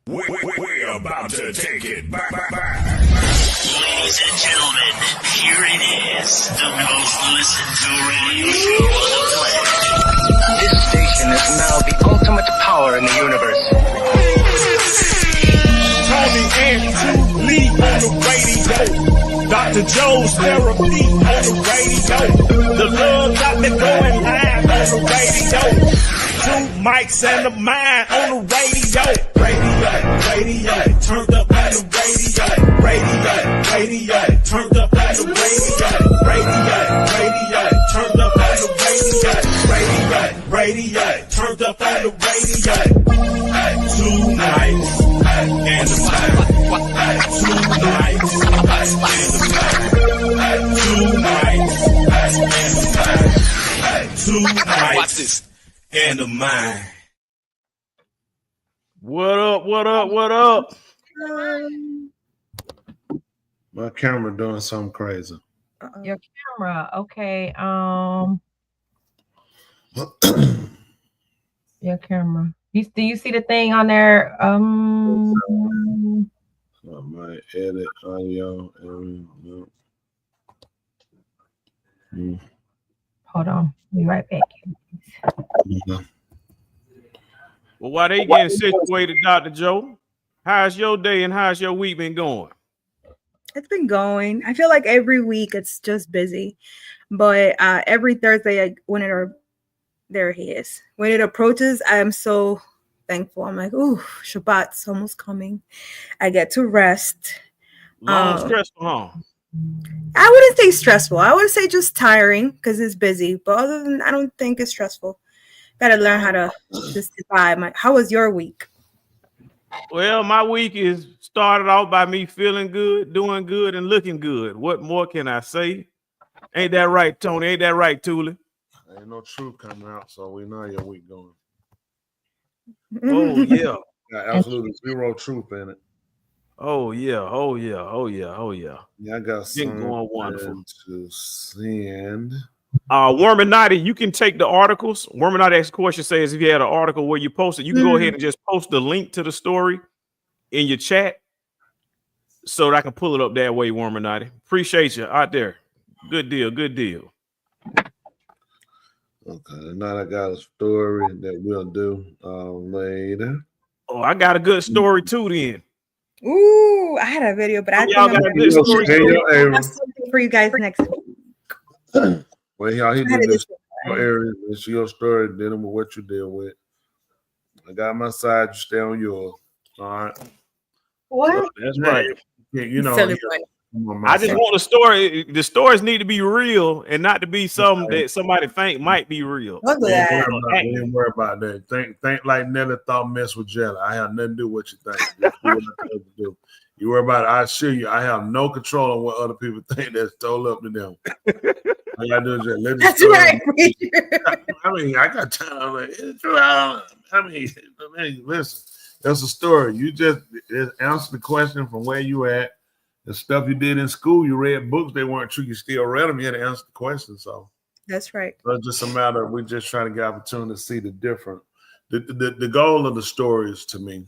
We're about to take it back. Ladies and gentlemen, here it is, the most listened to radio show on the planet. This station is now the ultimate power in the universe. Tony and Lee on the radio. Dr. Joe's therapy on the radio. The love doctor going live on the radio. Two mics and a mind on the radio. Radio, turned up on the radio. Radio, turned up on the radio. Radio, turned up on the radio. Radio, turned up on the radio. Two nights and a mind. Two nights and a mind. Two nights and a mind. Two nights. Watch this. And a mind. What up? My camera doing something crazy. Your camera, okay. Your camera. Do you see the thing on there? I might edit audio. Hold on. Be right back. Well, while they getting situated, Dr. Joe, how's your day and how's your week been going? It's been going. I feel like every week it's just busy, but every Thursday when it approaches, I am so thankful. I'm like, ooh, Shabbat's almost coming. I get to rest. Long, stressful, huh? I wouldn't say stressful. I would say just tiring because it's busy. But other than, I don't think it's stressful. Gotta learn how to just vibe. How was your week? Well, my week is started off by me feeling good, doing good, and looking good. What more can I say? Ain't that right, Tony? Ain't that right, Tuli? Ain't no truth coming out, so we know your week going. Oh yeah. Got absolutely zero truth in it. Oh yeah. Yeah, I got Been going wonderful. to send. Worm Naughty, you can take the articles. Worm Naughty asked a question, says if you had an article where you post it, you can go ahead and just post the link to the story in your chat so that I can pull it up that way, Worm Naughty. Appreciate you out there. Good deal. Okay, now I got a story that we'll do later. Oh, I got a good story too then. Ooh, I had a video, but I Y'all got a good story. I have something for you guys next week. Well, y'all, he did this area. It's your story dealing with what you deal with. I got my side, you stay on yours. All right. What? That's right. Yeah, you know. I just want the story. The stories need to be real and not to be something that somebody think might be real. Look at that. Don't worry about that. Think like Nelly thought mess with jelly. I have nothing to do with what you think. Just do what I tell you to do. You worry about it. I assure you, I have no control on what other people think that's told up to them. All I do is just let That's right. I mean, I got time. I'm like, it's true. I mean, listen, that's a story. You just answer the question from where you at. The stuff you did in school, you read books, they weren't true. You still read them. You had to answer the question. So that's right. So it's just a matter of we just trying to get opportunity to see the different. The goal of the stories to me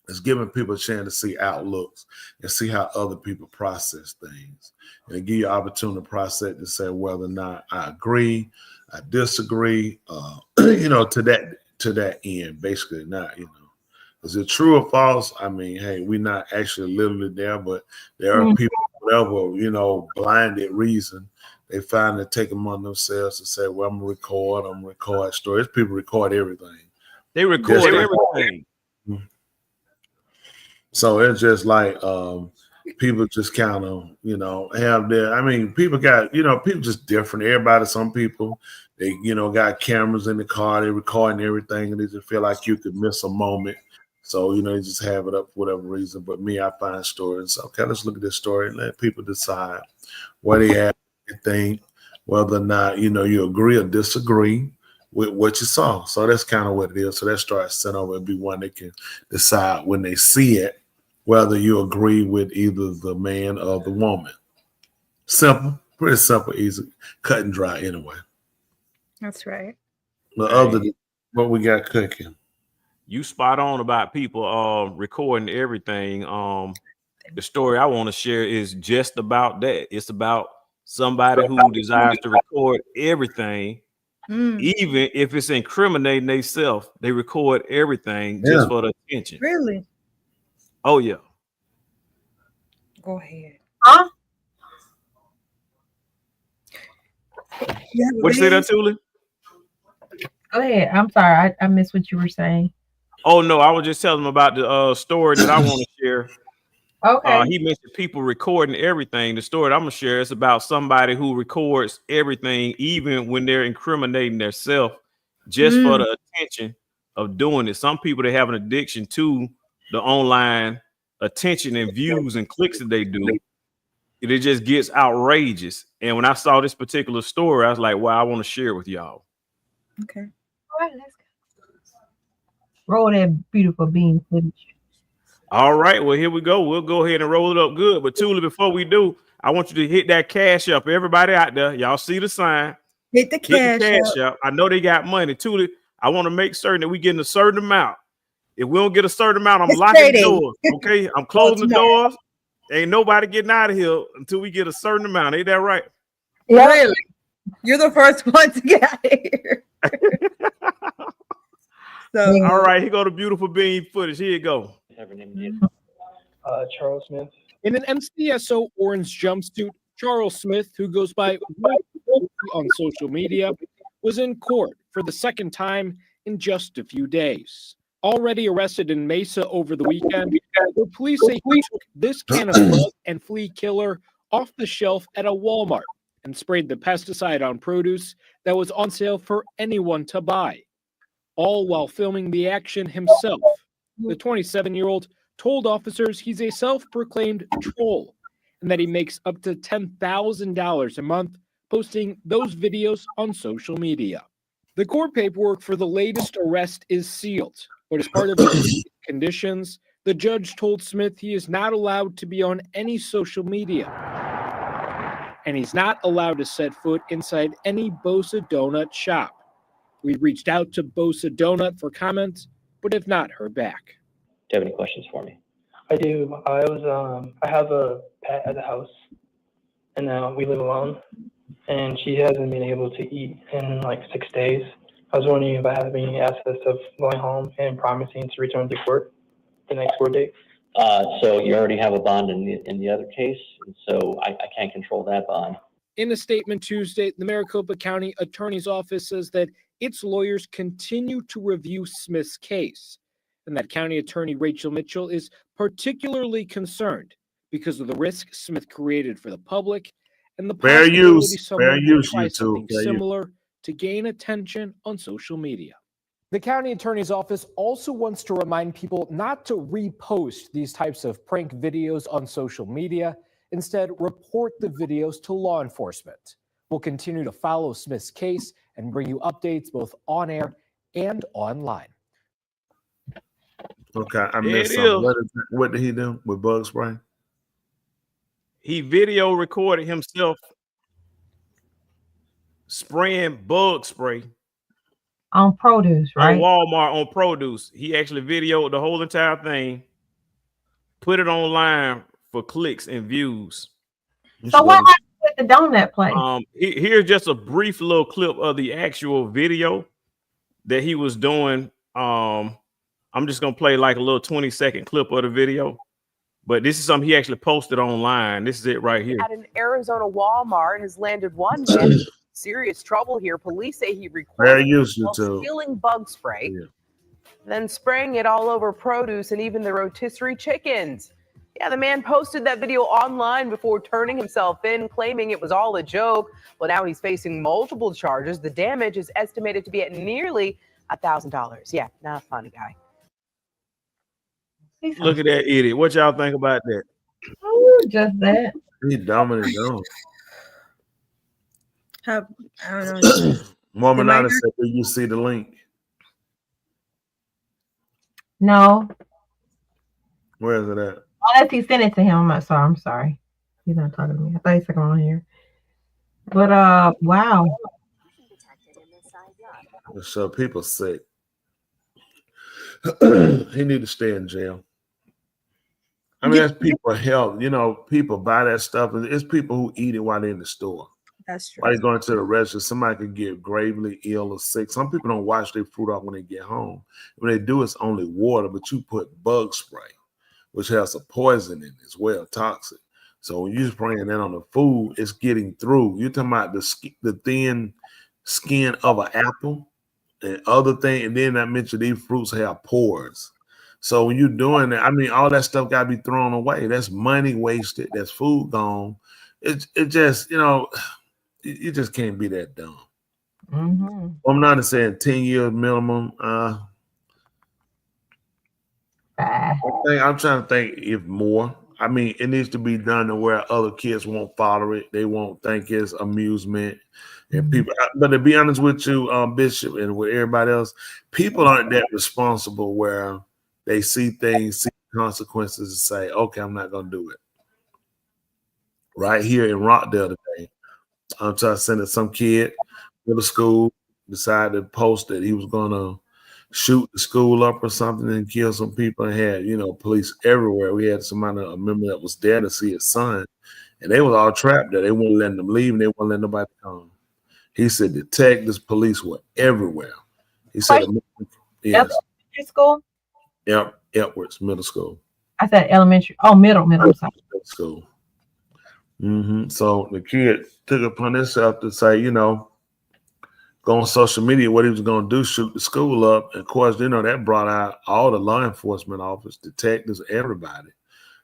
is giving people a chance to see outlooks and see how other people process things, and give you an opportunity to process to say whether or not I agree, I disagree. To that end, basically not. Is it true or false? I mean, hey, we're not actually literally there, but there are people, whatever, blinded reason, they find to take them on themselves to say, well, I'm going to record stories. People record everything. They record everything. So it's just like people just kind of, have their, I mean, people got, people just different. Everybody, some people, they, got cameras in the car, they recording everything, and they just feel like you could miss a moment. So, you just have it up for whatever reason. But me, I find stories. Okay, let's look at this story and let people decide what they have to think, whether or not, you agree or disagree with what you saw. So that's kind of what it is. So that starts sent over and be one they can decide when they see it, whether you agree with either the man or the woman. Simple, pretty simple, easy, cut and dry anyway. That's right. The other, what we got cooking? you spot on about people recording everything. The story I want to share is just about that. It's about somebody who desires to record everything, even if it's incriminating themselves. They record everything just for the attention. Really? Oh yeah. Go ahead. Huh? What you say that, Tuli? Go ahead. I'm sorry. I missed what you were saying. Oh no, I was just telling them about the story that I want to share. Okay. He mentioned people recording everything. The story that I'm gonna share is about somebody who records everything, even when they're incriminating themselves, just for the attention of doing it. Some people, they have an addiction to the online attention and views and clicks that they do. It just gets outrageous. And when I saw this particular story, I was like, wow, I want to share it with y'all. Okay. All right, let's go. Roll that beautiful bean footage. All right, well, here we go. We'll go ahead and roll it up good. But Tuli, before we do, I want you to hit that cash up. Everybody out there, y'all see the sign. Hit the cash up. I know they got money. Tuli, I want to make certain that we get a certain amount. If we don't get a certain amount, I'm locking the doors. Okay, I'm closing the doors. Ain't nobody getting out of here until we get a certain amount. Ain't that right? Yeah. Really? You're the first one to get out of here. So, all right, here go the beautiful bean footage. Here you go. Charles Smith. In an MCSO orange jumpsuit, Charles Smith, who goes by on social media, was in court for the second time in just a few days. Already arrested in Mesa over the weekend, the police say he took this can of bug and flea killer off the shelf at a Walmart and sprayed the pesticide on produce that was on sale for anyone to buy, all while filming the action himself. The 27-year-old told officers he's a self-proclaimed troll and that he makes up to $10,000 a month posting those videos on social media. The court paperwork for the latest arrest is sealed, but as part of the conditions, the judge told Smith he is not allowed to be on any social media, and he's not allowed to set foot inside any Bosa Donut shop. We reached out to Bosa Donut for comments, but have not heard back. Do you have any questions for me? I do. I have a pet at the house, and we live alone, and she hasn't been able to eat in like 6 days. I was wondering if I have any access of going home and promising to return to court the next court date. So you already have a bond in the other case, and so I can't control that bond. In a statement Tuesday, the Maricopa County Attorney's Office says that its lawyers continue to review Smith's case, and that County Attorney Rachel Mitchell is particularly concerned because of the risk Smith created for the public and the possibility someone will try something similar to gain attention on social media. The county attorney's office also wants to remind people not to repost these types of prank videos on social media. Instead, report the videos to law enforcement. We'll continue to follow Smith's case and bring you updates both on air and online. Okay, I missed something. What did he do with bug spray? He video recorded himself spraying bug spray on produce, right? On Walmart on produce. He actually videoed the whole entire thing, put it online for clicks and views. So what happened with the donut place? Here's just a brief little clip of the actual video that he was doing. I'm just gonna play like a little 20-second clip of the video, but this is something he actually posted online. This is it right here. At an Arizona Walmart has landed one man in serious trouble here. Police say he recorded stealing bug spray, then spraying it all over produce and even the rotisserie chickens. Yeah, the man posted that video online before turning himself in, claiming it was all a joke. Well, now he's facing multiple charges. The damage is estimated to be at nearly $1,000. Yeah, not a funny guy. Look at that idiot. What y'all think about that? Ooh, just that. He dominant though. I don't know. Woman said, "Do you see the link?" No. Where is it at? Unless he sent it to him. I'm sorry. He's not talking to me. I thought he said on here. But wow. So people sick. he need to stay in jail. I mean, that's people help. You know, people buy that stuff, and it's people who eat it while they're in the store. That's true. While they're going to the restaurant, somebody could get gravely ill or sick. Some people don't wash their food off when they get home. When they do, it's only water, but you put bug spray, which has a poison in it as well, toxic. So when you're spraying that on the food, it's getting through. You're talking about the thin skin of an apple and other thing. And then I mentioned these fruits have pores. So when you're doing that, I mean, all that stuff got to be thrown away. That's money wasted. That's food gone. It just, you know, you just can't be that dumb. Mm-hmm. I'm not saying 10 years minimum. I'm trying to think if more. I mean, it needs to be done to where other kids won't follow it. They won't think it's amusement. And people, but to be honest with you, Bishop, and with everybody else, people aren't that responsible where they see things, see consequences, and say, okay, I'm not going to do it. Right here in Rockdale today, I'm trying to send it some kid to the school, decided to post that he was going to shoot the school up or something and kill some people, and had, you know, police everywhere. We had somebody, a member that was there to see his son, and they was all trapped there. They wouldn't let them leave, and they wouldn't let nobody come. He said detectives, police were everywhere. He said, yes. Elementary school? Yep, Edwards Middle School. I said elementary. Oh, middle. I'm sorry. Middle school. So the kid took it upon himself to say, you know, go on social media, what he was going to do, shoot the school up. And of course, you know, that brought out all the law enforcement officers, detectives, everybody.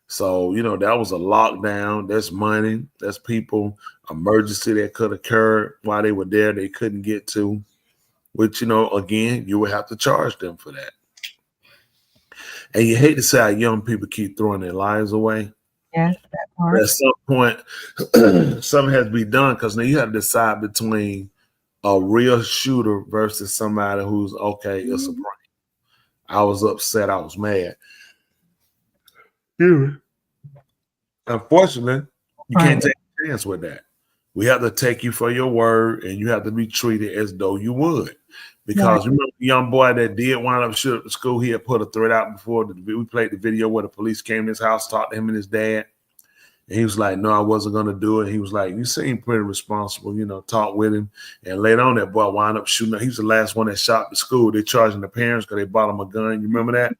So, you know, that was a lockdown. That's money. That's people, emergency that could occur while they were there, they couldn't get to, which, you know, again, you would have to charge them for that. And you hate to see how young people keep throwing their lives away. Yes, that part. At some point, something has to be done, because now you have to decide between a real shooter versus somebody who's, okay, it's a prank. I was upset. I was mad. Unfortunately, you can't take a chance with that. We have to take you for your word, and you have to be treated as though you would. Because remember the young boy that did wind up shooting up the school, he had put a threat out before. We played the video where the police came to his house, talked to him and his dad. And he was like, no, I wasn't going to do it. He was like, you seem pretty responsible, you know, talk with him. And later on, that boy wound up shooting up. He was the last one that shot the school. They charging the parents because they bought him a gun. You remember that?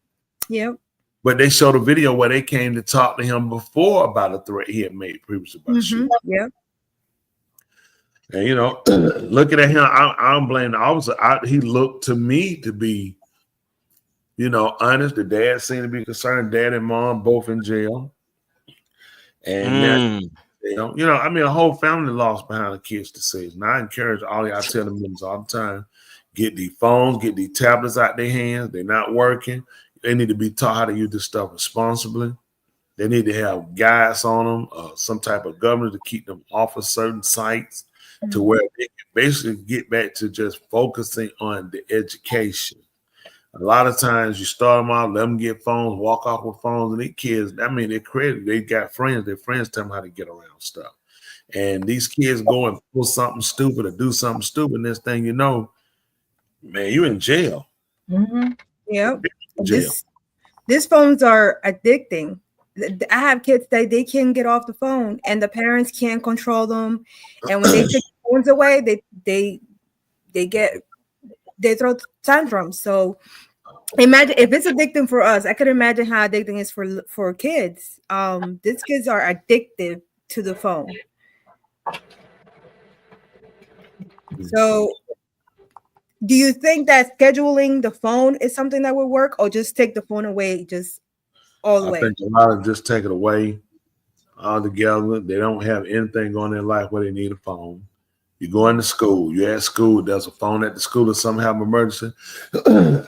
Yep. But they showed a video where they came to talk to him before about a threat he had made previously about shooting. Yep. And, you know, looking at him, I don't blame the officer. He looked to me to be, you know, honest. The dad seemed to be concerned. Dad and mom both in jail. And, you know, I mean, a whole family lost behind the kid's decision. I encourage all y'all, I tell them all the time, get these phones, get these tablets out their hands. They're not working. They need to be taught how to use this stuff responsibly. They need to have guides on them, some type of government to keep them off of certain sites, to where they can basically get back to just focusing on the education. A lot of times you start them out, let them get phones, walk off with phones, and these kids, I mean, they're creative. They got friends. Their friends tell them how to get around stuff. And these kids go and pull something stupid or do something stupid. Next thing you know, man, you in jail. Yep. These phones are addicting. I have kids that they can't get off the phone, and the parents can't control them. And when they take the phones away, they throw tantrums. So imagine if it's addicting for us. I could imagine how addicting it is for kids. These kids are addicted to the phone. So do you think that scheduling the phone is something that would work, or just take the phone away just all the way? I think a lot of just take it away altogether. They don't have anything going in their life where they need a phone. You go into school, you're at school, there's a phone at the school, or something have an emergency.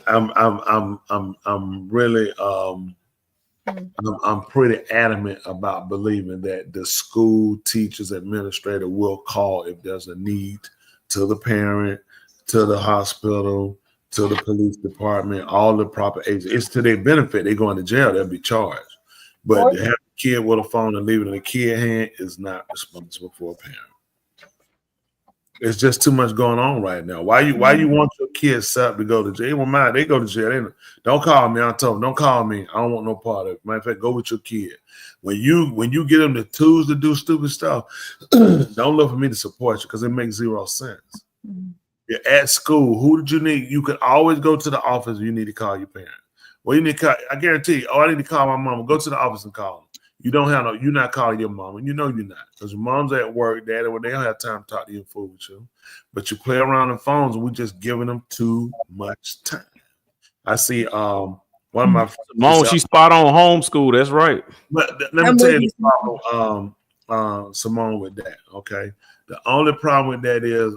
I'm really I'm pretty adamant about believing that the school teachers, administrator will call if there's a need to the parent, to the hospital, to the police department, all the proper agents. It's to their benefit. They go into jail, they'll be charged. But to have a kid with a phone and leave it in a kid's hand is not responsible for a parent. It's just too much going on right now. Why you want your kids set up to go to jail? Well, mine, they go to jail. Don't call me. I told them, don't call me. I don't want no part of it. Matter of fact, go with your kid. When you get them the tools to do stupid stuff, don't look for me to support you because it makes zero sense. You're at school. Who did you need? You could always go to the office. You need to call your parent. Well, you need to call, I guarantee you. Oh, I need to call my mama. Go to the office and call them. You're not calling your mom, and you know you're not, because your mom's at work, daddy, when they don't have time to talk to you and fool with you. But you play around on phones, and we're just giving them too much time. I see one of my friends. She's spot on homeschool. That's right. But let me tell you the problem, Simone, with that. Okay, the only problem with that is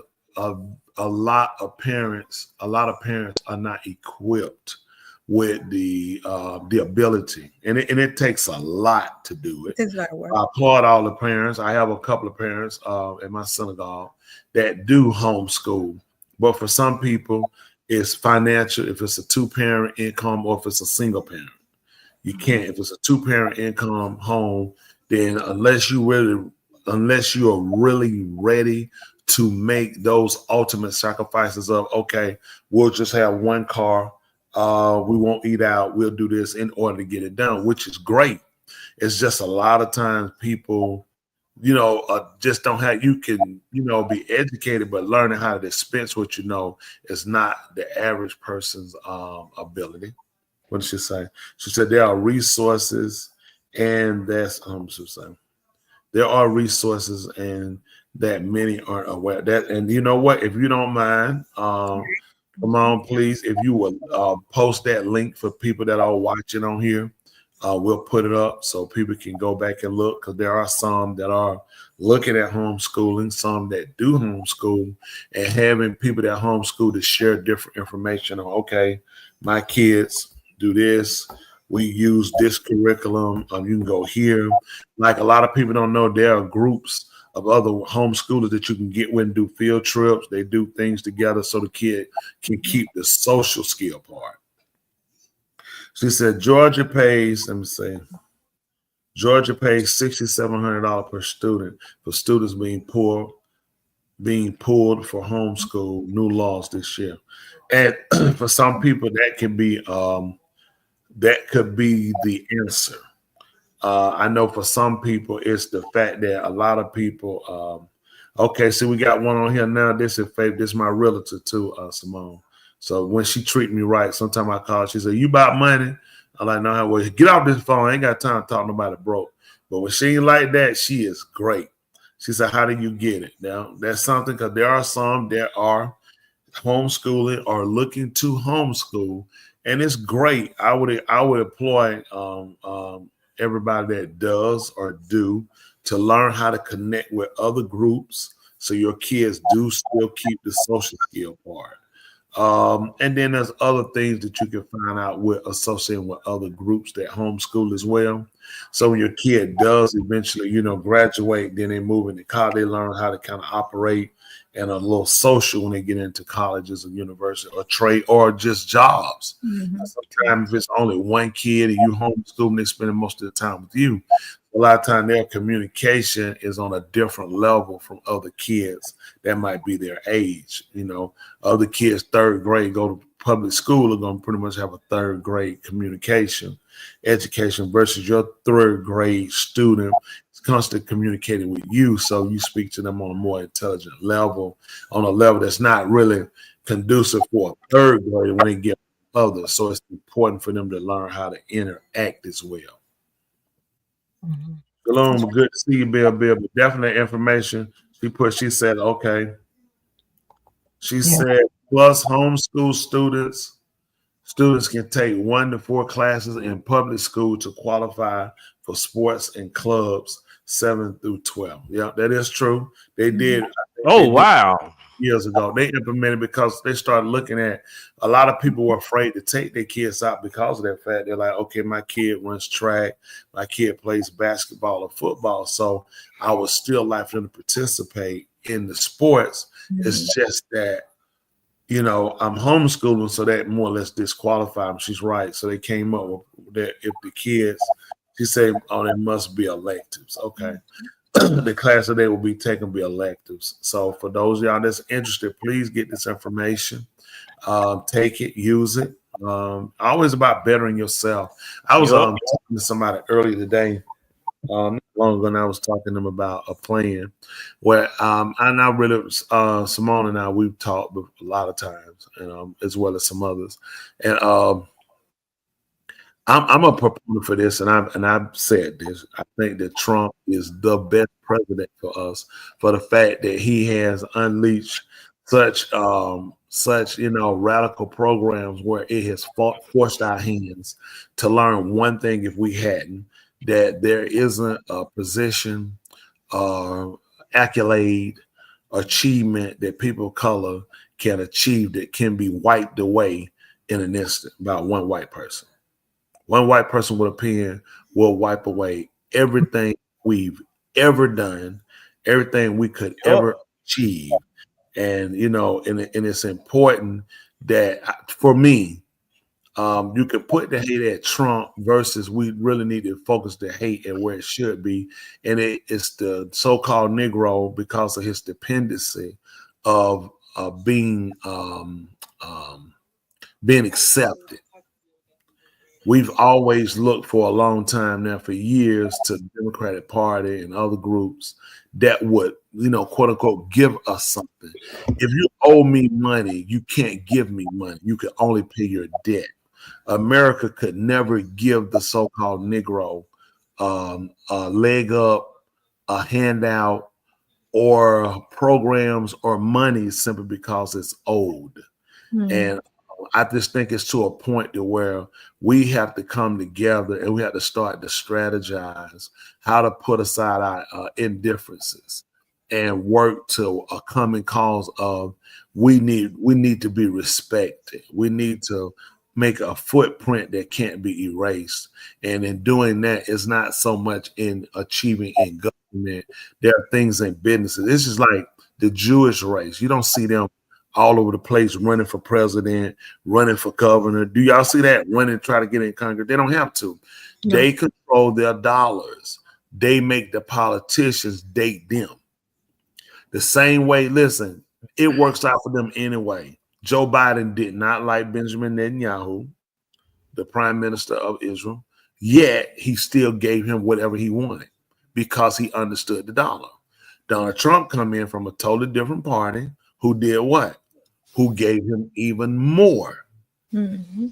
a lot of parents are not equipped with the ability, and it takes a lot to do it. It takes a lot of work. I applaud all the parents. I have a couple of parents at my synagogue that do homeschool, but for some people, it's financial. If it's a 2-parent income or if it's a single parent, you can't. If it's a 2-parent income home, then unless you are really ready to make those ultimate sacrifices of, okay, we'll just have one car. We won't eat out. We'll do this in order to get it done, which is great. It's just a lot of times people, just don't have, you can, be educated, but learning how to dispense what you know is not the average person's ability. What did she say? She said there are resources, and that's there are resources, and that many aren't aware of that. And you know what? If you don't mind, come on, please. If you will post that link for people that are watching on here, we'll put it up so people can go back and look, because there are some that are looking at homeschooling, some that do homeschool, and having people that homeschool to share different information on, okay, my kids do this. We use this curriculum. You can go here. Like a lot of people don't know, there are groups of other homeschoolers that you can get with and do field trips. They do things together so the kid can keep the social skill part. She said Georgia pays $6,700 per student for students being pulled for homeschool, new laws this year. And for some people that could be the answer. I know for some people, it's the fact that a lot of people, okay, so we got one on here now. This is my realtor too, Simone. So when she treat me right, sometimes I call, she said, you about money? I'm like, no, well, get off this phone. I ain't got time to talk nobody broke. But when she ain't like that, she is great. She said, how do you get it? Now, that's something, because there are some that are homeschooling or looking to homeschool, and it's great. I would employ everybody that does or do to learn how to connect with other groups so your kids do still keep the social skill part. And then there's other things that you can find out with associating with other groups that homeschool as well. So when your kid does eventually, graduate, then they move into college, they learn how to kind of operate and a little social when they get into colleges or university or trade or just jobs. Mm-hmm. Sometimes if it's only one kid and you homeschool and they're spending most of the time with you, a lot of time their communication is on a different level from other kids that might be their age. Other kids, 3rd grade, go to public school, are going to pretty much have a 3rd grade communication education versus your 3rd grade student is constantly communicating with you. So you speak to them on a more intelligent level, on a level that's not really conducive for a 3rd grade when they get others. So it's important for them to learn how to interact as well. Mm-hmm. Shalom, good to see you, Bill. But definitely information. She said, okay. She said, plus homeschool students can take 1 to 4 classes in public school to qualify for sports and clubs 7 through 12. Yeah, that is true. They did. Oh, wow. Years ago, they implemented because they started looking at a lot of people were afraid to take their kids out because of that fact. They're like, okay, my kid runs track, my kid plays basketball or football, so I would still like for them to participate in the sports. Mm-hmm. It's just that, I'm homeschooling, so that more or less disqualified them. She's right. So they came up with that if the kids, she said, oh, there must be electives. Okay. the class that they will be taking will be electives. So for those of y'all that's interested, please get this information. Take it, use it. Always about bettering yourself. I was talking to somebody earlier today, not long ago, and I was talking to them about a plan where and I really Simone and I, we've talked a lot of times, and as well as some others. And I'm a proponent for this, and I've said this. I think that Trump is the best president for us for the fact that he has unleashed such radical programs where it has forced our hands to learn one thing, if we hadn't, that there isn't a position, accolade, achievement that people of color can achieve that can be wiped away in an instant by one white person. One white person with a pen will wipe away everything we've ever done, everything we could ever achieve. And, and it's important that for me, you can put the hate at Trump versus we really need to focus the hate at where it should be. And it's the so-called Negro because of his dependency of being accepted. We've always looked for a long time now, for years, to the Democratic Party and other groups that would, quote unquote, give us something. If you owe me money, you can't give me money. You can only pay your debt. America could never give the so-called Negro a leg up, a handout, or programs or money simply because it's owed. And I just think it's to a point to where we have to come together and we have to start to strategize how to put aside our indifferences and work to a common cause of we need to be respected. We need to make a footprint that can't be erased. And in doing that, it's not so much in achieving in government. There are things in businesses. This is like the Jewish race. You don't see them all over the place running for president, running for governor. Do y'all see that? Running, try to get in Congress. They don't have to. No. They control their dollars. They make the politicians date them. The same way, listen, it works out for them anyway. Joe Biden did not like Benjamin Netanyahu, the prime minister of Israel, yet he still gave him whatever he wanted because he understood the dollar. Donald Trump come in from a totally different party who did what? Who gave him even more. Mm-hmm.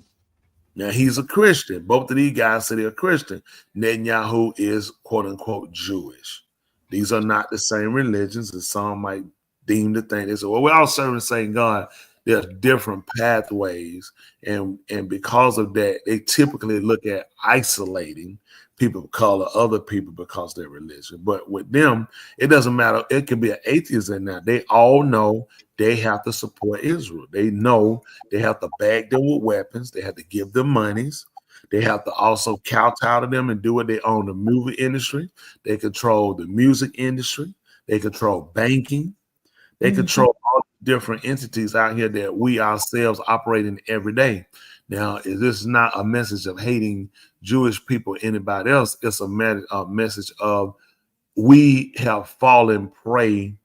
Now, he's a Christian. Both of these guys say they're Christian. Netanyahu is, quote unquote, Jewish. These are not the same religions as some might deem to think. They say, well, we're all serving the same God. There's different pathways. And because of that, they typically look at isolating people of color, other people, because of their religion. But with them, it doesn't matter. It could be an atheist in there. They all know they have to support Israel. They know they have to back them with weapons. They have to give them monies. They have to also kowtow to them and do what they own. The movie industry. They control the music industry. They control banking. They control all the different entities out here that we ourselves operate in every day. Now, this is not a message of hating Jewish people or anybody else. It's a message of we have fallen prey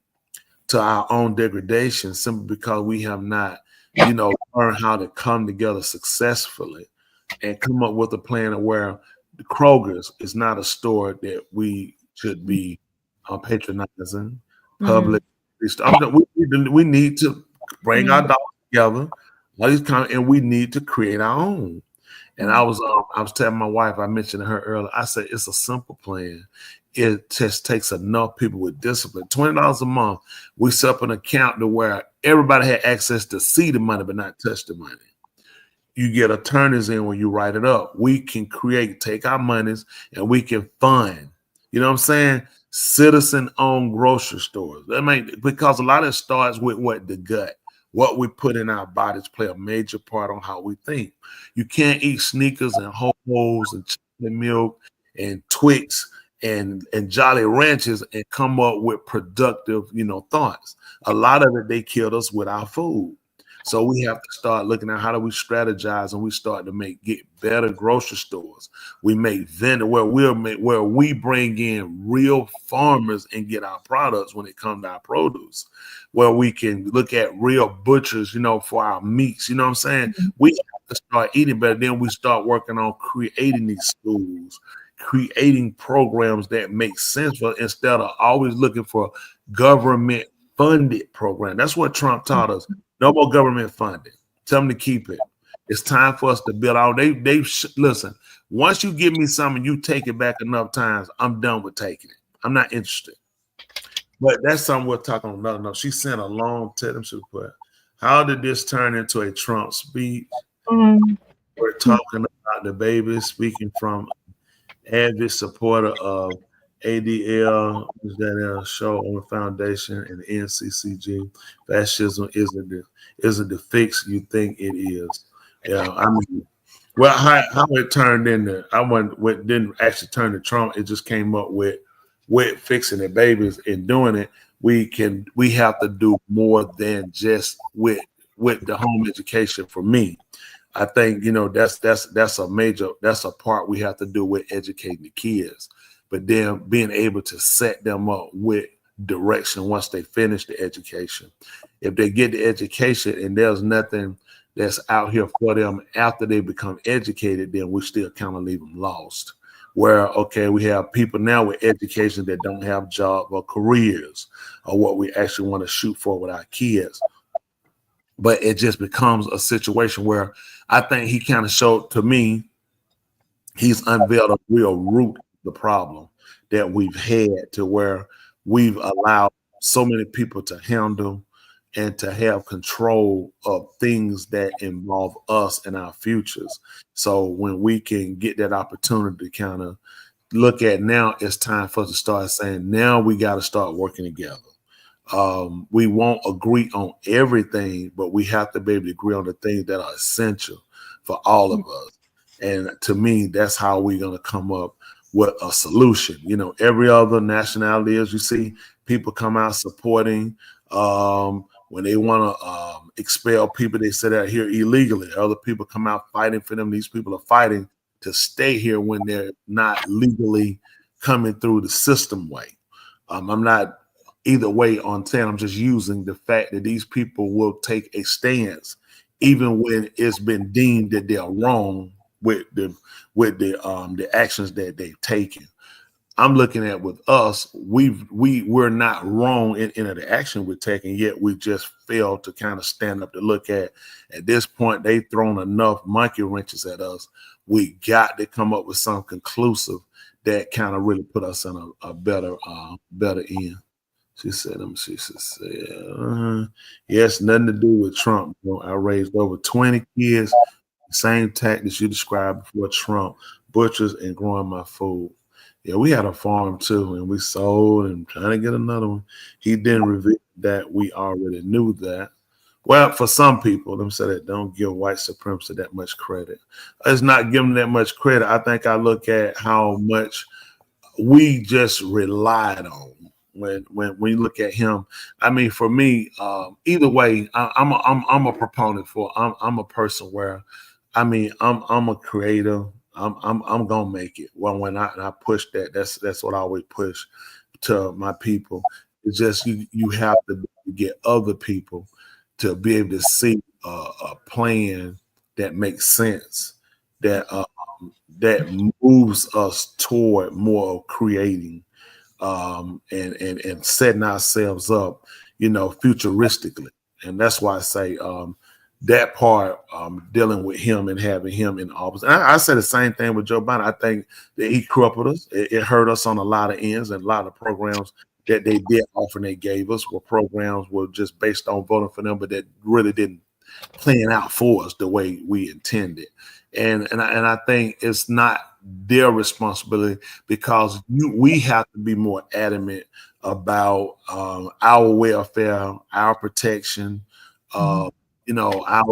to our own degradation simply because we have not, learned how to come together successfully and come up with a plan of where the Kroger's is not a store that we should be patronizing. Public. We need to bring our dollars together. And we need to create our own. And I was telling my wife, I mentioned to her earlier, I said, it's a simple plan. It just takes enough people with discipline. $20 a month, we set up an account to where everybody had access to see the money, but not touch the money. You get attorneys in when you write it up. We can take our monies and we can fund, you know what I'm saying? Citizen-owned grocery stores. Because a lot of it starts with the gut. What we put in our bodies play a major part on how we think. You can't eat Snickers and Ho-Hos and chocolate milk and Twix and Jolly Ranchers and come up with productive, thoughts. A lot of it, they killed us with our food. So we have to start looking at how do we strategize, and we start to get better grocery stores. We make vendor where we bring in real farmers and get our products when it comes to our produce, where we can look at real butchers, for our meats. You know what I'm saying? We have to start eating better. Then we start working on creating these schools, creating programs that make sense for instead of always looking for government funded program. That's what Trump taught us. No more government funding. Tell them to keep it. It's time for us to build out. Listen, once you give me something, you take it back enough times, I'm done with taking it. I'm not interested. But that's something we're talking about. No, she sent a long text. How did this turn into a Trump speech? We're talking about the baby speaking from avid supporter of ADL, is that a show on the foundation, and the NCCG. Fascism isn't the fix you think it is. Yeah, I mean, well, how it turned into, didn't actually turn to Trump. It just came up with fixing the babies and doing it. We have to do more than just with the home education. For me, I think that's a part we have to do with educating the kids. But then being able to set them up with direction once they finish the education. If they get the education and there's nothing that's out here for them after they become educated, then we still kind of leave them lost. Where, okay, we have people now with education that don't have jobs or careers or what we actually want to shoot for with our kids. But it just becomes a situation where I think he kind of showed to me, he's unveiled a real root of the problem that we've had, to where we've allowed so many people to handle and to have control of things that involve us and our futures. So when we can get that opportunity to kind of look at, now it's time for us to start saying, now we got to start working together. We won't agree on everything, but we have to be able to agree on the things that are essential for all of us. And to me, that's how we're going to come up with a solution. Every other nationality, as you see, people come out supporting when they want to expel people they set out here illegally. Other people come out fighting for them. These people are fighting to stay here when they're not legally coming through the system way. I'm not either way on 10. I'm just using the fact that these people will take a stance even when it's been deemed that they're wrong with the actions that they've taken. I'm looking at with us, we're not wrong in the action we're taking, yet we just failed to kind of stand up to look at this point. They've thrown enough monkey wrenches at us. We got to come up with something conclusive that kind of really put us in a better end. She said, yes, nothing to do with Trump. I raised over 20 kids, same tactics you described before Trump, butchers and growing my food. Yeah, we had a farm too, and we sold and trying to get another one. He didn't reveal that. We already knew that. Well, for some people, them say that don't give white supremacy that much credit. It's not giving that much credit. I think I look at how much we just relied on when you look at him. I mean, for me, either way, I'm a proponent for. I'm a person where, I mean, I'm a creator. I'm gonna make it. Well, when I push that, that's what I always push to my people. It's just you have to get other people to be able to see a plan that makes sense, that moves us toward more of creating and setting ourselves up, futuristically. And that's why I say that part, dealing with him and having him in office. And I say the same thing with Joe Biden. I think that he crippled us. It hurt us on a lot of ends, and a lot of programs that they did offer and they gave us were just based on voting for them, but that really didn't plan out for us the way we intended. And I think it's not their responsibility, because we have to be more adamant about our welfare, our protection, our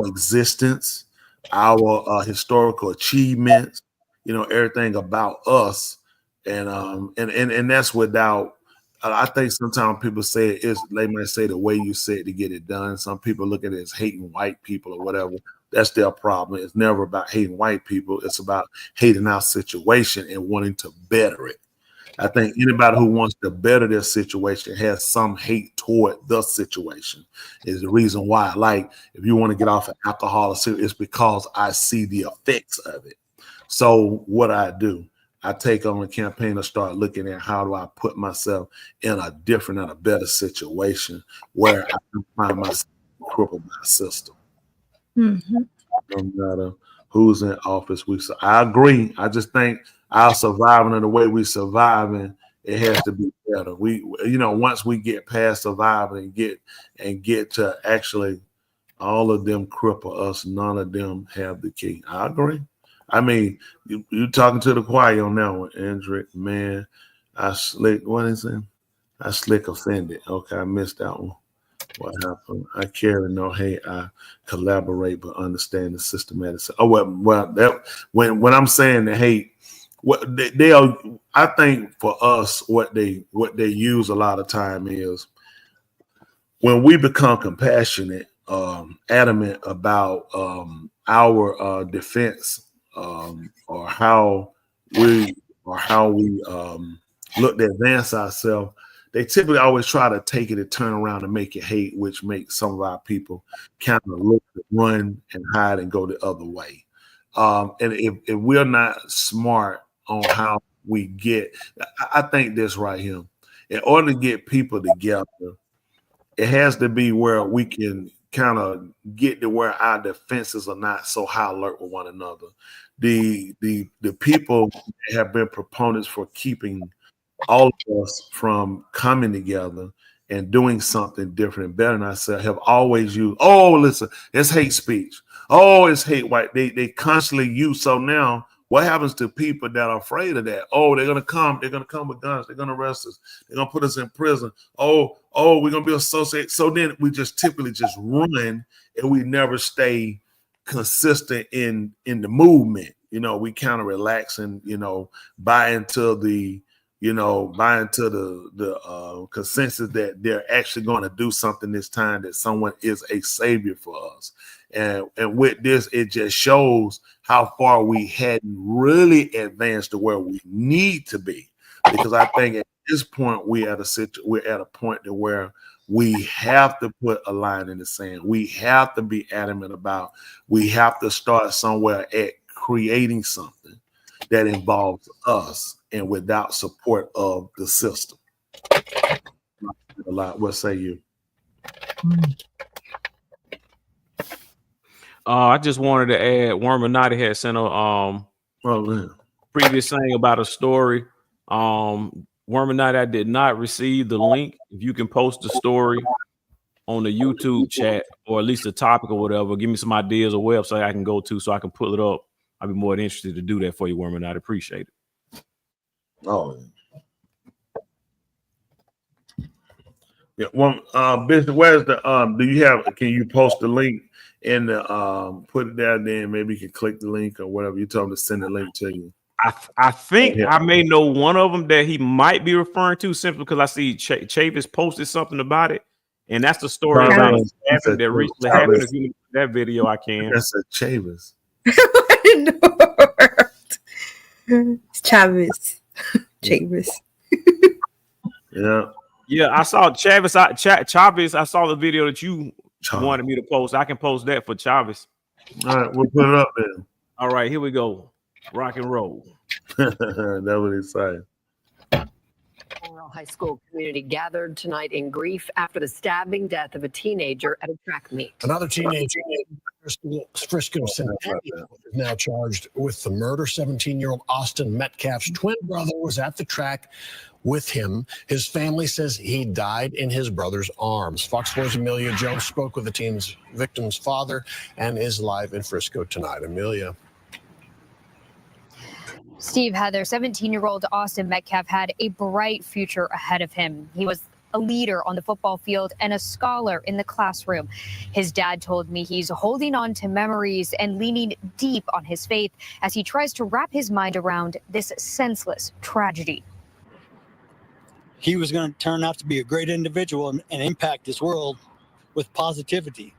existence, our historical achievements, everything about us, and that's without I think sometimes people say they might say the way you say it to get it done. Some people look at it as hating white people or whatever. That's their problem. It's never about hating white people. It's about hating our situation and wanting to better it. I think anybody who wants to better their situation has some hate toward the situation. Is the reason why. Like, if you want to get off of alcohol, it's because I see the effects of it. So what I do, I take on a campaign to start looking at how do I put myself in a different and a better situation where I can find myself crippled by a system. Mm-hmm. No matter who's in office, I agree. I just think our surviving and the way we surviving, it has to be better. Once we get past surviving and get to actually all of them cripple us, none of them have the key. I agree. I mean, you talking to the choir on that one, Andrew. Man, what is it? I slick offended. Okay, I missed that one. What happened? I carry no hate. I collaborate, but understand the systematic. Oh well. That when I'm saying the hate, what they'll. I think for us, what they use a lot of time is when we become compassionate, adamant about our defense, or how we look to advance ourselves. They typically always try to take it and turn around and make it hate, which makes some of our people kind of look, run and hide and go the other way. And if we're not smart on how we get, I think this right here, in order to get people together, it has to be where we can kind of get to where our defenses are not so high alert with one another. The people have been proponents for keeping all of us from coming together and doing something different and better than ourselves have always used, listen, it's hate speech. It's hate white. They constantly use. So now what happens to people that are afraid of that? They're gonna come with guns, they're gonna arrest us, they're gonna put us in prison. We're gonna be associated. So then we just typically just run and we never stay consistent in the movement. We kind of relax and buy into the consensus that they're actually going to do something this time, that someone is a savior for us. And with this, it just shows how far we hadn't really advanced to where we need to be. Because I think at this point, we're at a point to where we have to put a line in the sand. We have to be adamant about, we have to start somewhere at creating something that involves us and without support of the system. A lot. What say you? I just wanted to add, Worminati had sent a previous thing about a story. Worminati, I did not receive the link. If you can post the story on the YouTube chat, or at least a topic or whatever, give me some ideas or website I can go to so I can pull it up. I'd be more than interested to do that for you, Worminati. Appreciate it. Yeah. Bishop, where's the can you post the link and put it down there, and maybe you can click the link or whatever you told them to send the link to you? I think I may know one of them that he might be referring to, simply because I see Chavis posted something about it, and that's the story about that recently happened. If you look at that video, I can. That's a Chavis. It's Chavis. Chavis. Yeah, I saw Chavis. Chavis. I saw the video that you wanted me to post. I can post that for Chavis. All right, we'll put it up then. All right, here we go. Rock and roll. That's what he's saying. Laurel High School community gathered tonight in grief after the stabbing death of a teenager at a track meet. Another teenager in Frisco Centennial is now charged with the murder. 17-year-old Austin Metcalf's twin brother was at the track with him. His family says he died in his brother's arms. Fox 4's Amelia Jones spoke with the victim's father and is live in Frisco tonight. Amelia. Steve, Heather, 17-year-old Austin Metcalf had a bright future ahead of him. He was a leader on the football field and a scholar in the classroom. His dad told me he's holding on to memories and leaning deep on his faith as he tries to wrap his mind around this senseless tragedy. he was going to turn out to be a great individual and impact this world with positivity.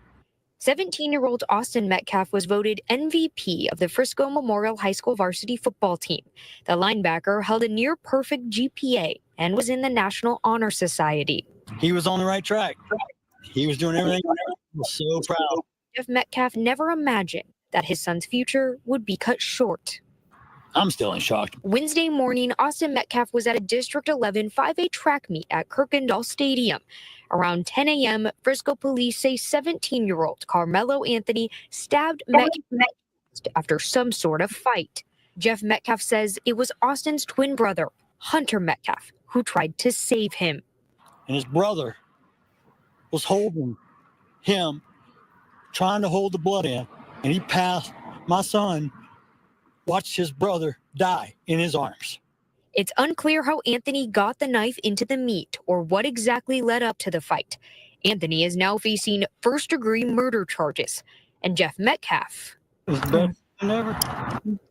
17-year-old Austin Metcalf was voted MVP of the Frisco Memorial High School varsity football team. The linebacker held a near-perfect GPA and was in the National Honor Society. He was on the right track. He was doing everything. I was so proud. Jeff Metcalf never imagined that his son's future would be cut short. I'm still in shock. Wednesday morning, Austin Metcalf was at a District 11 5A track meet at Kirkendall Stadium. Around 10 a.m., Frisco police say 17-year-old Carmelo Anthony stabbed Metcalf after some sort of fight. Jeff Metcalf says it was Austin's twin brother, Hunter Metcalf, who tried to save him. And his brother was holding him, trying to hold the blood in, and he passed. My son watched his brother die in his arms. It's unclear how Anthony got the knife into the meat or what exactly led up to the fight. Anthony is now facing first-degree murder charges, and Jeff Metcalf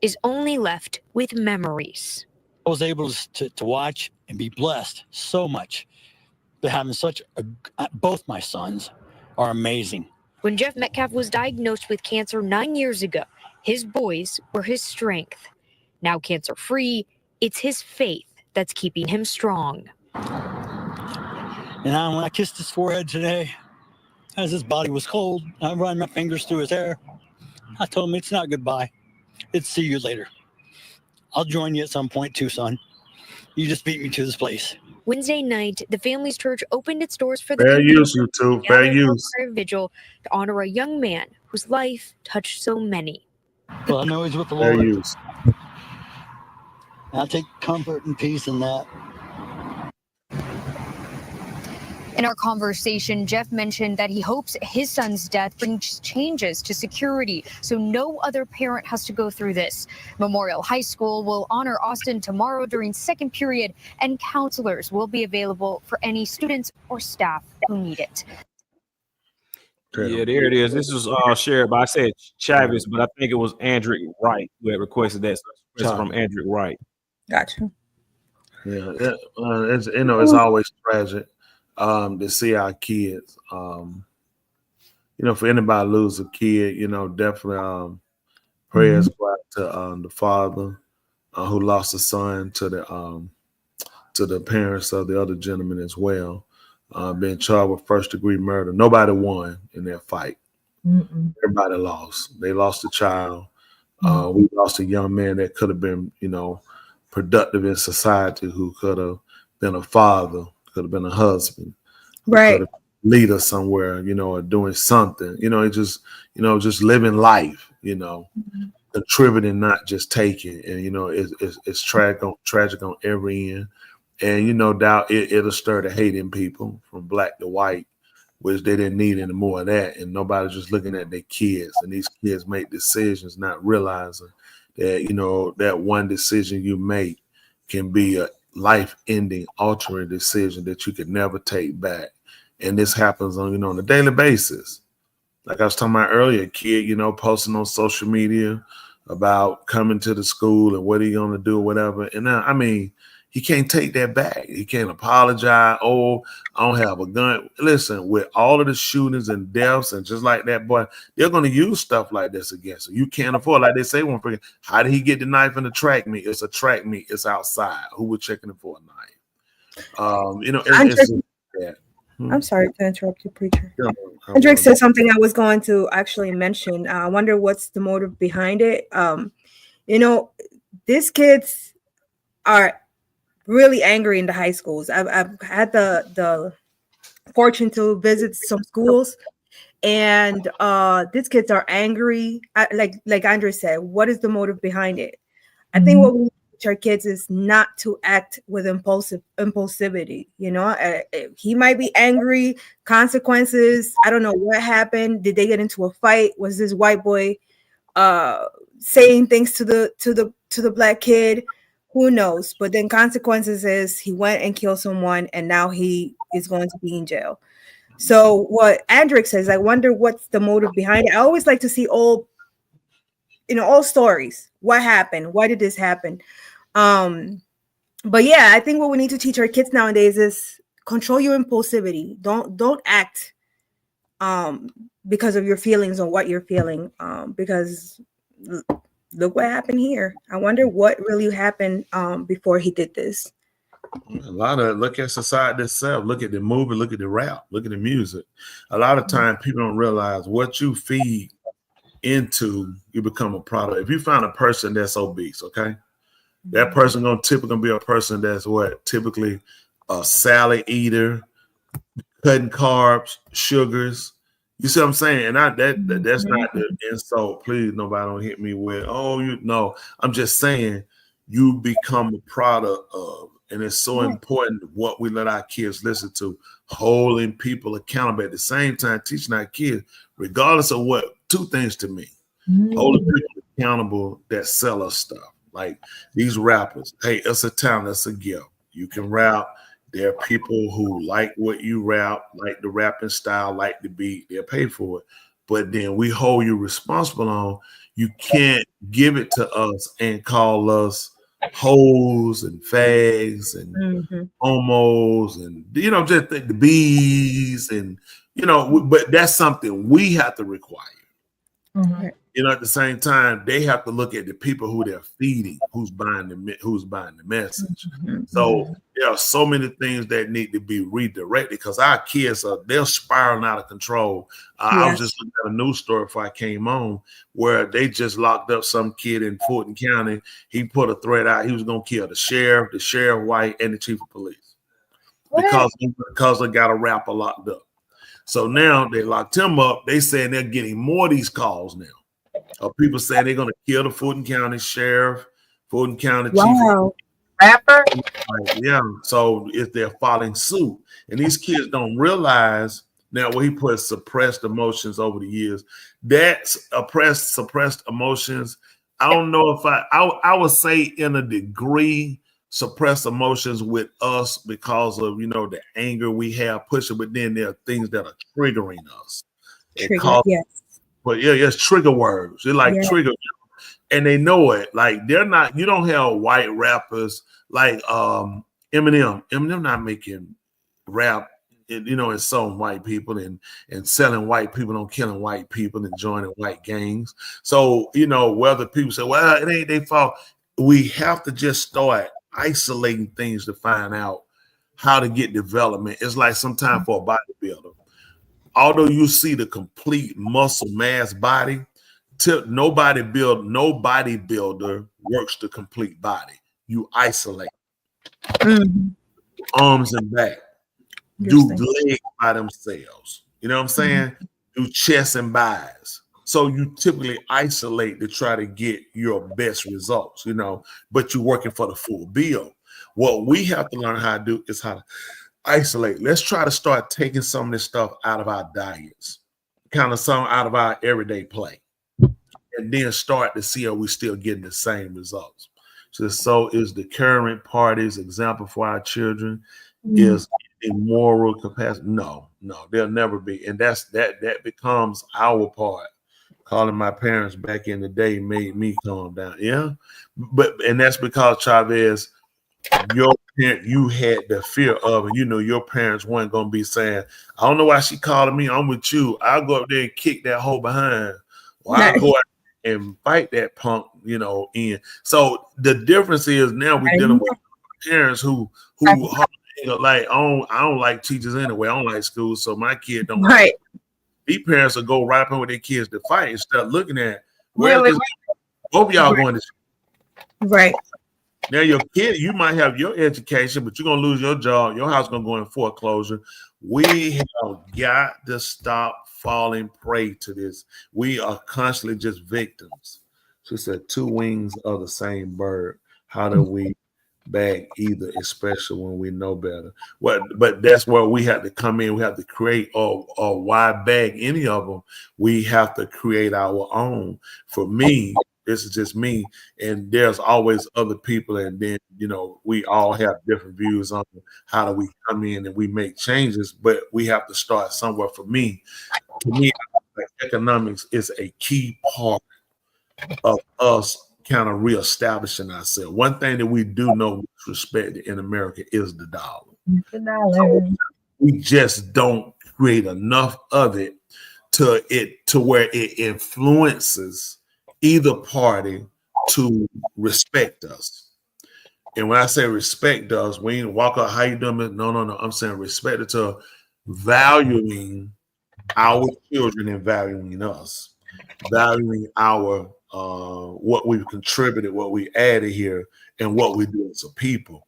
is only left with memories. I was able to watch and be blessed so much. But having both my sons are amazing. When Jeff Metcalf was diagnosed with cancer 9 years ago, his boys were his strength. Now cancer-free, it's his faith that's keeping him strong. And when I kissed his forehead today, as his body was cold, I ran my fingers through his hair. I told him it's not goodbye. It's see you later. I'll join you at some point too, son. You just beat me to this place. Wednesday night, the family's church opened its doors for the fair use, you two. Fair use. Vigil to honor a young man whose life touched so many. Well, I know he's with the Fair Lord. use. I take comfort and peace in that. In our conversation, Jeff mentioned that he hopes his son's death brings changes to security so no other parent has to go through this. Memorial High School will honor Austin tomorrow during second period, and counselors will be available for any students or staff who need it. Yeah, there it is. This was shared by, I said Chavis, but I think it was Andrew Wright who had requested that. So it's from Andrew Wright. Gotcha. Yeah, it's, you know, it's always tragic to see our kids. You know, for anybody lose a kid, you know, definitely prayers go out to the father who lost a son, to the parents of the other gentleman as well, being charged with first-degree murder. Nobody won in that fight. Everybody lost. They lost a child. We lost a young man that could have been, you know, productive in society, who could have been a father, could have been a husband, right, leader somewhere, you know, or doing something, you know, just living life, you know, contributing, not just taking. And you know, it's tragic on every end. And you know, doubt it'll stir the hate in people from black to white, which they didn't need any more of that. And nobody's just looking at their kids, and these kids make decisions not realizing that, you know, that one decision you make can be a life-ending, altering decision that you could never take back. And this happens on, you know, on a daily basis. Like I was talking about earlier, a kid, you know, posting on social media about coming to the school and what are you going to do or whatever. And now, I mean, he can't take that back. He can't apologize. Oh, I don't have a gun. Listen, with all of the shootings and deaths and just like that, boy, they're going to use stuff like this against him. You can't afford, like they say, one freaking, how did he get the knife in the track meet? It's a track meet. It's outside. Who was checking it for a knife? You know, it's that. I'm sorry to interrupt you, preacher. Hendrik said something I was going to actually mention. I wonder what's the motive behind it. You know, these kids are really angry in the high schools. I've had the fortune to visit some schools, and these kids are angry. Like Andre said, what is the motive behind it? I think what we need to teach our kids is not to act with impulsivity. You know, he might be angry. Consequences. I don't know what happened. Did they get into a fight? Was this white boy saying things to the black kid? Who knows? But then consequences is he went and killed someone, and now he is going to be in jail. So what Andrick says, I wonder what's the motive behind it. I always like to see all stories. What happened? Why did this happen? But yeah, I think what we need to teach our kids nowadays is control your impulsivity. Don't act because of your feelings or what you're feeling. Because look what happened here. I wonder what really happened before he did this. A lot of look at society itself. Look at the movie. Look at the rap. Look at the music. A lot of time people don't realize what you feed into, you become a product. If you find a person that's obese, okay, that person typically be a person that's typically a salad eater, cutting carbs, sugars. You see what I'm saying? And that's not the insult. Please, nobody don't hit me with, I'm just saying you become a product of, and it's so important what we let our kids listen to, holding people accountable at the same time, teaching our kids, regardless of what, two things to me. Holding people accountable that sell us stuff. Like these rappers, hey, it's a talent, it's a gift. You can rap. There are people who like what you rap, like the rapping style, like the beat, they'll pay for it. But then we hold you responsible on, you can't give it to us and call us hoes and fags and homos and just the bees and but that's something we have to require. At the same time, they have to look at the people who they're feeding, who's buying the message. So there are so many things that need to be redirected because our kids they're spiraling out of control. I was just looking at a news story before I came on where they just locked up some kid in Fulton County. He put a threat out. He was going to kill the sheriff white, and the chief of police because they got a rapper locked up. So now they locked him up. They saying they're getting more of these calls now. People saying they're going to kill the Fulton County sheriff, Fulton County chief. Rapper? Yeah. So if they're filing suit, and these kids don't realize now where he put suppressed emotions over the years. That's suppressed emotions. I don't know if I would say in a degree suppress emotions with us because of the anger we have pushing, but then there are things that are triggering us. But it's trigger words. They're like trigger, and they know it. Like they're not. You don't have white rappers like Eminem. Eminem not making rap, and selling white people and selling white people on killing white people and joining white gangs. So whether people say, well, it ain't their fault. We have to just start isolating things to find out how to get development. It's like sometimes for a bodybuilder. Although you see the complete muscle mass body, no bodybuilder works the complete body. You isolate arms and back, do legs by themselves. You know what I'm saying? Do chest and buys. So you typically isolate to try to get your best results, but you're working for the full bill. What we have to learn how to do is how to isolate. Let's try to start taking some of this stuff out of our diets, kind of some out of our everyday play, and then start to see are we still getting the same results. So is the current party's example for our children is immoral capacity? No, they'll never be. And that becomes our part. Calling my parents back in the day made me calm down. Yeah. And that's because Chavez, you had the fear of, and your parents weren't going to be saying, I don't know why she calling me. I'm with you. I'll go up there and kick that hoe behind. Or I'll go out and fight that punk, in. So the difference is now we're dealing with parents who like, I don't like teachers anyway. I don't like school. So my kid don't like it. These parents will go right up with their kids to fight and start looking at both of y'all going to school. Right. Now your kid, you might have your education, but you're gonna lose your job. Your house gonna go in foreclosure. We have got to stop falling prey to this. We are constantly just victims. She said, two wings of the same bird. How do we bag either, especially when we know better? But that's where we have to come in. We have to create, or why bag any of them? We have to create our own. For me, this is just me, and there's always other people, and then we all have different views on how do we come in and we make changes, but we have to start somewhere. For me, economics is a key part of us kind of reestablishing ourselves. One thing that we do know with respect in America is the dollar. So we just don't create enough of it to where it influences either party to respect us. And when I say respect us, we ain't walk out, how you doing? No. I'm saying respect it to valuing our children and valuing us, valuing our what we've contributed, what we added here, and what we do as a people.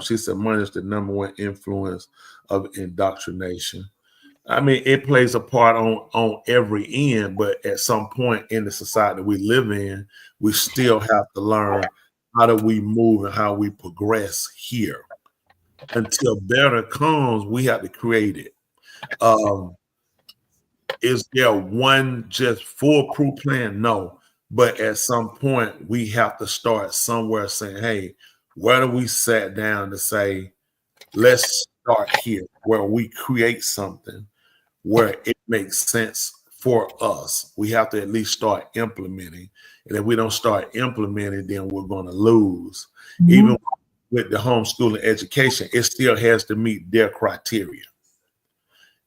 She said money is the number one influence of indoctrination. I mean, it plays a part on every end, but at some point in the society we live in, we still have to learn how do we move and how we progress here. Until better comes, we have to create it. Is there one just foolproof plan? No. But at some point, we have to start somewhere saying, hey, where do we sit down to say, let's start here, where we create something where it makes sense for us. We have to at least start implementing. And if we don't start implementing, then we're going to lose. Even with the homeschooling education, it still has to meet their criteria.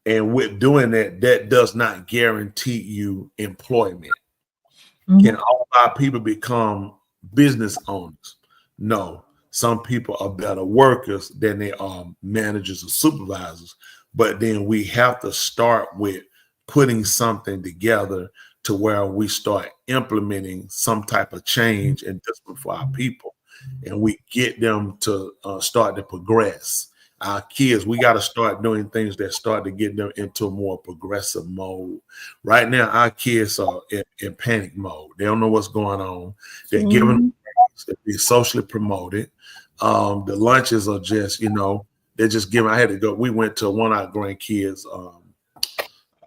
And with doing that, that does not guarantee you employment. Can all our people become business owners? No. Some people are better workers than they are managers or supervisors. But then we have to start with putting something together to where we start implementing some type of change and discipline for our people. And we get them to start to progress. Our kids, we got to start doing things that start to get them into a more progressive mode. Right now, our kids are in panic mode. They don't know what's going on. They're giving them be socially promoted. The lunches are just, they're just giving. I had to go. We went to one of our grandkids'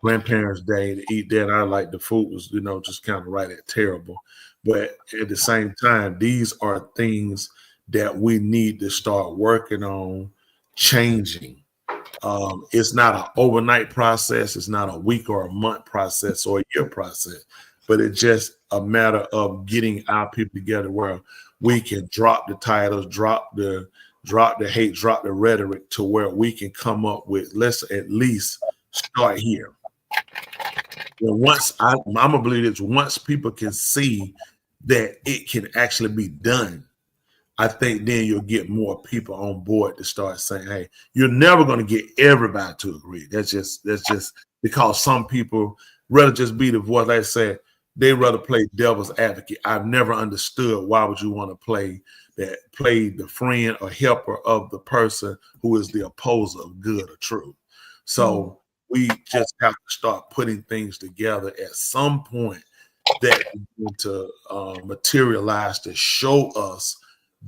grandparents' day to eat there. And I like the food was, just kind of right at terrible. But at the same time, these are things that we need to start working on changing. It's not an overnight process. It's not a week or a month process or a year process, but it's just a matter of getting our people together where we can drop the titles, drop the hate, drop the rhetoric to where we can come up with, let's at least start here. And once I'm gonna believe this, once people can see that it can actually be done, I think then you'll get more people on board to start saying, hey, you're never going to get everybody to agree. That's just because some people rather just be the voice. Like I said, they rather play devil's advocate. I've never understood why would you want to play the friend or helper of the person who is the opposer of good or truth. So we just have to start putting things together at some point that to materialize to show us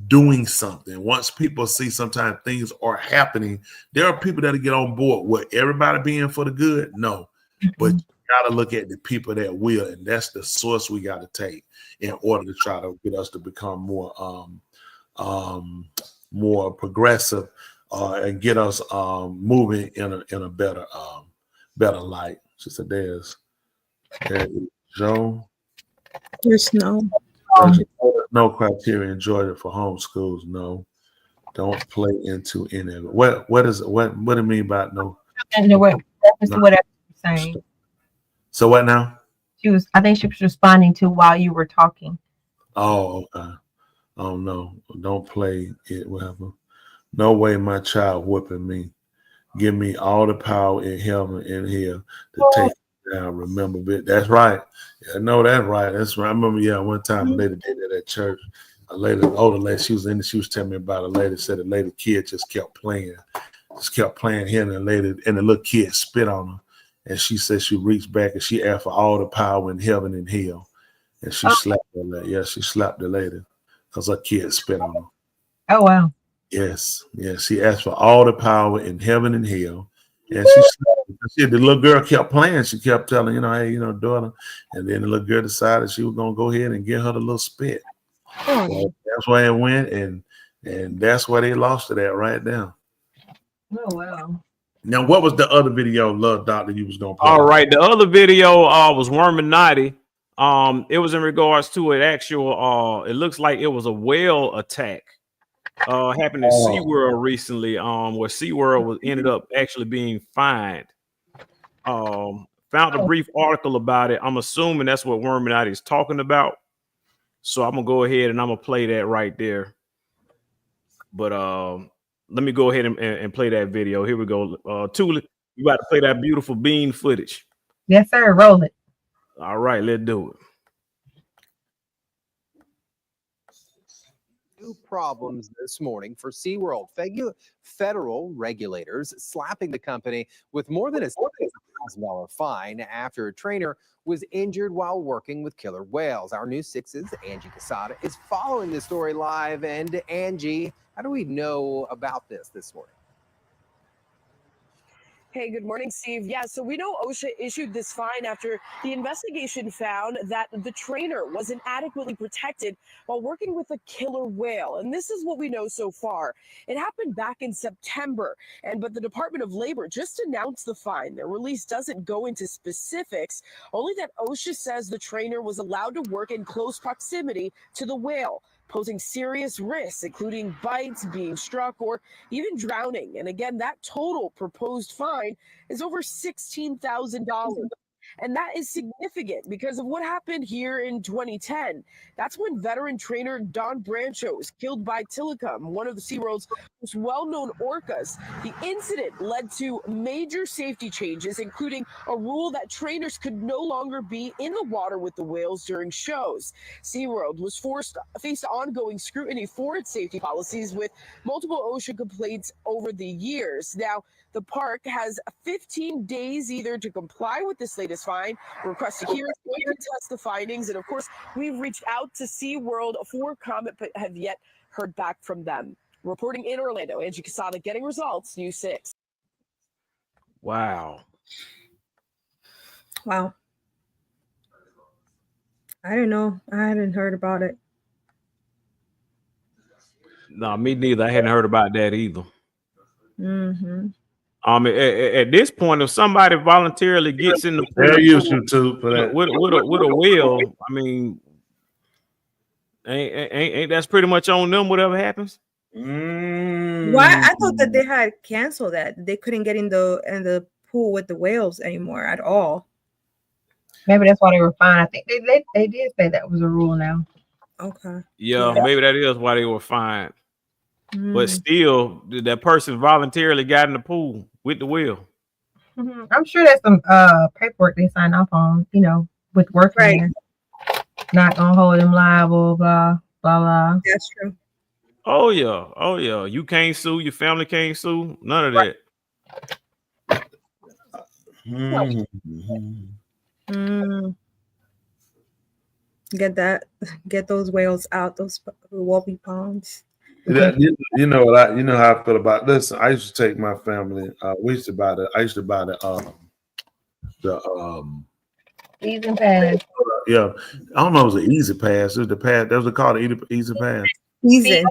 doing something. Once people see sometimes things are happening, there are people that get on board. What, everybody being for the good? No, but you got to look at the people that will, and that's the source we got to take in order to try to get us to become more progressive and get us moving in a better light. She said, "There's Joe. There's no criteria in Georgia for homeschools. No, don't play into any of it. What do you mean by no? That's what I'm saying. So what now? I think she was responding to while you were talking. Oh, okay. Oh no, don't play it. Whatever. No way, my child whipping me. Give me all the power in heaven and here to take it down. Remember, that's right. I know that's right. That's right. I remember, one time a lady did that at church. A lady, an older lady, she was telling me about a lady, said a lady kid just kept playing here, and the little kid spit on her. And she said she reached back and she asked for all the power in heaven and hell. And she slapped the lady. Yeah, she slapped the lady because her kid spit on her. Oh, wow. Yes. She asked for all the power in heaven and hell. And the little girl kept playing. She kept telling, hey, daughter. And then the little girl decided she was going to go ahead and give her the little spit. So that's where it went. And that's where they lost it at right now. Oh, wow. Now, what was the other video, Love Doctor, you was going to play? All right. The other video was Worm and Naughty. It was in regards to an actual. It looks like it was a whale attack. Happened in SeaWorld recently. Where SeaWorld ended up actually being fined. Found a brief article about it. I'm assuming that's what Worminati is talking about. So I'm gonna go ahead and I'm gonna play that right there. But let me go ahead and play that video. Here we go. Tula, you about to play that beautiful bean footage. Yes, sir. Roll it. All right, let's do it. New problems this morning for SeaWorld. Federal regulators slapping the company with more than a $6,000 fine after a trainer was injured while working with killer whales. Our News 6's Angie Casada is following the story live. And Angie, how do we know about this morning? Hey, good morning, Steve. Yeah, so we know OSHA issued this fine after the investigation found that the trainer wasn't adequately protected while working with a killer whale. And this is what we know so far. It happened back in September, but the Department of Labor just announced the fine. Their release doesn't go into specifics, only that OSHA says the trainer was allowed to work in close proximity to the whale, posing serious risks, including bites, being struck, or even drowning. And again, that total proposed fine is over $16,000. And that is significant because of what happened here in 2010. That's when veteran trainer Don Brancho was killed by Tilikum, one of the SeaWorld's most well-known orcas. The incident led to major safety changes, including a rule that trainers could no longer be in the water with the whales during shows. SeaWorld was faced ongoing scrutiny for its safety policies with multiple OSHA complaints over the years. Now, the park has 15 days either to comply with this latest fine, request a hearing, or contest the findings. And of course, we've reached out to SeaWorld for comment, but have yet heard back from them. Reporting in Orlando, Angie Casada, Getting Results, News 6. Wow. Wow. I don't know. I hadn't heard about it. No, me neither. I hadn't heard about that either. Mm-hmm. At this point, if somebody voluntarily gets in the pool, they're used to for that. with a whale, I mean, ain't that's pretty much on them. Whatever happens. Why? I thought that they had canceled that. They couldn't get in the pool with the whales anymore at all. Maybe that's why they were fined. I think they did say that was a rule now. Okay. Yeah, maybe that is why they were fined. But still, that person voluntarily got in the pool with the whale. Mm-hmm. I'm sure there's some paperwork they signed off on, with working there. Not gonna hold them liable, blah blah blah. That's true. Oh yeah. You can't sue. Your family can't sue. None of that. Get those whales out. Those Whopee ponds. You know what? You know how I feel about this. I used to take my family. I used to buy the season pass. Yeah, I don't know. It was an Easy Pass. It was the pass. That was called the Easy Pass. Easy.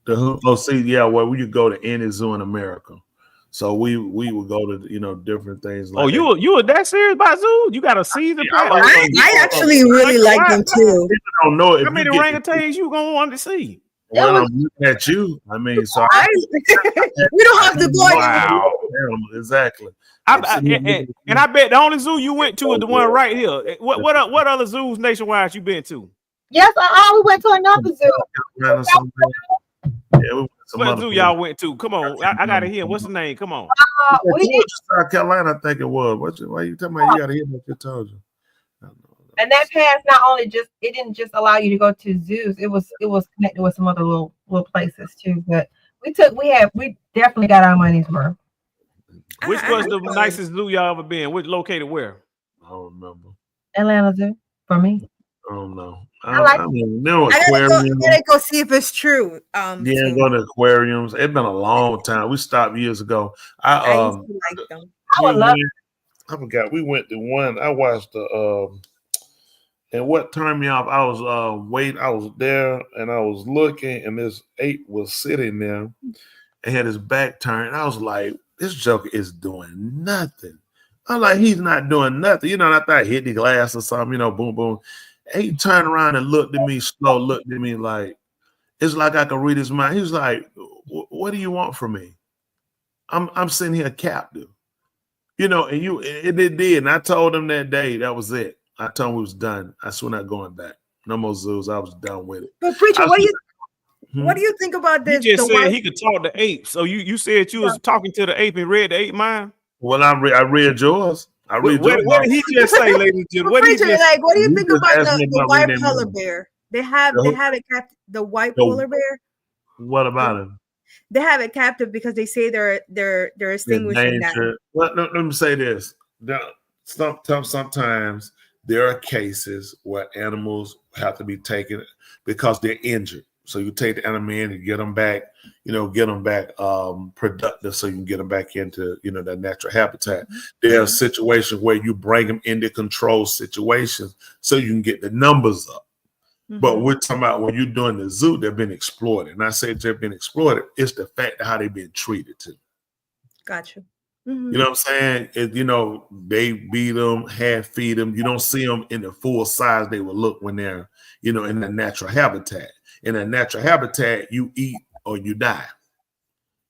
Where we could go to any zoo in America. So we would go to different things. Like you were that serious about zoo? You got a season pass? I actually really like them too. People don't know it. How many orangutans you gonna want to see? Well, I'm looking at you. I mean, so we don't have to go. Wow, exactly. And I bet the only zoo you went to is the one right here. What other zoos nationwide you been to? Yes, we went to another zoo. What zoo y'all went to? Come on, I gotta hear. What's the name? Come on. We did South Carolina, I think it was. Why you talking about? You gotta hear what I told you. And that pass it didn't just allow you to go to zoos. It was connected with some other little places too. But we definitely got our money's worth. Which was the nicest zoo y'all ever been? Which located where? I don't remember. Atlanta Zoo for me. I don't know. I gotta go see if it's true. Go to aquariums. It's been a long time. We stopped years ago. I used to like them. I would love. I forgot. We went to one. I watched and what turned me off, I was there and I was looking, and this ape was sitting there and had his back turned. I was like, this joker is doing nothing. I'm like, he's not doing nothing. You know, I thought I hit the glass or something, you know, boom, boom. And he turned around and looked at me slow, looked at me like, it's like I could read his mind. He was like, what do you want from me? I'm sitting here captive. You know, and it did. And I told him that day, that was it. I told him we was done. I swear not going back. No more zoos. I was done with it. But preacher, what do you think about this? He just said he could talk to apes. So you said you was talking to the ape and read the ape mind? Well, I read yours. I read yours. What did he just say, ladies and gentlemen? What preacher, like, what do you think about the about white reading polar that bear? They have it captive. The white polar bear. What about him? They have it captive because they say they're extinguishing that. Well, let me say this. Sometimes there are cases where animals have to be taken because they're injured. So you take the animal in and get them back, productive so you can get them back into, their natural habitat. There are situations where you bring them into control situations so you can get the numbers up. But we're talking about when you're doing the zoo, they've been exploited. And I say they've been exploited, it's the fact of how they've been treated too. Gotcha. You know what I'm saying? They beat them, feed them. You don't see them in the full size they will look when they're, in the natural habitat. In a natural habitat, you eat or you die.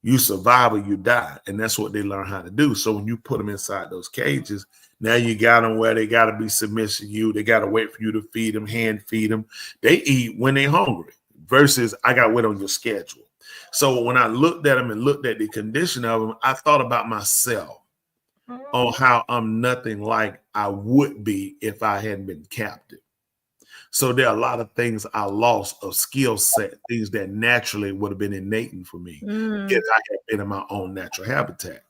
You survive or you die. And that's what they learn how to do. So when you put them inside those cages, now you got them where they got to be submissive to you. They got to wait for you to feed them, hand feed them. They eat when they're hungry versus I got to wait on your schedule. So when I looked at them and looked at the condition of them, I thought about myself on how I'm nothing like I would be if I hadn't been captive. So there are a lot of things I lost of skill set, things that naturally would have been innate for me if I had been in my own natural habitat.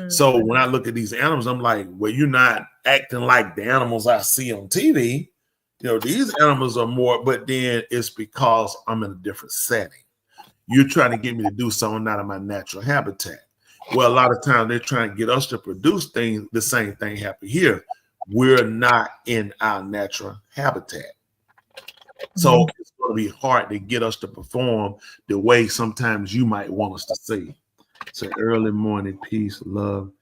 So when I look at these animals, I'm like, well, you're not acting like the animals I see on TV. These animals are more, but then it's because I'm in a different setting. You're trying to get me to do something out of my natural habitat. Well, a lot of times they're trying to get us to produce things. The same thing happened here. We're not in our natural habitat. So it's going to be hard to get us to perform the way sometimes you might want us to see. So early morning, peace, love.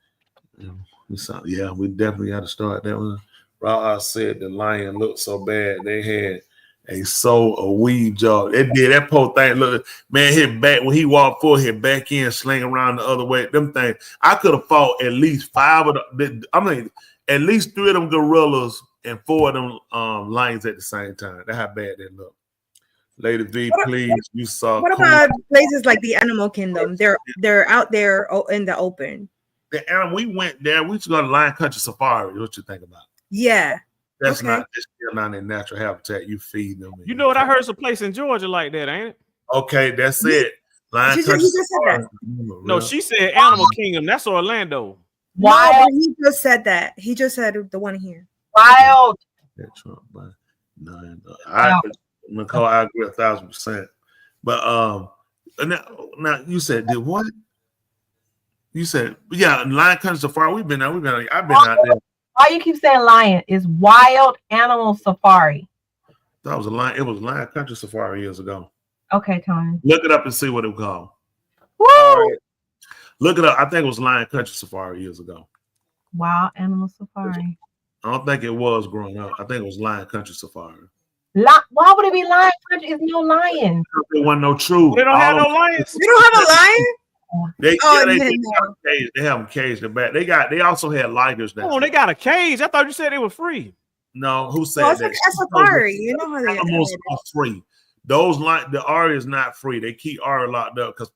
Yeah, we definitely got to start that one. Ra said the lion looked so bad. They had a weave job. It did. That poor thing, look, man, hit back when he walked forward, hit back in, sling around the other way. Them things, I could have fought at least 5 of them. At least 3 of them gorillas and 4 of them lions at the same time. That's how bad they look. Lady V, please, you saw. What about places like the animal kingdom? They're out there in the open. We went there. We used to go to Lion Country Safari. What you think about? Yeah. That's not. It's still not in natural habitat. You feed them. You know what? I heard some place in Georgia like that, ain't it? Okay, that's it. Lion Country Safari. No, she said Animal Kingdom. That's Orlando. Wild. No, he just said that. He just said the one here. Wild. Nicole, I agree 1,000%. But now you said did what? You said Lion Country Safari. I've been out there. Why you keep saying lion? It's Wild Animal Safari. That was a lion. It was Lion Country Safari years ago. Okay, Tony. Look it up and see what it was called. Woo! Right. Look it up. I think it was Lion Country Safari years ago. Wild Animal Safari. I don't think it was growing up. I think it was Lion Country Safari. Why would it be Lion Country? It's no lion. There wasn't no truth. They don't have no lions. They don't have a lion? They have them caged in the back. They also had ligers now. Oh, they got a cage. I thought you said they were free. No, who said that? It's a safari. You know how they animals are free. The Aria is not free. They keep Aria locked up because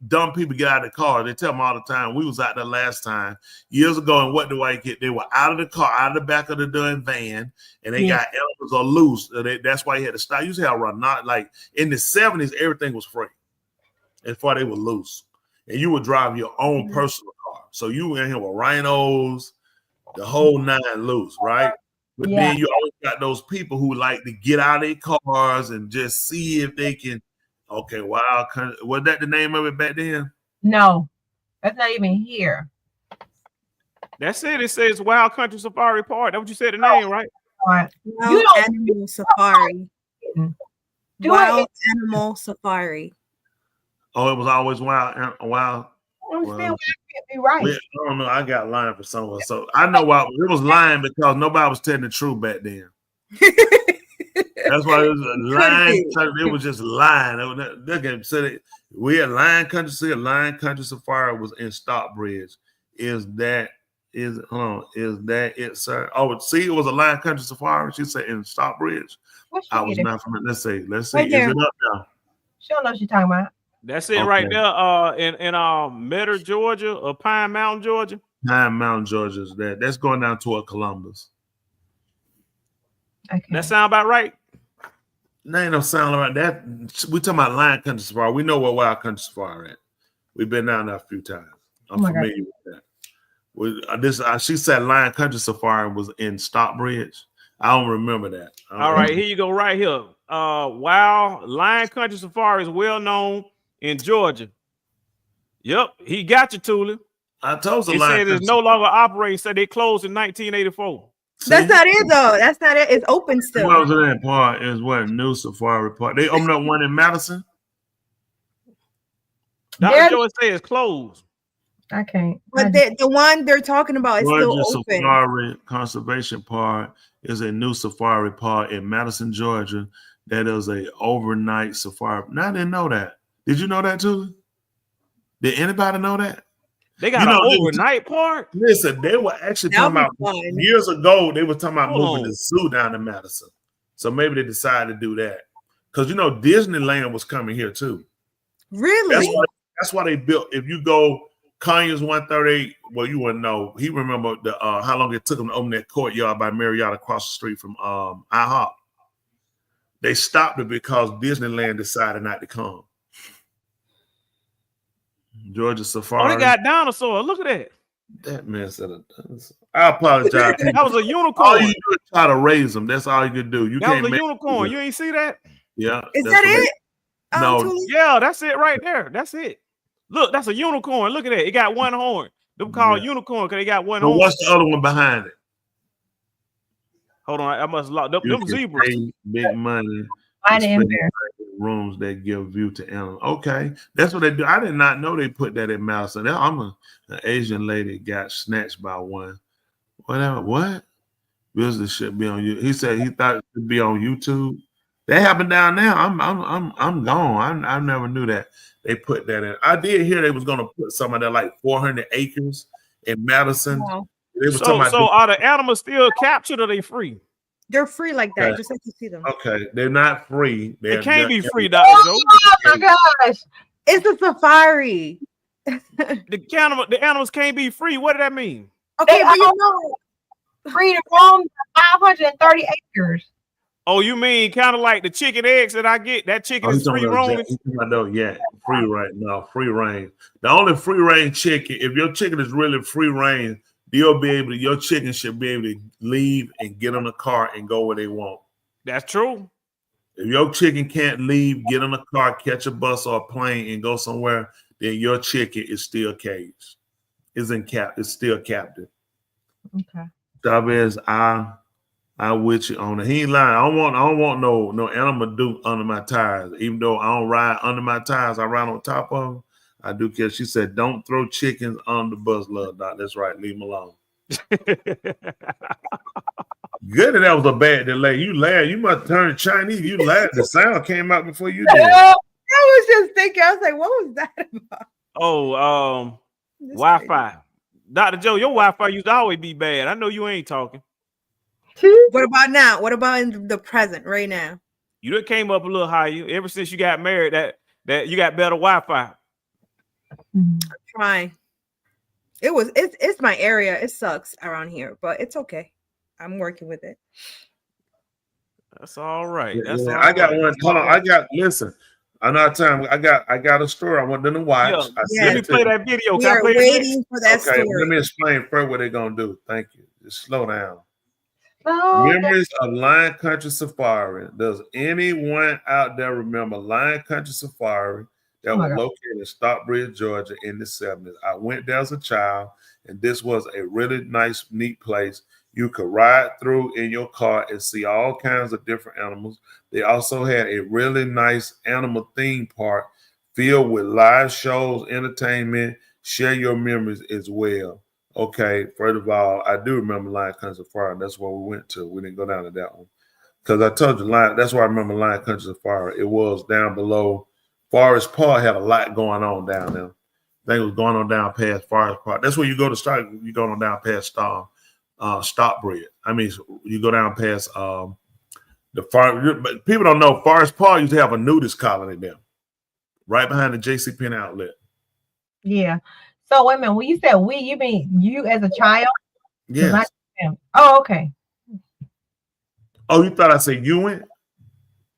dumb people get out of the car. They tell them all the time. We was out there last time years ago, and what do I get? They were out of the car, out of the back of the damn van, and they got animals are loose. That's why you had to stop. You see how not like in the 70s, everything was free, as far they were loose, and you would drive your own personal car. So you were in here with rhinos, the whole 9 loose, right? But then you always got those people who like to get out of their cars and just see if they can. Okay, Wild Country. Was that the name of it back then? No, that's not even here. That's it. It says Wild Country Safari Park. That's what you said the name, right? Wild Animal Safari. Wild Animal Safari. Oh, it was always wild. be right. I don't know. I got lying for someone. So I know why it was lying because nobody was telling the truth back then. That's why it was a lying. It was just lying. They said we had Lion Country. See, Lion Country Safari was in Stockbridge. Is that it, sir? Oh, see, it was a Lion Country Safari. She said in Stockbridge. I was not from it. Let's see. Is it up now? She don't know what she's talking about. That's it right there. In Metter, Georgia, or Pine Mountain, Georgia. Pine Mountain, Georgia is that. That's going down toward Columbus. Okay. That sound about right. That ain't no sound like that. We talking about Lion Country Safari. We know where Wild Country Safari at. We've been down there a few times. I'm familiar with that. She said Lion Country Safari was in Stockbridge. I don't remember that. All right, here you go, right here. Wild Lion Country Safari is well known in Georgia. Yep, he got you, Tula. I told you. He said it's no longer operating. Said they closed in 1984. That's not it though. That's not it. It's open still. What was that part? Is what New Safari Park. They opened up one in Madison. Dr. Joe said it's closed. I can't. But the one they're talking about is still Georgia open. Safari Conservation Park is a new safari park in Madison, Georgia. That is a overnight safari. Now I didn't know that. Did you know that too? Did anybody know that? They got an overnight park. Listen, they were actually talking about years ago. They were talking about moving the zoo down to Madison. So maybe they decided to do that because Disneyland was coming here too. Really? That's why they built. If you go Conyers 138, well, you wouldn't know. He remembered how long it took him to open that courtyard by Marriott across the street from IHOP. They stopped it because Disneyland decided not to come. Georgia Safari. Oh, they got dinosaurs. Look at that. That man said I apologize. That was a unicorn. All you do is try to raise them. That's all you could do. That was a unicorn. You ain't see that? Yeah. Is that it? No. Yeah, that's it right there. That's it. Look, that's a unicorn. Look at that. It got one horn. Them called unicorn because they got one horn. What's the other one behind it? Hold on. I must lock them zebras. Big money. Rooms that give view to animals. Okay, that's what they do. I did not know they put that in Madison. I'm an Asian lady got snatched by one. Whatever. What? Business should be on you. He said he thought it should be on YouTube. That happened down there. I'm gone. I never knew that they put that in. I did hear they was gonna put some of that like 400 acres in Madison. Wow. So are the animals still captured or they free? They're free like that, Okay. just like you see them. Okay, they're not free. They can't be free, Dr. Joe. Oh my gosh. It's a safari. The animals can't be free. What did that mean? Okay, but you know, free to roam 530 acres. Oh, you mean kind of like the chicken eggs that I get? That chicken is free roaming. Yeah, free range. No, free range. The only free range chicken, if your chicken is really free range, your chicken should be able to leave and get on a car and go where they want. That's true. If your chicken can't leave, get on a car, catch a bus or a plane and go somewhere, then your chicken is still caged. It's still captive. Okay. Chavez, I with you on it. He ain't lying. I don't want no animal do under my tires. Even though I don't ride under my tires, I ride on top of them. I do care. She said, "Don't throw chickens on the bus, love, doc." That's right. Leave them alone. Good, that was a bad delay. You laughed. You must turn Chinese. You laughed. The sound came out before you did. I was just thinking. I was like, "What was that about?" Oh, Wi-Fi. Dr. Joe, your Wi-Fi used to always be bad. I know you ain't talking. What about now? What about in the present, right now? You done came up a little higher. Ever since you got married, that you got better Wi-Fi. I'm trying. It's my area. It sucks around here, but it's okay. I'm working with it. That's all right. That's Yeah, all I got right. one. Hold on. Listen. I know time. I got a story I want them to watch. Yeah, let me play that video. We Can I are play the waiting for that Okay, story. let me explain first what they're gonna do. Thank you. Just slow down. Oh, Memories of Lion Country Safari. Does anyone out there remember Lion Country Safari that Oh my was God. located in Stockbridge, Georgia in the 70s? I went there as a child, and this was a really nice, neat place. You could ride through in your car and see all kinds of different animals. They also had a really nice animal theme park filled with live shows, entertainment, Share your memories as well. Okay, first of all, I do remember Lion Country Safari. That's where we went to. We didn't go down to that one. Because I told you, that's why I remember Lion Country Safari. It was down below. Forest Park had a lot going on down there. I think it was going on down past Forest Park. That's where you go to start. You go on down past Stockbridge. I mean, you go down past the far. But people don't know Forest Park used to have a nudist colony there, right behind the JCPenney outlet. Yeah. So wait a minute. When you said we, you mean you as a child? Yes. Oh, okay. Oh, you thought I said you went?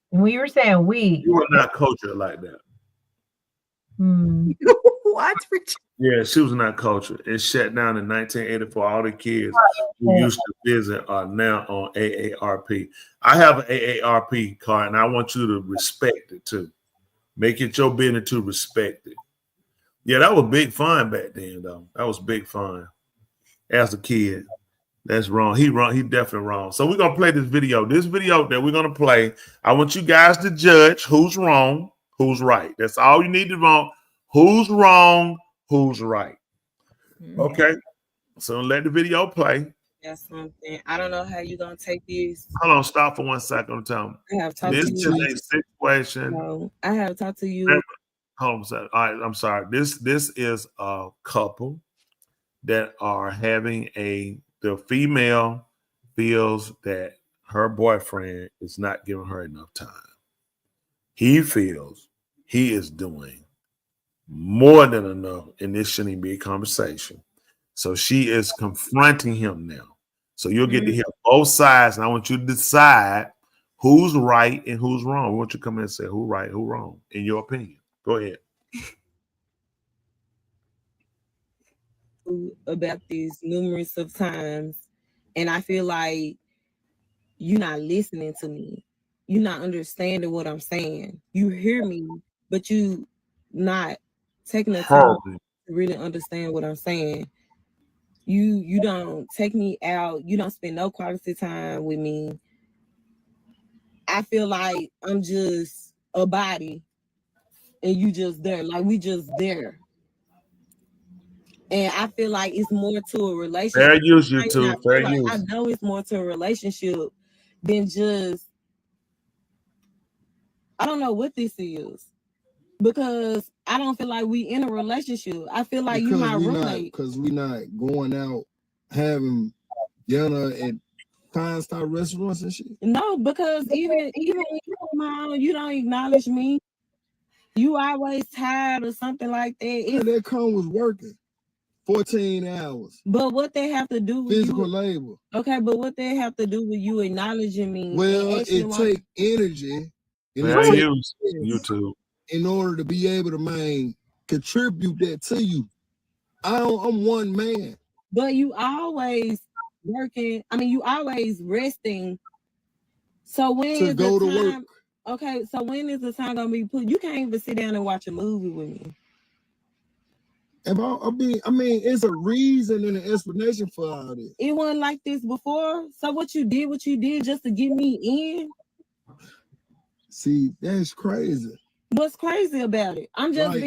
When you were saying we, you were not cultured like that. What? Yeah, she was not cultured. It shut down in 1984. All the kids who used to visit are now on AARP. I have an AARP card, and I want you to respect it too. Make it your business to respect it. Yeah, that was big fun back then, though. That was big fun. As a kid. That's wrong. He wrong. He definitely wrong. So we're gonna play this video. This video that we're gonna play, I want you guys to judge who's wrong, who's right. That's all you need to know. Who's wrong, who's right. Okay. So let the video play. That's something. I don't know how you're gonna take these. Hold on, stop for 1 second. Tell me. I have talked this to is you. a situation. No, I have talked to you. Hold on a second. All right, I'm sorry. This is a couple that are having the female feels that her boyfriend is not giving her enough time. He feels he is doing more than enough, and this shouldn't even be a conversation. So she is confronting him now. So you'll get to hear both sides, and I want you to decide who's right and who's wrong. I want you to come in and say who's right, who's wrong, in your opinion. Go ahead. About this numerous of times, and I feel like you're not listening to me. You're not understanding what I'm saying. You hear me, but you not taking the time to really understand what I'm saying. You don't take me out. You don't spend no quality time with me. I feel like I'm just a body, and you just there. Like we just there. And I feel like it's more to a relationship. Fair use, you two. Fair use. I know it's more to a relationship than just, I don't know what this is. Because I don't feel like we in a relationship. I feel like you're my roommate. Because we're not going out having dinner at five-star restaurants and shit. No, because even when you come out, you don't acknowledge me. You always tired or something like that. Yeah, that come with working. 14 hours. But what they have to do with physical labor. Okay, but what they have to do with you acknowledging me? Well, it take energy. YouTube. In order to be able to contribute that to you. I'm one man. But you always working. I mean, you always resting. So when to go to work. Okay, so when is the time gonna be put? You can't even sit down and watch a movie with me. I mean, it's a reason and an explanation for all this. It wasn't like this before. So what you did just to get me in. See, that's crazy. What's crazy about it? I'm just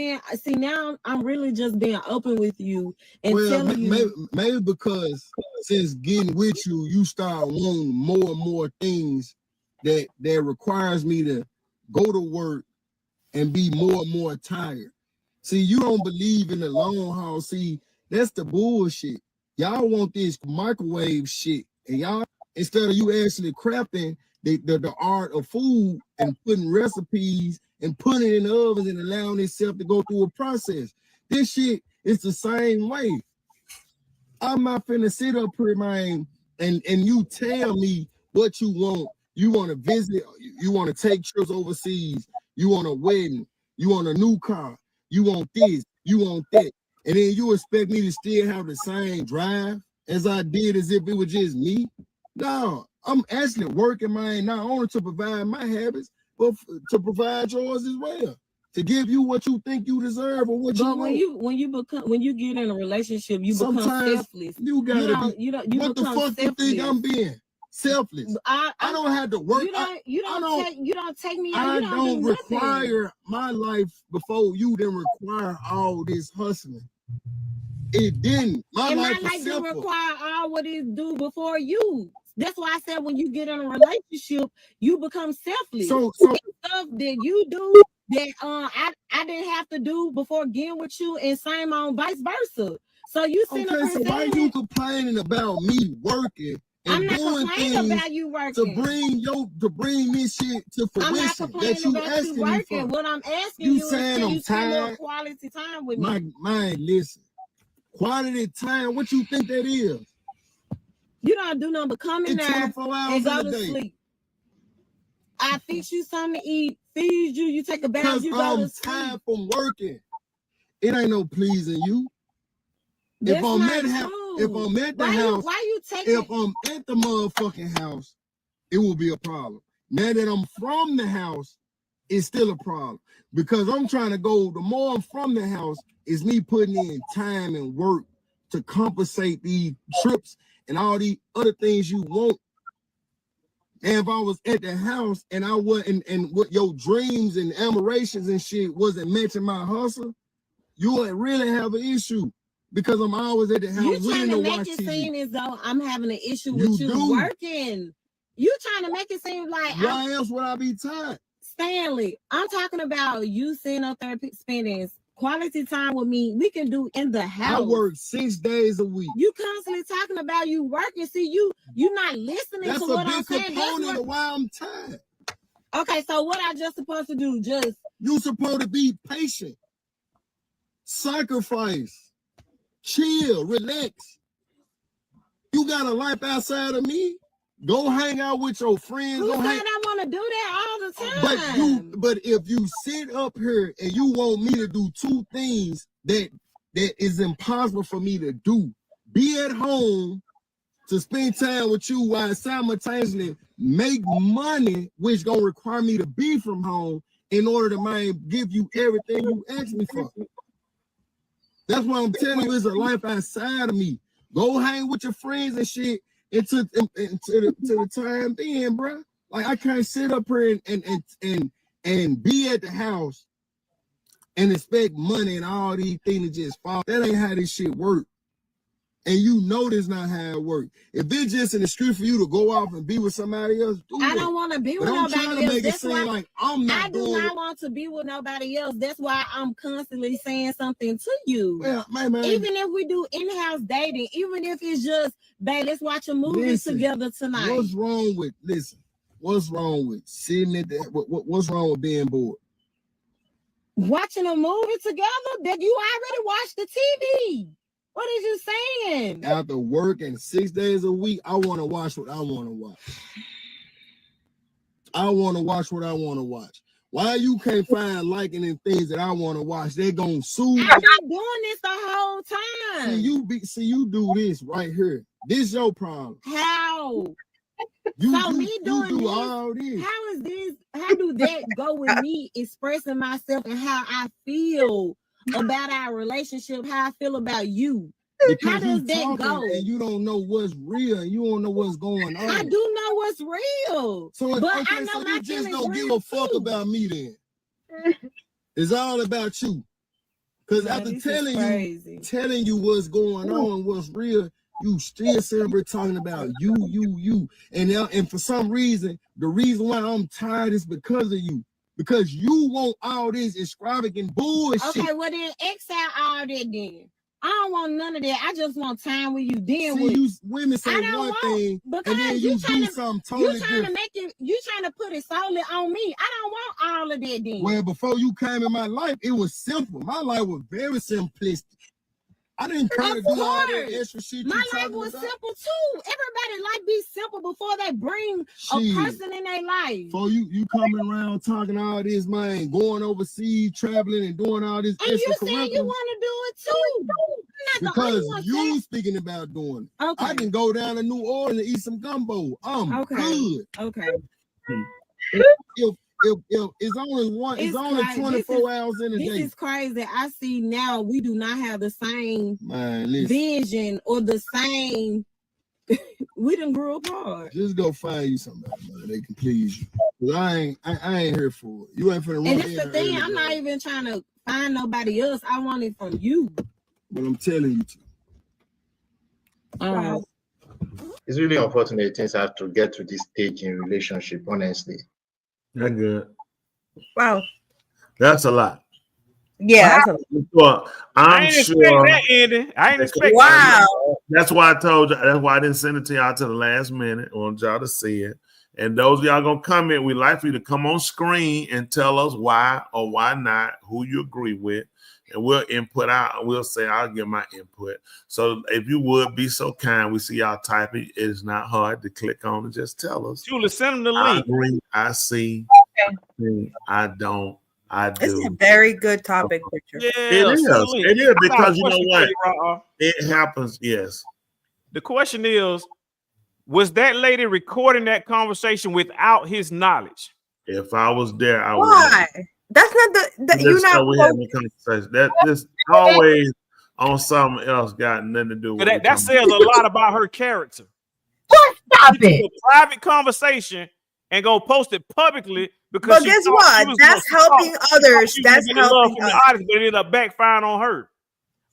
now I'm really just being open with you and telling you. Maybe because since getting with you, you start wanting more and more things that requires me to go to work and be more and more tired. See, you don't believe in the long haul. See, that's the bullshit. Y'all want this microwave shit. And y'all, instead of you actually crafting the art of food and putting recipes and putting it in the ovens and allowing itself to go through a process. This shit is the same way. I'm not finna sit up here, man, and you tell me what you want. You want to visit, you want to take trips overseas, you want a wedding, you want a new car. You want this, you want that. And then you expect me to still have the same drive as I did as if it was just me? No, I'm actually working, man, not only to provide my habits, but to provide yours as well. To give you what you think you deserve or what you want. When you get in a relationship, you become selfless. You gotta be. What the fuck you think I'm being? Selfless. I don't have to work. You don't take me out. I don't require my life before you then require all this hustling. It didn't. My And life my was life didn't simple. require all what it do before you. That's why I said when you get in a relationship, you become selfish. So It's stuff that you do that I didn't have to do before getting with you, and same on vice versa. So you sitting up okay, here so why saying you complaining about me working and I'm not doing complaining things about you working. to bring this shit to I'm not fruition that complaining you about you asking me working. for? What I'm asking You you is, saying can I'm you spend more tired? quality time with me? My listen. Quality time, what you think that is? You don't do nothing but come in It's there 24 hours and go in a to day. sleep. I fix you something to eat, feed you, you take a bath, Because you go to I'm sleep. tired from working. It ain't no pleasing you. That's If I'm not at true. if I'm at the Why house, you taking if I'm at the motherfucking house, it will be a problem. Now that I'm from the house, it's still a problem. Because I'm trying to go, the more I'm from the house, is me putting in time and work to compensate these trips and all these other things you want. And if I was at the house and I wasn't, and what your dreams and aspirations and shit wasn't matching my hustle, you would really have an issue. Because I'm always at the house you willing trying to to make watch it TV. seem as though I'm having an issue You with you do. working. You trying to make it seem like Why else would I be tired? Stanley, I'm talking about you sitting up there spending quality time with me. We can do in the house. I work 6 days a week. You constantly talking about you working. See, you not listening That's to a what big I'm saying. component of why I'm tired. Okay, so what I just supposed to do? Just You supposed to be patient, sacrifice, chill, relax. You got a life outside of me. Go hang out with your friends. who Go said hang. I want to do that all the time? But if you sit up here and you want me to do two things that is impossible for me to do, be at home to spend time with you while simultaneously make money, which gonna require me to be from home in order to give you everything you asked me for. That's why I'm telling you, it's a life outside of me. Go hang with your friends and shit until the time being, bro. Like I can't sit up here and be at the house and expect money and all these things to just fall. That ain't how this shit work. And you know that's not how it works. If it's just in the street for you to go off and be with somebody else, I don't want to be with I'm trying nobody to else. make it That's seem why like I'm not I do doing not want to be with nobody else. That's why I'm constantly saying something to you. Well, man. Even if we do in-house dating, even if it's just, babe, let's watch a movie together tonight. What's wrong with sitting at that? What's wrong with being bored? Watching a movie together that you already watched the TV. What is you saying? After working 6 days a week, I want to watch what I want to watch. I want to watch what I want to watch. Why you can't find liking in things that I want to watch? They're gonna sue me. I'm not doing this the whole time. See, you do this right here. This your problem. How? You doing do this, all this. How do that go with me expressing myself and how I feel about our relationship, how I feel about you? Because how does that talking go? And you don't know what's real and you don't know what's going on. I do know what's real. So, but okay, I know so my you just feelings don't give real a fuck too. about me then. It's all about you. Because Man, after this is telling you what's going on, what's real, you still celebrate talking about you. And for some reason, the reason why I'm tired is because of you. Because you want all this extravagant bullshit. Okay, well then X out all that then. I don't want none of that. I just want time with you. Then See, you women say one thing, and then you do something totally different. You trying to put it solely on me. I don't want all of that then. Well, before you came in my life, it was simple. My life was very simplistic. I didn't try to do all that extra shit. My life was simple too. Everybody life be simple before they bring a person in their life. So you coming around talking all this, man, going overseas, traveling, and doing all this. And you saying you want to do it too. I'm not the only because one you saying. Speaking about doing it. Okay. I can go down to New Orleans and eat some gumbo. I'm good. Okay. If it's only one, it's only 24 hours in a day. This is crazy. I see now we do not have the same listen. vision or the same. We done grew apart. Just go find you somebody, man. They can please you. Cause I ain't here for it. You ain't finna run. And it's the thing. I'm not even trying to find nobody else. I want it from you. but I'm telling you to. Wow. It's really unfortunate things have to get to this stage in relationship, honestly. That's good. Wow. That's a lot. Yeah. Well, I I'm ain't sure. expect that ending. I ain't expect Wow. That's why I told you. That's why I didn't send it to y'all to the last minute. I want y'all to see it. And those of y'all gonna comment, we like for you to come on screen and tell us why or why not, who you agree with, and we'll input out. We'll say I'll give my input. So if you would be so kind, we see y'all typing. It is not hard to click on and just tell us. Julie, send them the I link. agree. I see. I don't. I do. This is a very good topic, Richard. It is. It is because you know what? It happens. Yes. The question is, was that lady recording that conversation without his knowledge? If I was there, I would. Why? That's not the you're not. We having a conversation. That this always on something else got nothing to do with But that says a lot about her character. Stop it. A private conversation and go post it publicly because. But guess what? That's helping others. That's helping the audience, but it ended up backfiring on her.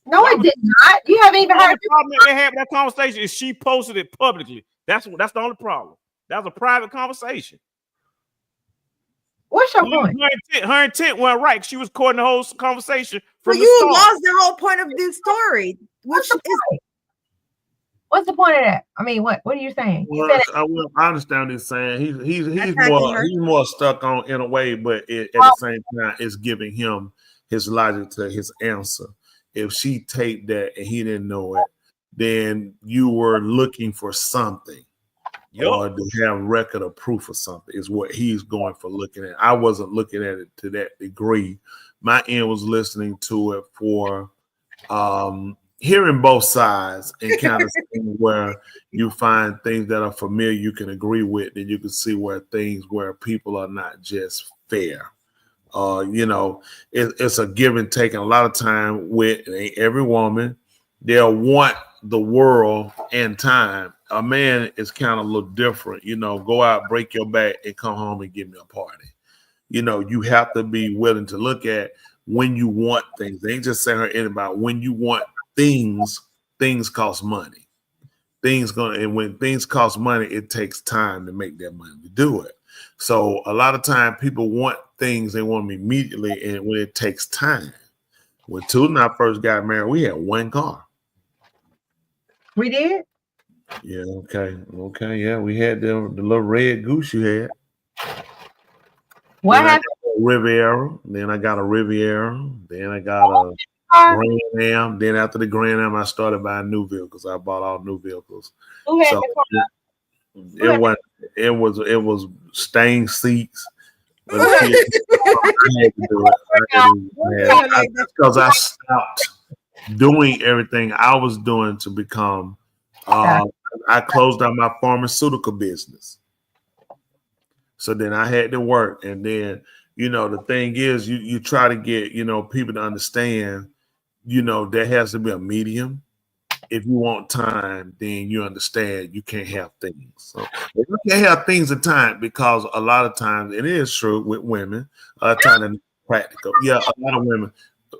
No, it did not. You haven't even heard. The problem that they had that conversation is she posted it publicly. That's the only problem. That was a private conversation. What's your point? Her intent wasn't right. She was recording the whole conversation from So the you start. lost the whole point of this story. What's the point of that? I mean, what are you saying? Well, I understand what he's saying. He's more stuck on in a way, but at the same time, it's giving him his logic to his answer. If she taped that and he didn't know it, then you were looking for something. Or to have record of proof of something is what he's going for looking at. I wasn't looking at it to that degree. My end was listening to it for hearing both sides and kind of seeing where you find things that are familiar you can agree with, and you can see where people are not just fair. It's a give and take, and a lot of time with every woman, they'll want the world and time. A man is kind of a little different, go out, break your back, and come home and give me a party. You have to be willing to look at when you want things. They ain't just saying her about when you want things cost money. And when things cost money, it takes time to make that money to do it. So a lot of time people want things, they want them immediately, and when it takes time. When Tootin and I first got married, we had one car. We did? Yeah, okay, yeah. We had the little red goose you had. What happened? Riviera. Then I got a Riviera. Then I got a Grand Am. Then after the Grand Am, I started buying new vehicles. I bought all new vehicles. Who had So it was stained seats. But I had to do it. Because I stopped doing everything I was doing to become. I closed down my pharmaceutical business. So then I had to work. And then, the thing is, you try to get, people to understand, there has to be a medium. If you want time, then you understand you can't have things. So you can't have things in time because a lot of times it is true with women. A lot of times they're practical. Yeah, a lot of women,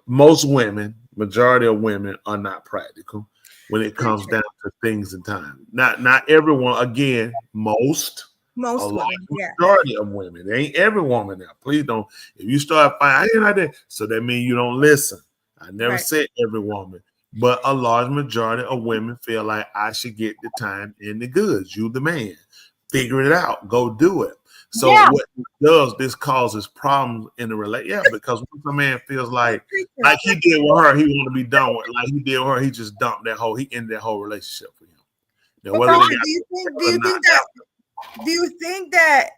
most women, majority of women are not practical when it comes down to things in time. Not everyone. Again, most women, majority of women. It ain't every woman now. Please don't. If you start fighting, I did. So that means you don't listen. I never said every woman, but a large majority of women feel like I should get the time and the goods. You the man. Figure it out. Go do it. So what it does, this causes problems in the relationship. Yeah, because once a man feels like he did with her, he want to be done with. Like he did with her, he just dumped he ended that whole relationship for him. Now, do you think that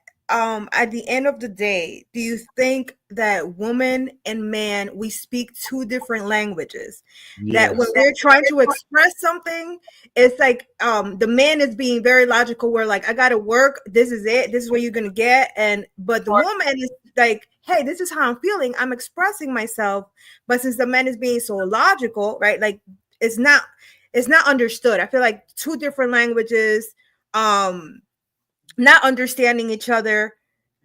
at the end of the day, do you think that woman and man, we speak two different languages? Yes. That when we're trying to express something, it's like the man is being very logical, where like, I gotta work, this is it, this is what you're gonna get. But the woman is like, hey, this is how I'm feeling, I'm expressing myself. But since the man is being so logical, right? Like it's not understood. I feel like two different languages, not understanding each other.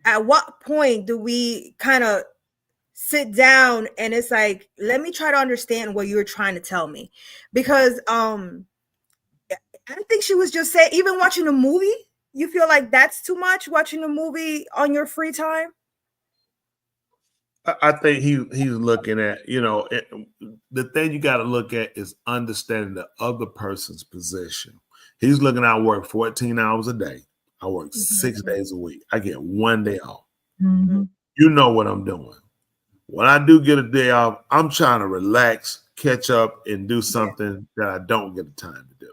At what point do we kind of sit down and it's like, let me try to understand what you're trying to tell me. Because I think she was just saying, even watching a movie, you feel like that's too much, watching a movie on your free time? I think he's looking at, the thing you got to look at is understanding the other person's position. He's looking at, I work 14 hours a day. I work 6 days a week. I get 1 day off. You know what I'm doing. When I do get a day off, I'm trying to relax, catch up, and do something that I don't get the time to do.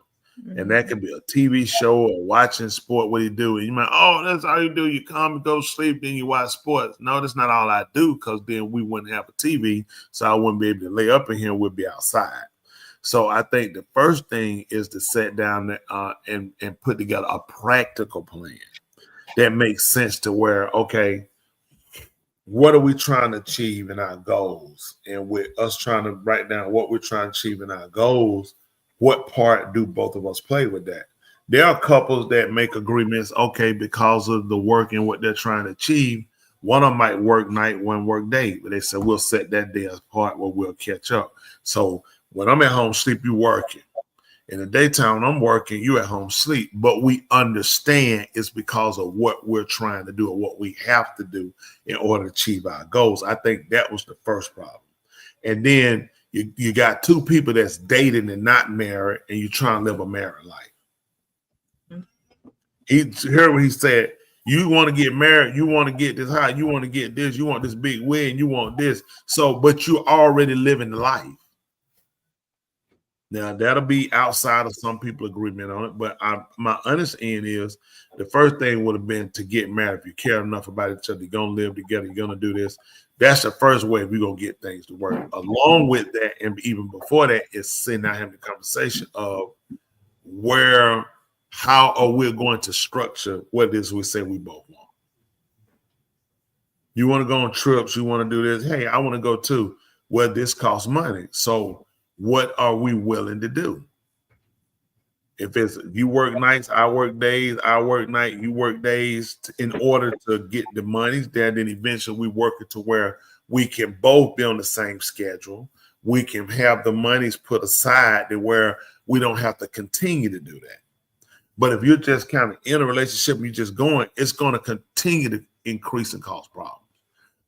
And that could be a TV show or watching sport. What do you do? And you might, that's all you do. You come and go to sleep, then you watch sports. No, that's not all I do, because then we wouldn't have a TV, so I wouldn't be able to lay up in here. We'd be outside. So I think the first thing is to sit down and put together a practical plan that makes sense to where, okay, what are we trying to achieve in our goals? And with us trying to write down what we're trying to achieve in our goals, what part do both of us play with that? There are couples that make agreements, okay, because of the work and what they're trying to achieve. One of them might work night, one work day, but they said we'll set that day apart where we'll catch up. So when I'm at home sleep, you working. In the daytime, when I'm working, you at home sleep. But we understand it's because of what we're trying to do or what we have to do in order to achieve our goals. I think that was the first problem. And then you got two people that's dating and not married, and you're trying to live a married life. He heard what he said. You want to get married, you want to get this high, you want to get this, you want this big win, you want this. So, but you're already living the life. Now, that'll be outside of some people's agreement on it, but my honest end is the first thing would have been to get married. If you care enough about each other, you're going to live together, you're going to do this. That's the first way we're going to get things to work. Along with that, and even before that, is sitting down having the conversation of how are we going to structure what it is we say we both want. You want to go on trips, you want to do this. Hey, I want to go too. Well, this costs money. So what are we willing to do? If it's you work nights, I work days, I work night, you work days in order to get the monies there, then eventually we work it to where we can both be on the same schedule. We can have the monies put aside to where we don't have to continue to do that. But if you're just kind of in a relationship, you're just going, it's going to continue to increase and cause problems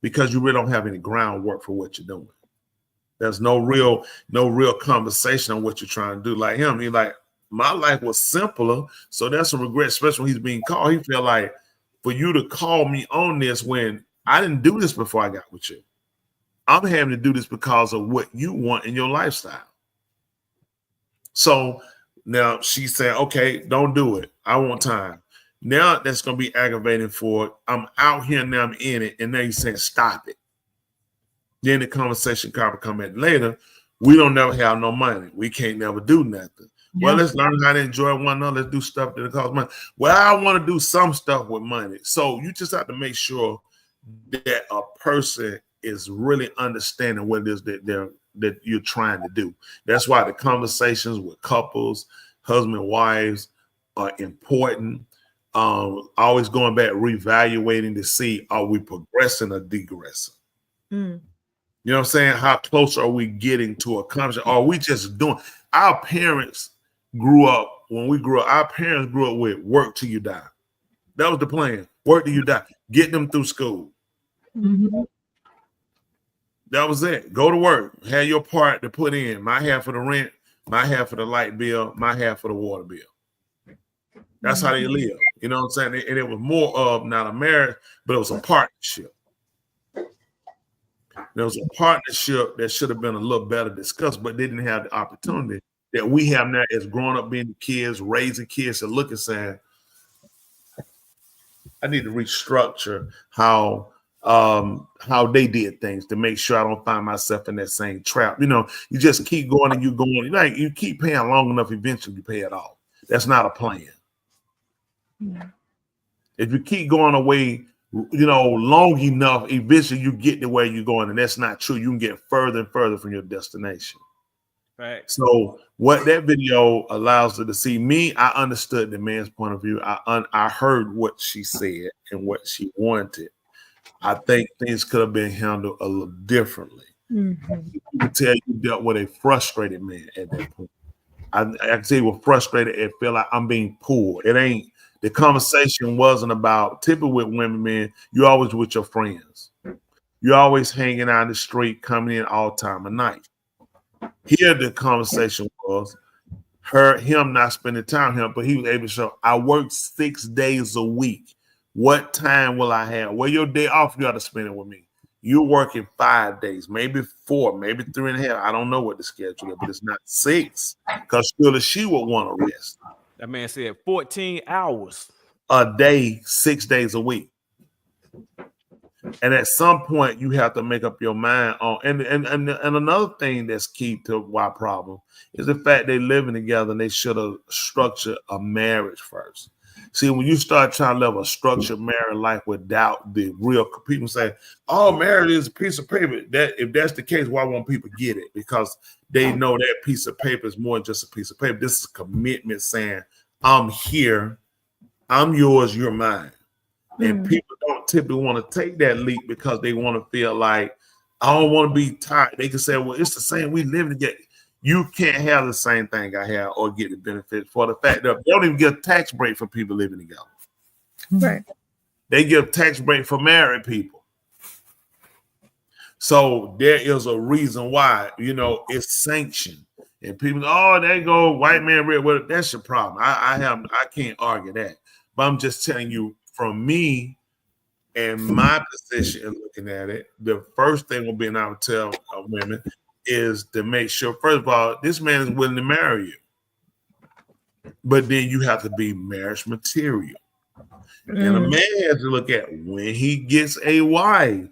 because you really don't have any groundwork for what you're doing. There's no real conversation on what you're trying to do. Like him, he's like, my life was simpler, so that's a regret, especially when he's being called. He felt like for you to call me on this when I didn't do this before I got with you. I'm having to do this because of what you want in your lifestyle. So now she said, okay, don't do it. I want time. Now that's going to be aggravating for, I'm out here now, I'm in it, and now you're saying stop it. Then the conversation probably come in later. We don't never have no money. We can't never do nothing. Yeah. Well, let's learn how to enjoy one another. Let's do stuff that costs money. Well, I want to do some stuff with money. So you just have to make sure that a person is really understanding what it is that you're trying to do. That's why the conversations with couples, husband and wives are important. Always going back, reevaluating to see, are we progressing or degressing? Mm. You know what I'm saying? How close are we getting to accomplishing? Are we just doing? Our parents grew up, when we grew up, our parents grew up with work till you die. That was the plan. Work till you die. Get them through school. Mm-hmm. That was it. Go to work. Have your part to put in. My half for the rent, my half for the light bill, my half for the water bill. That's how they live. You know what I'm saying? And it was more of not a marriage, but it was a partnership. There was a partnership that should have been a little better discussed, but they didn't have the opportunity that we have now as growing up being kids, raising kids, and looking saying, I need to restructure how they did things to make sure I don't find myself in that same trap. You know, you just keep going and you going, like you keep paying long enough, eventually you pay it off. That's not a plan. Yeah. If you keep going away, you know, long enough, eventually you get to where you're going, and that's not true. You can get further and further from your destination. Right. So what that video allows her to see, me, I understood the man's point of view. I heard what she said and what she wanted. I think things could have been handled a little differently. You can tell you dealt with a frustrated man at that point. I can say we're frustrated and feel like I'm being pulled. It ain't, the conversation wasn't about, typically with women, man, you always with your friends. You're always hanging out in the street, coming in all time of night. Here the conversation was him not spending time with him, but he was able to show, I work 6 days a week. What time will I have? Well, your day off, you got to spend it with me. You're working 5 days, maybe 4, maybe 3.5. I don't know what the schedule is, but it's not 6 because surely she would want to rest. That man said 14 hours a day, 6 days a week. And at some point, you have to make up your mind on. And another thing that's key to why problem is the fact they're living together and they should have structured a marriage first. See, when you start trying to live a structured married life without the real, people say, "Oh, marriage is a piece of paper." That if that's the case, why won't people get it? Because they know that piece of paper is more than just a piece of paper. This is a commitment saying, "I'm here, I'm yours, you're mine." And people don't typically want to take that leap because they want to feel like, I don't want to be tired. They can say, well, it's the same. We live together. You can't have the same thing I have or get the benefit for the fact that they don't even get a tax break for people living together. Right. They give tax break for married people. So there is a reason why, it's sanctioned. And people, oh, there you go, white man, red. Well, that's your problem. I can't argue that. But I'm just telling you, from me and my position in looking at it, the first thing will be, and I would tell women, is to make sure, first of all, this man is willing to marry you. But then you have to be marriage material. And a man has to look at when he gets a wife,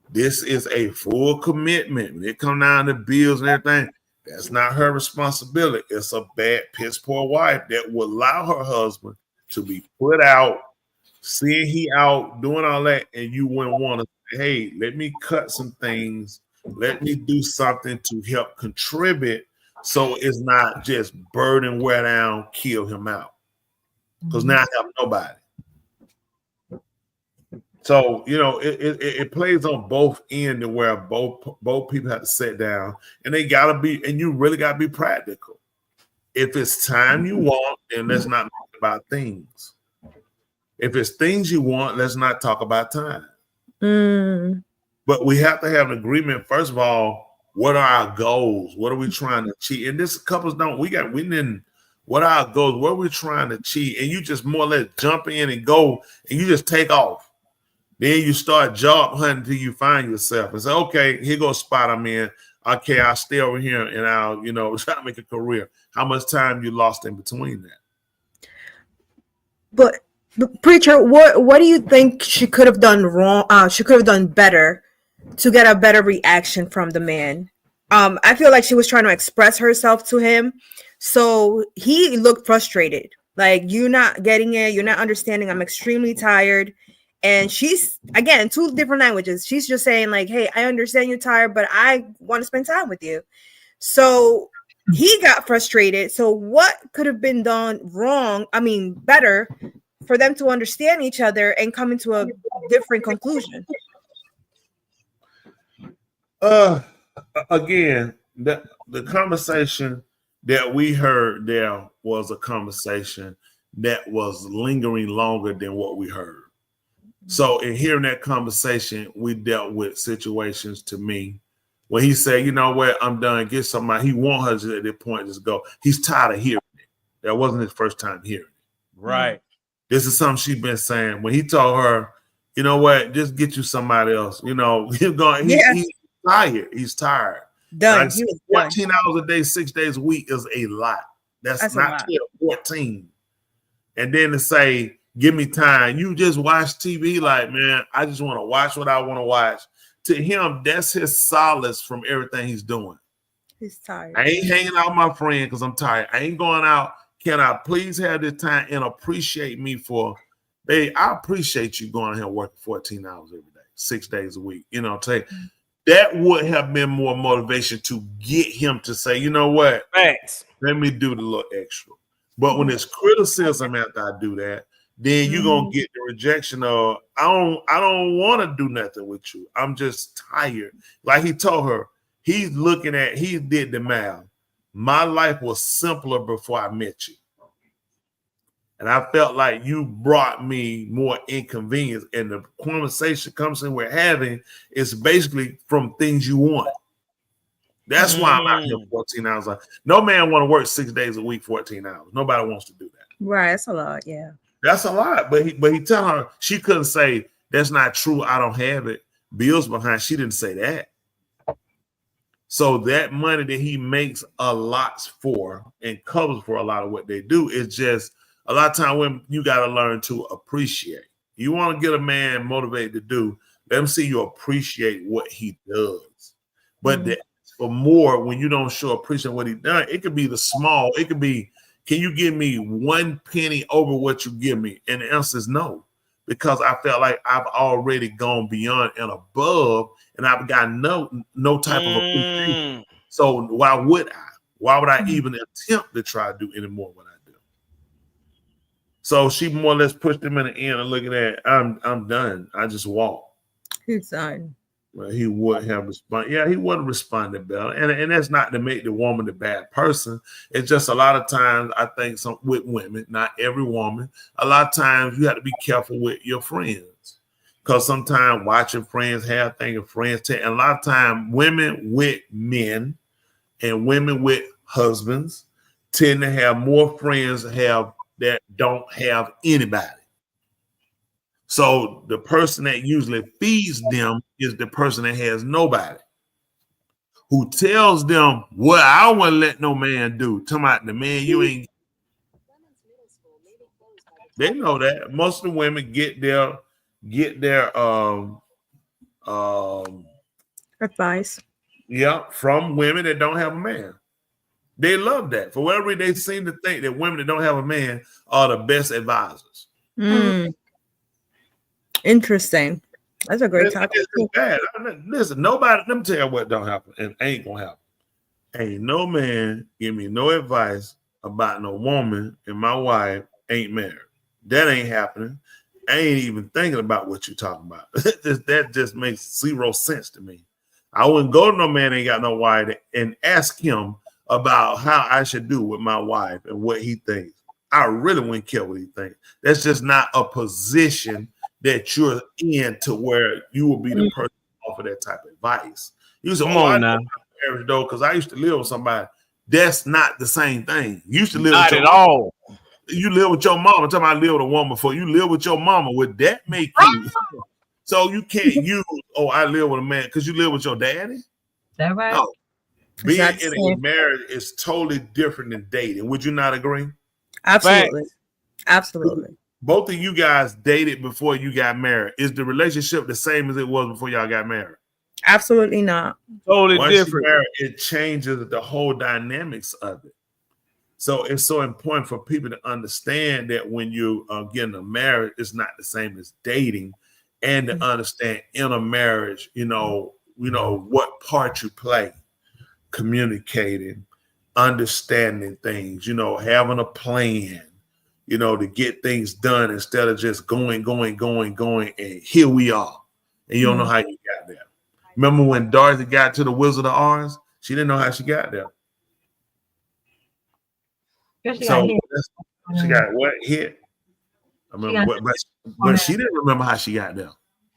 this is a full commitment. When it comes down to bills and everything, that's not her responsibility. It's a bad, piss poor wife that will allow her husband to be put out, seeing he out, doing all that, and you wouldn't want to say, hey, let me cut some things. Let me do something to help contribute so it's not just burden, wear down, kill him out. Because now I have nobody. So, it plays on both ends where both people have to sit down and they got to be, and you really got to be practical. If it's time you want, then let's not talk about things. If it's things you want, let's not talk about time. But we have to have an agreement. First of all, what are our goals? What are we trying to achieve? And this couples what are our goals? What are we trying to achieve? And you just more or less jump in and go, and you just take off. Then you start job hunting until you find yourself and say, okay, here goes a spot I'm in. Okay, I'll stay over here and I'll, try to make a career. How much time you lost in between that? But Preacher, what do you think she could have done wrong? She could have done better to get a better reaction from the man. I feel like she was trying to express herself to him, so he looked frustrated. Like, you're not getting it, you're not understanding. I'm extremely tired. And she's, again, 2 different languages. She's just saying like, hey, I understand you're tired, but I want to spend time with you. So he got frustrated. So what could have been done better for them to understand each other and come into a different conclusion? Again, the conversation that we heard there was a conversation that was lingering longer than what we heard. So in hearing that conversation, we dealt with situations, to me, when he said, you know what, I'm done, get somebody. He want her at that point just go. He's tired of hearing it. That wasn't his first time hearing it. Right. This is something she's been saying. When he told her, you know what, just get you somebody else. He's tired. He's tired. Done. Like 14 hours a day, 6 days a week is a lot. That's not 14. And then to say, give me time. You just watch TV like, man, I just want to watch what I want to watch. To him, that's his solace from everything he's doing. He's tired. I ain't hanging out with my friend because I'm tired. I ain't going out. Can I please have this time and appreciate me for, hey, I appreciate you going out here and working 14 hours every day, 6 days a week. That would have been more motivation to get him to say, you know what? Thanks. Let me do the little extra. But when it's criticism after I do that, then you're gonna get the rejection of I don't want to do nothing with you. I'm just tired. Like he told her, he did the math. My life was simpler before I met you. And I felt like you brought me more inconvenience. And the conversation we're having is basically from things you want. That's why I'm out here 14 hours. No man want to work 6 days a week, 14 hours. Nobody wants to do that. Right, that's a lot. Yeah, that's a lot. But he tell her she couldn't say that's not true. I don't have it. Bills behind. She didn't say that. So that money that he makes a lot for and covers for a lot of what they do is just a lot of time when you got to learn to appreciate. You want to get a man motivated to do. Let him see you appreciate what he does. But for more, when you don't show appreciation what he done, it could be the small. It could be, can you give me 1 penny over what you give me? And the answer is no, because I felt like I've already gone beyond and above, and I've got no type of appreciation. So why would I? Why would I even attempt to try to do any more what I do? So she more or less pushed him in the end and look at that. I'm done. I just walked. He's done. Well, he would have responded. Yeah, he wouldn't respond to Bella. And that's not to make the woman the bad person. It's just a lot of times, I think with women, not every woman, a lot of times you have to be careful with your friends. Because sometimes watching friends have things and friends take. And a lot of times women with men and women with husbands tend to have more friends that don't have anybody. So the person that usually feeds them is the person that has nobody, who tells them what I wouldn't let no man do. Talking about the man you ain't. They know that most of the women get their advice. Yeah, from women that don't have a man. They love that. For whatever reason, they seem to think that women that don't have a man are the best advisors. Interesting. That's a great topic. It's bad. Listen, nobody, let me tell you what don't happen and ain't gonna happen. Ain't no man give me no advice about no woman and my wife ain't married. That ain't happening. I ain't even thinking about what you're talking about. That just makes zero sense to me. I wouldn't go to no man ain't got no wife and ask him about how I should do with my wife and what he thinks. I really wouldn't care what he thinks. That's just not a position that you're in to where you will be the person to offer that type of advice. You say, I now. Marriage though, because I used to live with somebody. That's not the same thing. You used to live not with at all. You live with your mama. Tell me I live with a woman before. You live with your mama. Would that make you? So you can't use, I live with a man because you live with your daddy? That right? No. Being in a marriage is totally different than dating. Would you not agree? Absolutely. Absolutely. Both of you guys dated before you got married. Is the relationship the same as it was before y'all got married? Absolutely not. Totally different. Married, it changes the whole dynamics of it. So it's so important for people to understand that when you get in a marriage, it's not the same as dating, and to understand in a marriage, you know what part you play, communicating, understanding things, having a plan, to get things done instead of just going, and here we are. And you don't know how you got there. Remember when Dorothy got to the Wizard of Oz? She didn't know how she got there. She got what hit? I remember but she didn't remember how she got there.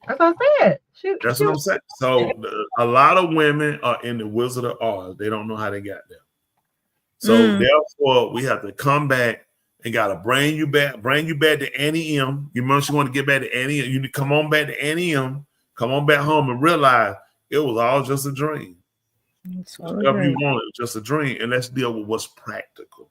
That's what I said. That's what I'm saying. So a lot of women are in the Wizard of Oz. They don't know how they got there. So therefore, we have to come back and gotta bring you back to Annie M. You remember she wanted to get back to Annie M. You need to come on back to Annie M. Come on back home and realize it was all just a dream. Whatever you want, it's just a dream. And let's deal with what's practical.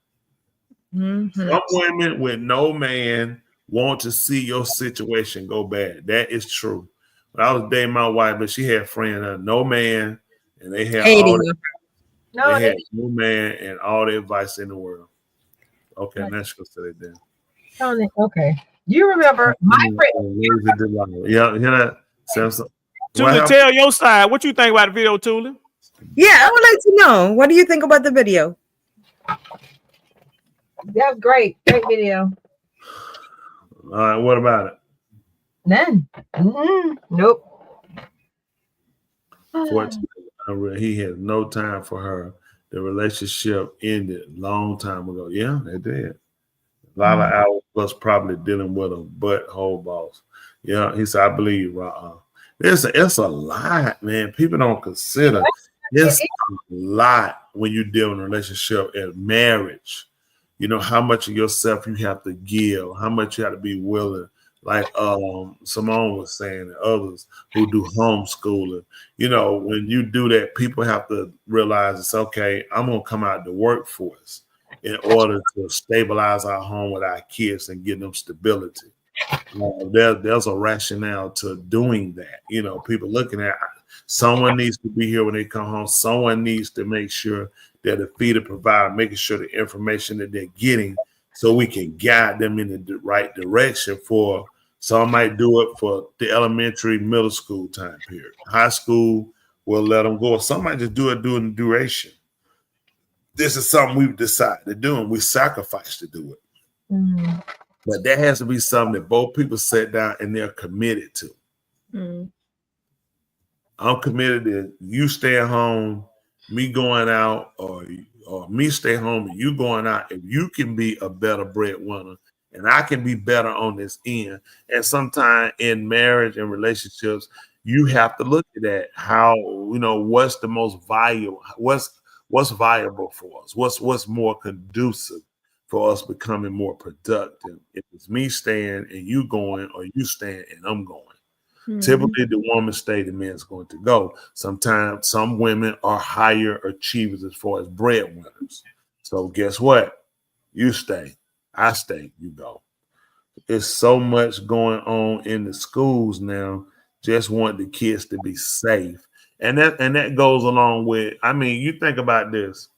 Some women with no man want to see your situation go bad. That is true. When I was dating my wife, but she had friends, no man, and they had no man and all the advice in the world. Okay, let's go to that then. Okay. You remember my friend? Yeah, hear that? Samson. Tula, tell your side. What you think about the video, Tula? Yeah, I would like to know. What do you think about the video? That was great. Great video. All right, what about it? None. Nope. 14, he had no time for her. The relationship ended a long time ago. Yeah, it did. A lot of hours plus probably dealing with a butthole boss. Yeah, he said, I believe it's a lot, man. People don't consider it's a lot when you deal in a relationship and marriage. You know how much of yourself you have to give, how much you have to be willing. Like Simone was saying, and others who do homeschooling. You know, when you do that, people have to realize it's okay. I'm gonna come out the workforce in order to stabilize our home with our kids and give them stability. There's a rationale to doing that. You know, people looking at someone needs to be here when they come home. Someone needs to make sure that the feeder provider, making sure the information that they're getting, so we can guide them in the right direction. For some might do it for the elementary, middle school time period. High school will let them go. Some might just do it during the duration. This is something we've decided to do, and we sacrifice to do it. But that has to be something that both people sit down and they're committed to. I'm committed to you staying home, me going out, or me stay home and you going out. If you can be a better breadwinner and I can be better on this end. And sometimes in marriage and relationships, you have to look at that. How, you know, what's the most valuable, what's viable for us? What's more conducive for us becoming more productive? If it's me staying and you going, or you staying and I'm going. Typically, the woman stay, the man's going to go. Sometimes some women are higher achievers as far as breadwinners. So guess what? You stay, I stay, you go. There's so much going on in the schools now. Just want the kids to be safe, and that goes along with. I mean, you think about this.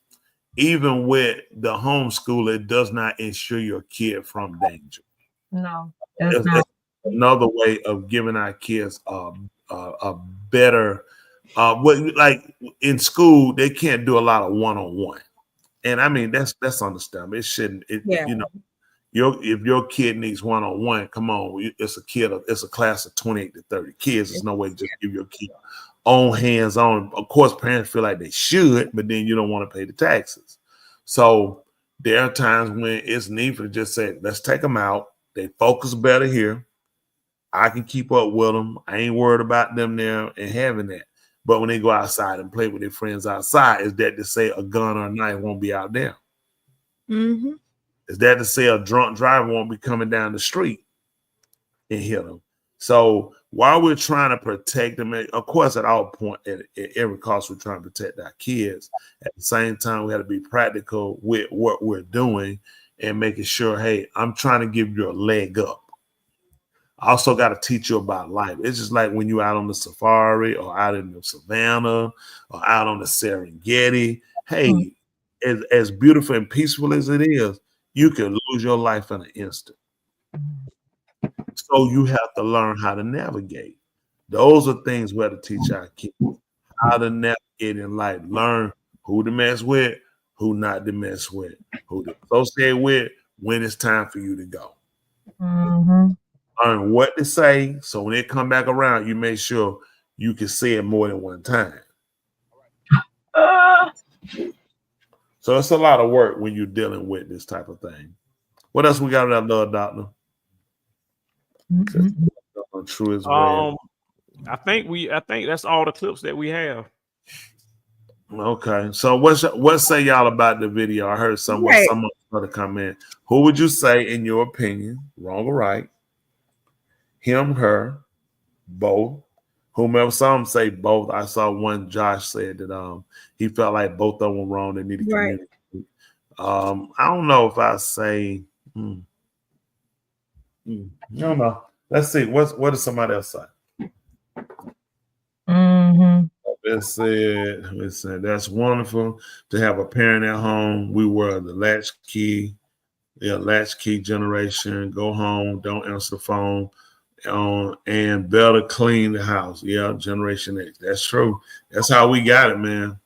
Even with the homeschool, it does not ensure your kid from danger. No, It's another way of giving our kids a better. Like in school, they can't do a lot of one-on-one, and I mean that's understandable. It shouldn't. You know, if your kid needs one-on-one, come on, it's a class of 28 to 30 kids. There's no way to just give your kid own hands-on. Of course, parents feel like they should, but then you don't want to pay the taxes. So there are times when it's needful to just say, let's take them out. They focus better here. I can keep up with them. I ain't worried about them there and having that. But when they go outside and play with their friends outside, is that to say a gun or a knife won't be out there? Is that to say a drunk driver won't be coming down the street and hit them? So while we're trying to protect them, of course, at all point, at every cost, we're trying to protect our kids. At the same time, we have to be practical with what we're doing and making sure, hey, I'm trying to give you a leg up. I also got to teach you about life. It's just like when you're out on the safari or out in the savannah or out on the Serengeti. Hey, as beautiful and peaceful as it is, you can lose your life in an instant. So you have to learn how to navigate. Those are things we have to teach our kids. How to navigate in life. Learn who to mess with, who not to mess with, who to associate with, when it's time for you to go. Learn what to say, so when they come back around, you make sure you can say it more than one time. So it's a lot of work when you're dealing with this type of thing. What else we got on that, doctor? True as well. I think that's all the clips that we have. Okay, so what say y'all about the video? I heard someone to come in. Who would you say, in your opinion, wrong or right? Him, her, both, whomever. Some say both. I saw one. Josh said that he felt like both of them were wrong. They needed to communicate. I don't know if I say. I don't know. Let's see. What does somebody else say? It said that's wonderful to have a parent at home. We were the latchkey generation. Go home, don't answer the phone, and better clean the house. Yeah, Generation X. That's true. That's how we got it, man.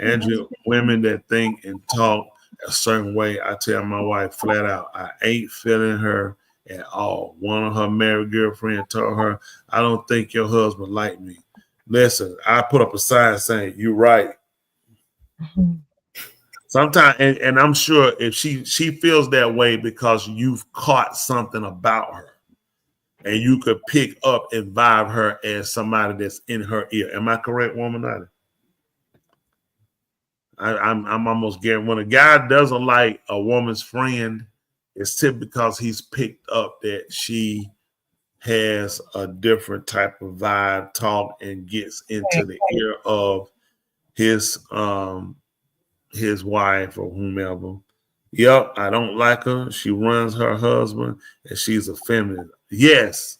Andrew, women that think and talk a certain way, I tell my wife flat out, I ain't feeling her at all. One of her married girlfriend told her, I don't think your husband like me. Listen, I put up a sign saying, you're right. Sometimes, and I'm sure if she feels that way because you've caught something about her and you could pick up and vibe her as somebody that's in her ear. Am I correct, woman? I'm almost guaranteed when a guy doesn't like a woman's friend, it's typically because he's picked up that she has a different type of vibe, talk, and gets into the ear of his wife or whomever. Yep, I don't like her. She runs her husband and she's a feminine. Yes.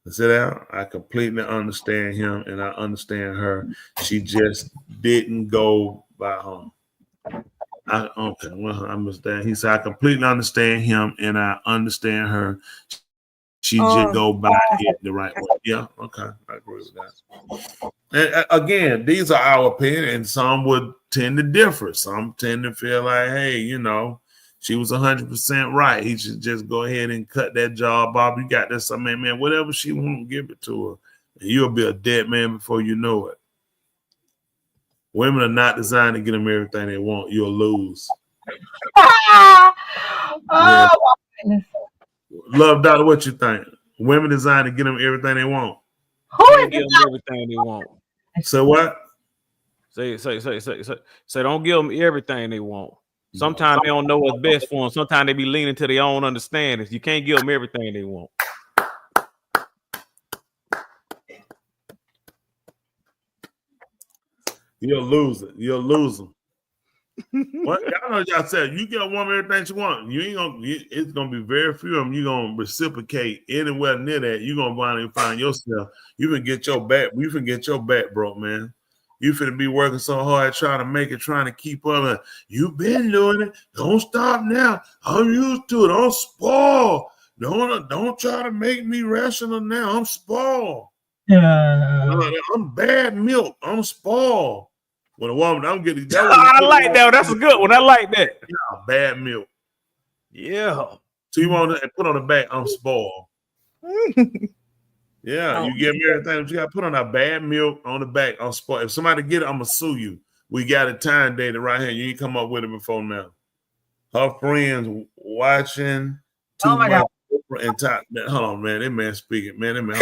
Sit down. I completely understand him and I understand her. She just didn't go by home. Okay, well, I understand. He said, I completely understand him and I understand her. She just go by it the right way. Yeah, okay, I agree with that. And again, these are our opinions, and some would tend to differ. Some tend to feel like, hey, you know, she was 100% right. He should just go ahead and cut that job off. You got this, man, whatever she won't give it to her. And you'll be a dead man before you know it. Women are not designed to get them everything they want. You'll lose. Oh, my goodness. Love Doctor, what you think? Women designed to get them everything they want. Who is give them everything they want? So what? Say, don't give them everything they want. Sometimes they don't know what's best for them. Sometimes they be leaning to their own understanding. You can't give them everything they want. You'll lose it. You'll lose them. What y'all know? Y'all said you get a woman everything she want. You ain't gonna. It's gonna be very few of them. You gonna reciprocate anywhere near that. You gonna find yourself. You can get your back. You can get your back broke, man. You finna be working so hard trying to make it, trying to keep up. You've been doing it. Don't stop now. I'm used to it. Don't spoil. Don't try to make me rational now. I'm spoiled. I'm bad milk. I'm spoiled. When a woman, I'm getting that. I like that. That's a good one. I like that. Yeah, bad milk. Yeah. So you want to put on the back, I'm spoiled. Yeah, you give me everything, but you got to put on that bad milk on the back. I'm spoiled. If somebody get it, I'm going to sue you. We got it time dated right here. You ain't come up with it before now. Her friends watching too much. And hold on, man. That man speaking. Man, that man.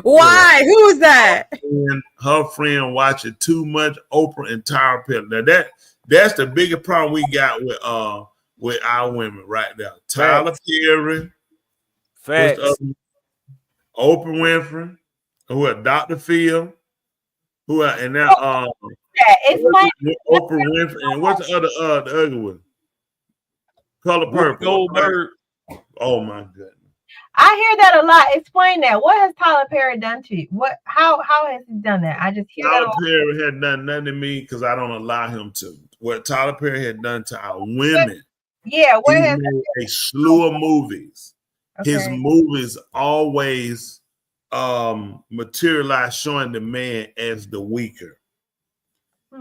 Why? Who is that? Her friend watching too much Oprah and Tyra Perry. Now that's the biggest problem we got with our women right now. Tyler Perry, Facts. Oprah Winfrey, who are Dr. Phil, who are and now Oprah Winfrey, and what's the other the ugly one? Color Purple. Goldberg. Oh my goodness. I hear that a lot. Explain that. What has Tyler Perry done to you? How has he done that? I just hear Tyler that. Perry had done nothing to me because I don't allow him to. What Tyler Perry had done to our women. Yeah, what he has made a slew of movies. Okay. His movies always materialize showing the man as the weaker,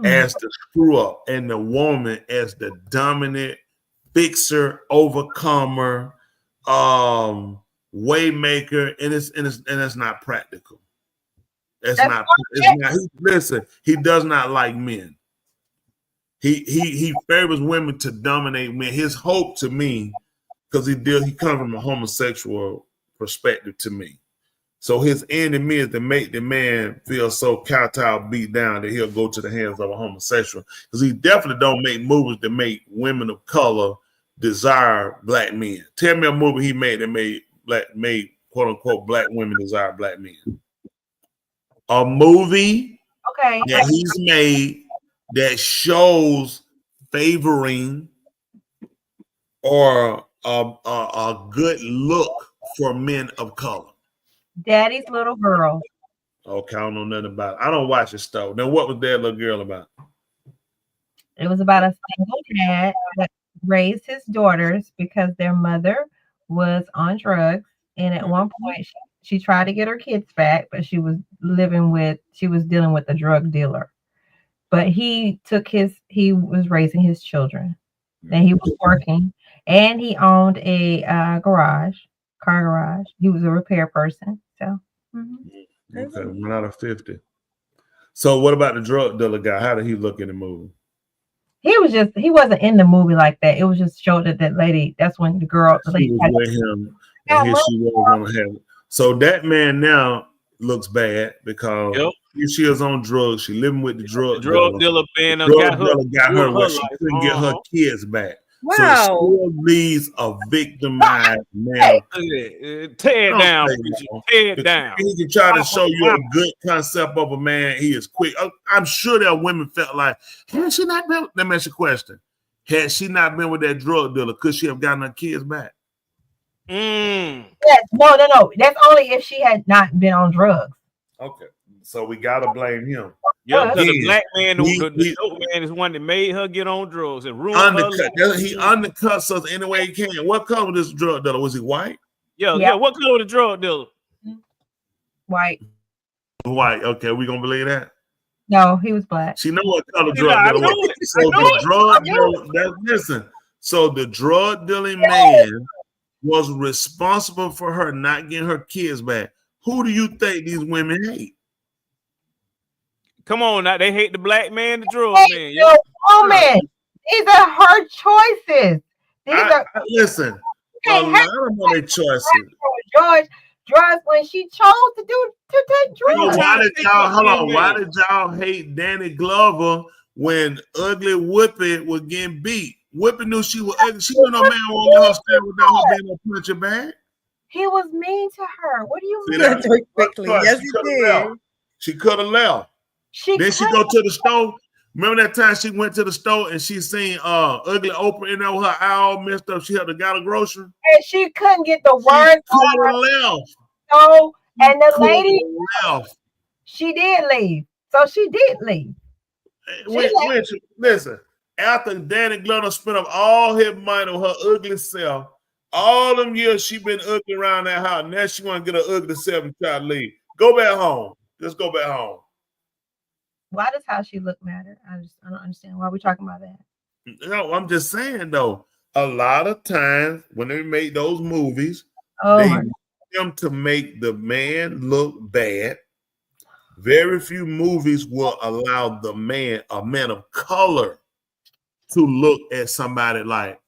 as the screw up, and the woman as the dominant fixer, overcomer, waymaker, and it's not practical. Listen, he does not like men. He favors women to dominate men. His hope to me, because he comes from a homosexual perspective to me. So his end to me is to make the man feel so kowtowed, beat down that he'll go to the hands of a homosexual. Because he definitely don't make movies that make women of color desire black men. Tell me a movie he made that made quote unquote black women desire black men. A movie that he's made that shows favoring or a good look for men of color. Daddy's Little Girl. Okay, I don't know nothing about it. I don't watch it, though. Now, what was Daddy's Little Girl about? It was about a single dad that raised his daughters because their mother was on drugs. And at one point, she tried to get her kids back, but she was dealing with a drug dealer. But he was raising his children and he was working. and he owned a car garage. He was a repair person. So, Okay, 1 out of 50. So, what about the drug dealer guy? How did he look in the movie? he wasn't in the movie like that. It was just showed that lady. That's when the lady She was with him, and here she was going to have it. So that man now looks bad because she is on drugs. She living with the drug dealer. Man, got her where she couldn't get her kids back. Wow. So it still leaves a victimized man. Tear it down, tear it down. He can try to show you a good concept of a man. He is quick. I'm sure that women felt like, had she not been, let me ask you a question. Had she not been with that drug dealer, could she have gotten her kids back? Yes, no. That's only if she had not been on drugs. Okay, so we gotta blame him. Yeah, because the black man, the dope man, is one that made her get on drugs and ruin her life. He undercuts us any way he can. What color was this drug dealer? Was he white? Yeah. What color was the drug dealer? White. White. Okay, we gonna believe that? No, he was black. She know what color drug dealer was. So the drug dealer. Listen. So the drug dealing man was responsible for her not getting her kids back. Who do you think these women hate? Come on now, they hate the black man, the drug man. Yeah. Woman. These are her choices. Listen, a lot of them are choices. Drugs when she chose to take drugs. Why did y'all hate Danny Glover when Ugly Whoopi was getting beat? Whoopi knew she was ugly. She knew no man won't let her stand without her being a puncher bag. He was mean to her. What do you mean? Yes, he did. She could have left. Then she go to the store. Remember that time she went to the store and she seen Ugly Oprah in there with her eye all messed up. She had to got a grocery. And she couldn't get the words left. So, and the lady left. She did leave. So she did leave. Listen, after Danny Glover spent up all his money on her ugly self, all them years she been ugly around that house. Now she want to get her ugly self and try to leave. Go back home. Just go back home. Why does how she look matter? I don't understand why we're talking about that. No, I'm just saying though. A lot of times when they make those movies, they want them to make the man look bad. Very few movies will allow a man of color, to look at somebody like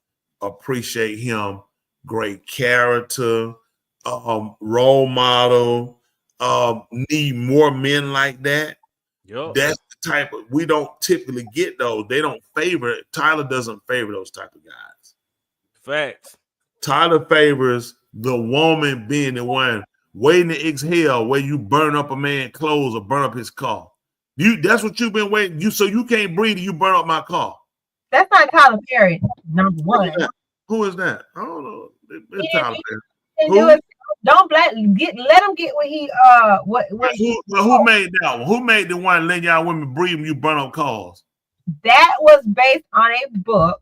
appreciate him, great character, role model, need more men like that. Yep. That's the type of, we don't typically get those. They don't favor it. Tyler doesn't favor those type of guys. Facts. Tyler favors the woman being the one waiting to exhale where you burn up a man's clothes or burn up his car. That's what you've been waiting. So you can't breathe and you burn up my car. That's not Tyler Perry, number one. Who is that? I don't know. It's Tyler Perry. Let him get what he who made that one? Who made the one letting y'all women breathe when you burn up cars? That was based on a book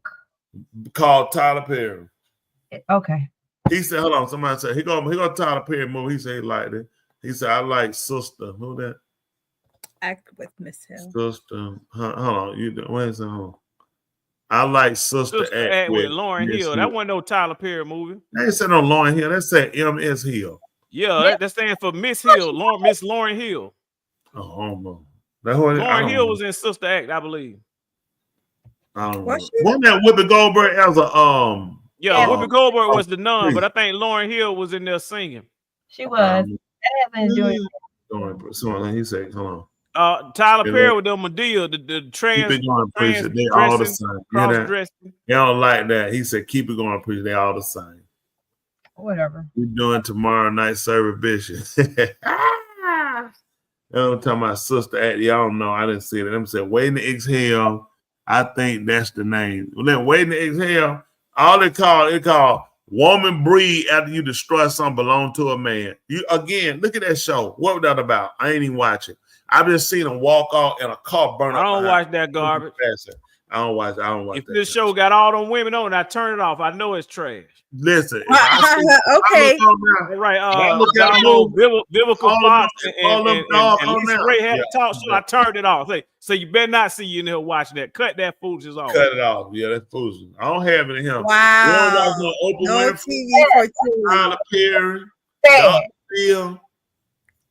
called Tyler Perry. Okay. He said, hold on, somebody said he go Tyler Perry movie. He said he liked it. He said, I like Sister. Who that? Act with Miss Hill. Sister. Hold on. Where's the home? I like Sister Act with Lauryn Hill. That wasn't no Tyler Perry movie. They ain't said no Lauryn Hill. That said MS Hill. Yeah, that stands for Miss Hill, Miss Lauryn Hill. Oh, I don't know. Lauryn Hill was in Sister Act, I believe. I don't know. Wasn't that Whoopi Goldberg as a Whoopi Goldberg was the nun, but I think Lauryn Hill was in there singing. She was. That hasn't doing. He said, hold on. Tyler Perry with the Madea, the trans. Keep it going, preacher. They all the same. They don't like that. He said, keep it going, preacher. They all the same. Whatever. We're doing tomorrow night service Bishop. I'm talking about Sister Act. Y'all don't know. I didn't see it. Them said, Waiting to Exhale. I think that's the name. Well, then Waiting to Exhale, all it called Woman Breed after you destroy something belong to a man. You again, look at that show. What was that about? I ain't even watching. I've just seen him walk off in a car burn up. I don't watch that garbage. I don't watch If that. this show got all them women on, I turn it off. I know it's trash. Listen, okay. All right, Vivica Fox and Lisa Ray had a talk show. I turned it off. So you better not see you in here watching that. Cut that foolishness off. Cut it off. Yeah, that's foolishness. I don't have it in here. Wow. No TV for two. Tyler Perry. Sad. Phil.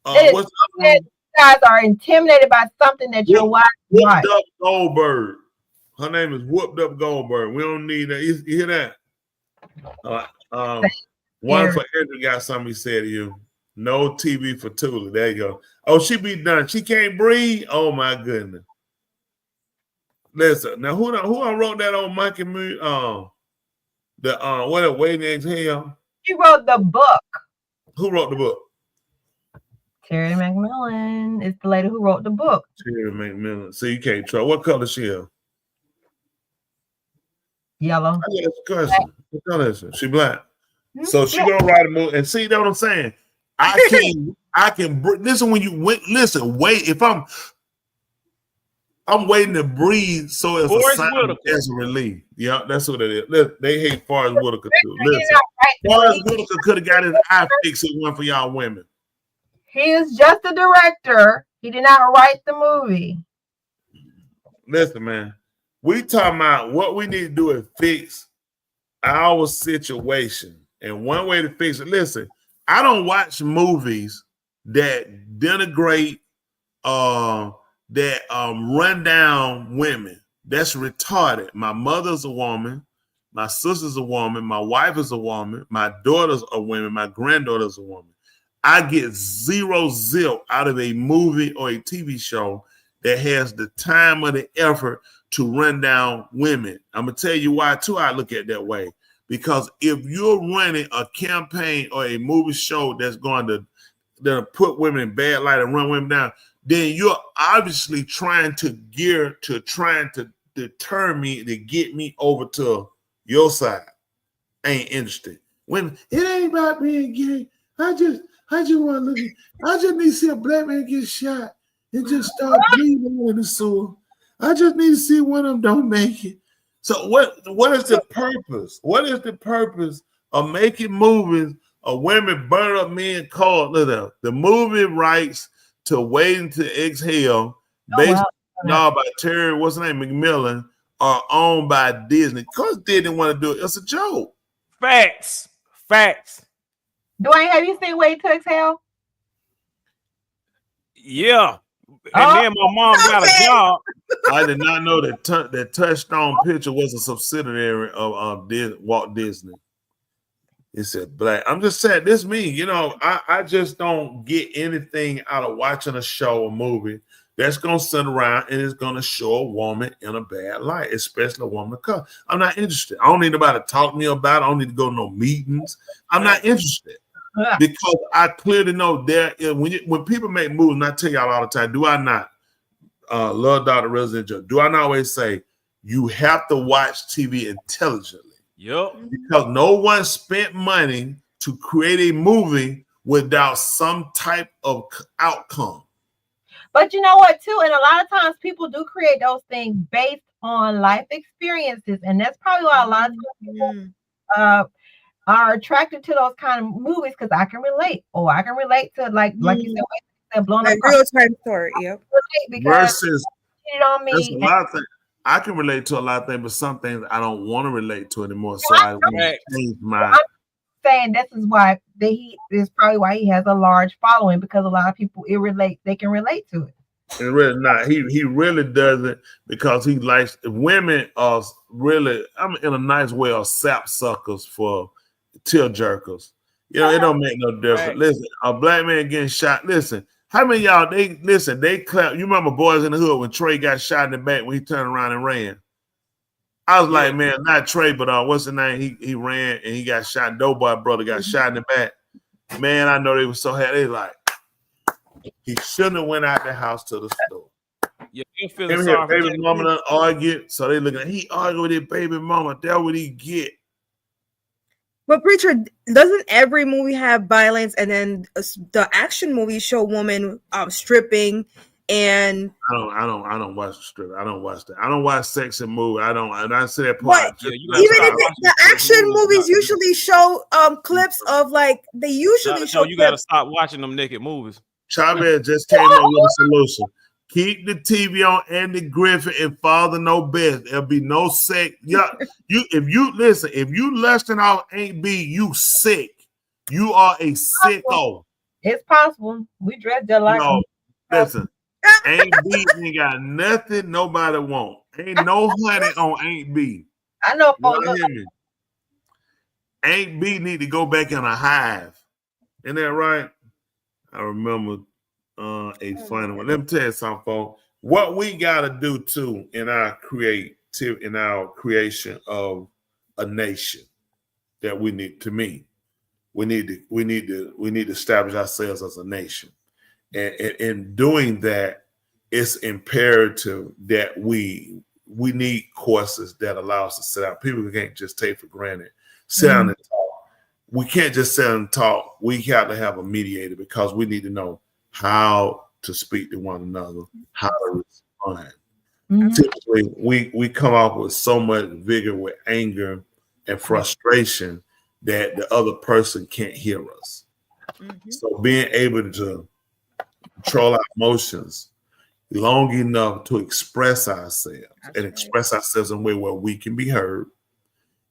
It What's is the other one? You guys are intimidated by something that you're watching. Whooped Up Goldberg. Her name is Whooped Up Goldberg. We don't need that. You hear that? One for Andrew got something he said to you. No TV for Tula. There you go. Oh, she be done. She can't breathe. Oh my goodness. Listen, now who wrote that on Mikey Moo? What a Waiting Exhale. She wrote the book. Who wrote the book? Terry McMillan is the lady who wrote the book. Terry McMillan. So you can't trust. What color she is? Yellow. What color is she? She black. So she gonna write a movie. And see, that's what I'm saying. I can listen when you wait. Listen, wait. If I'm waiting to breathe, so it's a sign as a relief. Yeah, that's what it is. They hate Forrest Whitaker too. Listen, Forrest Whitaker could have got his eye fixed at one for y'all women. He is just a director. He did not write the movie. Listen, man. We talking about what we need to do is fix our situation. And one way to fix it, listen, I don't watch movies that denigrate, that run down women. That's retarded. My mother's a woman. My sister's a woman. My wife is a woman. My daughter's a woman. My granddaughter's a woman. I get zero zip out of a movie or a TV show that has the time or the effort to run down women. I'm going to tell you why, too, I look at it that way. Because if you're running a campaign or a movie show that's going to put women in bad light and run women down, then you're obviously trying to deter me to get me over to your side. Ain't interested. When it ain't about being gay, I just want to look at, I just need to see a black man get shot and just start bleeding in the sewer. I just need to see one of them don't make it. So what is the purpose? What is the purpose of making movies of women burn up men called the movie rights to Waiting to Exhale, based by Terry, what's her name, McMillan, are owned by Disney? Because Disney didn't want to do it. It's a joke. Facts. Dwayne, have you seen Wait to Exhale? Yeah. And then my mom got a job. I did not know that Touchstone Picture was a subsidiary of Walt Disney. It said black. I'm just saying, this me. I just don't get anything out of watching a show or movie that's going to sit around and it's going to show a woman in a bad light, especially a woman of color. I'm not interested. I don't need nobody to talk to me about it. I don't need to go to no meetings. I'm not interested. Because I clearly know when people make movies, and I tell y'all all the time, do I not love Dr. Resident Joe? Do I not always say you have to watch TV intelligently? Yep. Because no one spent money to create a movie without some type of outcome. But you know what, too? And a lot of times people do create those things based on life experiences. And that's probably why a lot of people are attracted to those kind of movies, because I can relate. Or I can relate to, like you said, blown up. Real time story, yep. Versus, on me. there's a lot of things. I can relate to a lot of things, but some things I don't want to relate to anymore. So I want to change my. I'm saying this is why is probably why he has a large following, because a lot of people they can relate to it. And really not. He really doesn't, because he likes women are really, in a nice way, are sap suckers for tear jerkers. It don't make no difference. Right. Listen, a black man getting shot. Listen, how many of y'all they clap? You remember Boys in the Hood when Trey got shot in the back when he turned around and ran? I was like, man, not Trey, but what's the name? He ran and he got shot. Doughboy brother got shot in the back. Man, I know they were so happy. They like, he shouldn't have went out the house to the store. Yeah, baby mama done argued, so they looking at he argued with his baby mama. That's what he get. But preacher, doesn't every movie have violence, and then the action movies show women stripping And I don't watch the strip. I don't watch that. I don't watch sex and movie. I don't. And I say that but part. even if the action movies usually show clips of like they usually show. You got to clips. stop watching them naked movies. Chavez just came up with a solution. Keep the TV on Andy Griffith and Father No Best. There'll be no sex. Yeah, if you lusting off Ain't B, you sick. You are a sicko. It's possible. We dress just like No, listen. Ain't B ain't got nothing nobody want. Ain't no honey on Ain't B. I know. You hear me? Ain't B need to go back in a hive. Isn't that right? I remember a funny one. Let me tell you something, folks. What we gotta do too in our creation of a nation that we need we need to establish ourselves as a nation. And in doing that, it's imperative that we need courses that allow us to sit down. People can't just take for granted. Sit down and talk. We can't just sit and talk. We have to have a mediator because we need to know how to speak to one another, how to respond. Typically, we come off with so much vigor, with anger and frustration that the other person can't hear us. So being able to control our emotions long enough to express ourselves express ourselves in a way where we can be heard,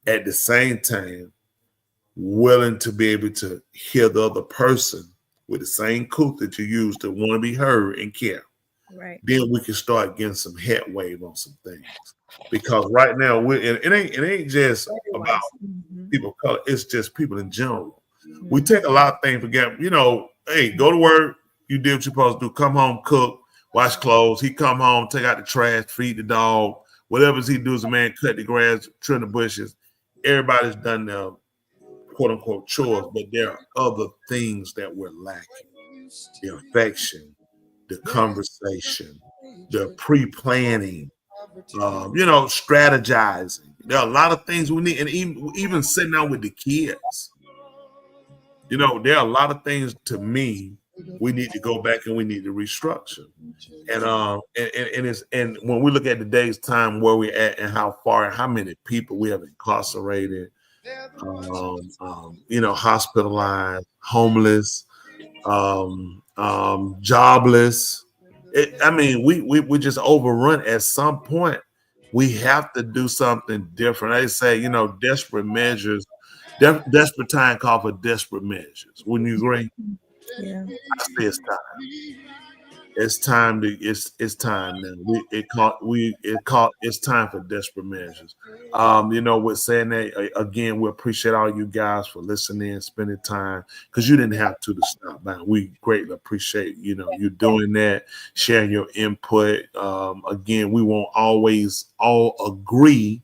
at the same time willing to be able to hear the other person with the same cool that you use to want to be heard and care. Right. Then we can start getting some head wave on some things. Because right now it ain't just about people of color, it's just people in general. We take a lot of things for granted. Hey, go to work, you did what you're supposed to do, come home, cook, wash clothes. He come home, take out the trash, feed the dog, whatever he does, a man cut the grass, trim the bushes. Everybody's done their quote unquote chores, but there are other things that we're lacking. The affection, the conversation, the pre-planning, strategizing. There are a lot of things we need, and even sitting down with the kids. There are a lot of things to me we need to go back and we need to restructure. And when we look at today's time, where we're at and how far and how many people we have incarcerated, hospitalized, homeless, jobless. We just overrun. At some point, we have to do something different. They say, desperate measures, desperate time call for desperate measures. Wouldn't you agree? Yeah. I say it's time. It's time now. It's time for desperate measures. With saying that again, we appreciate all you guys for listening, spending time, because you didn't have to stop by. We greatly appreciate you doing that, sharing your input. Again, we won't always all agree,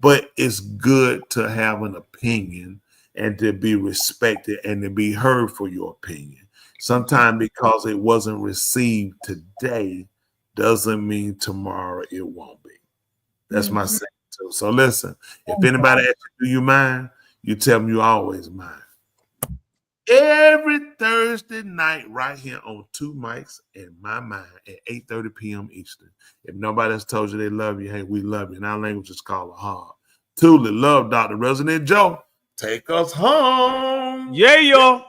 but it's good to have an opinion and to be respected and to be heard for your opinion. Sometimes because it wasn't received today doesn't mean tomorrow it won't be. That's my saying too. So listen, if anybody asks you, do you mind? You tell them you always mind. Every Thursday night right here on Two Mics and My Mind at 8:30 p.m. Eastern. If nobody has told you they love you, hey, we love you. And our language is called a hug. Truly love Dr. Resident Joe. Take us home. Yeah, y'all.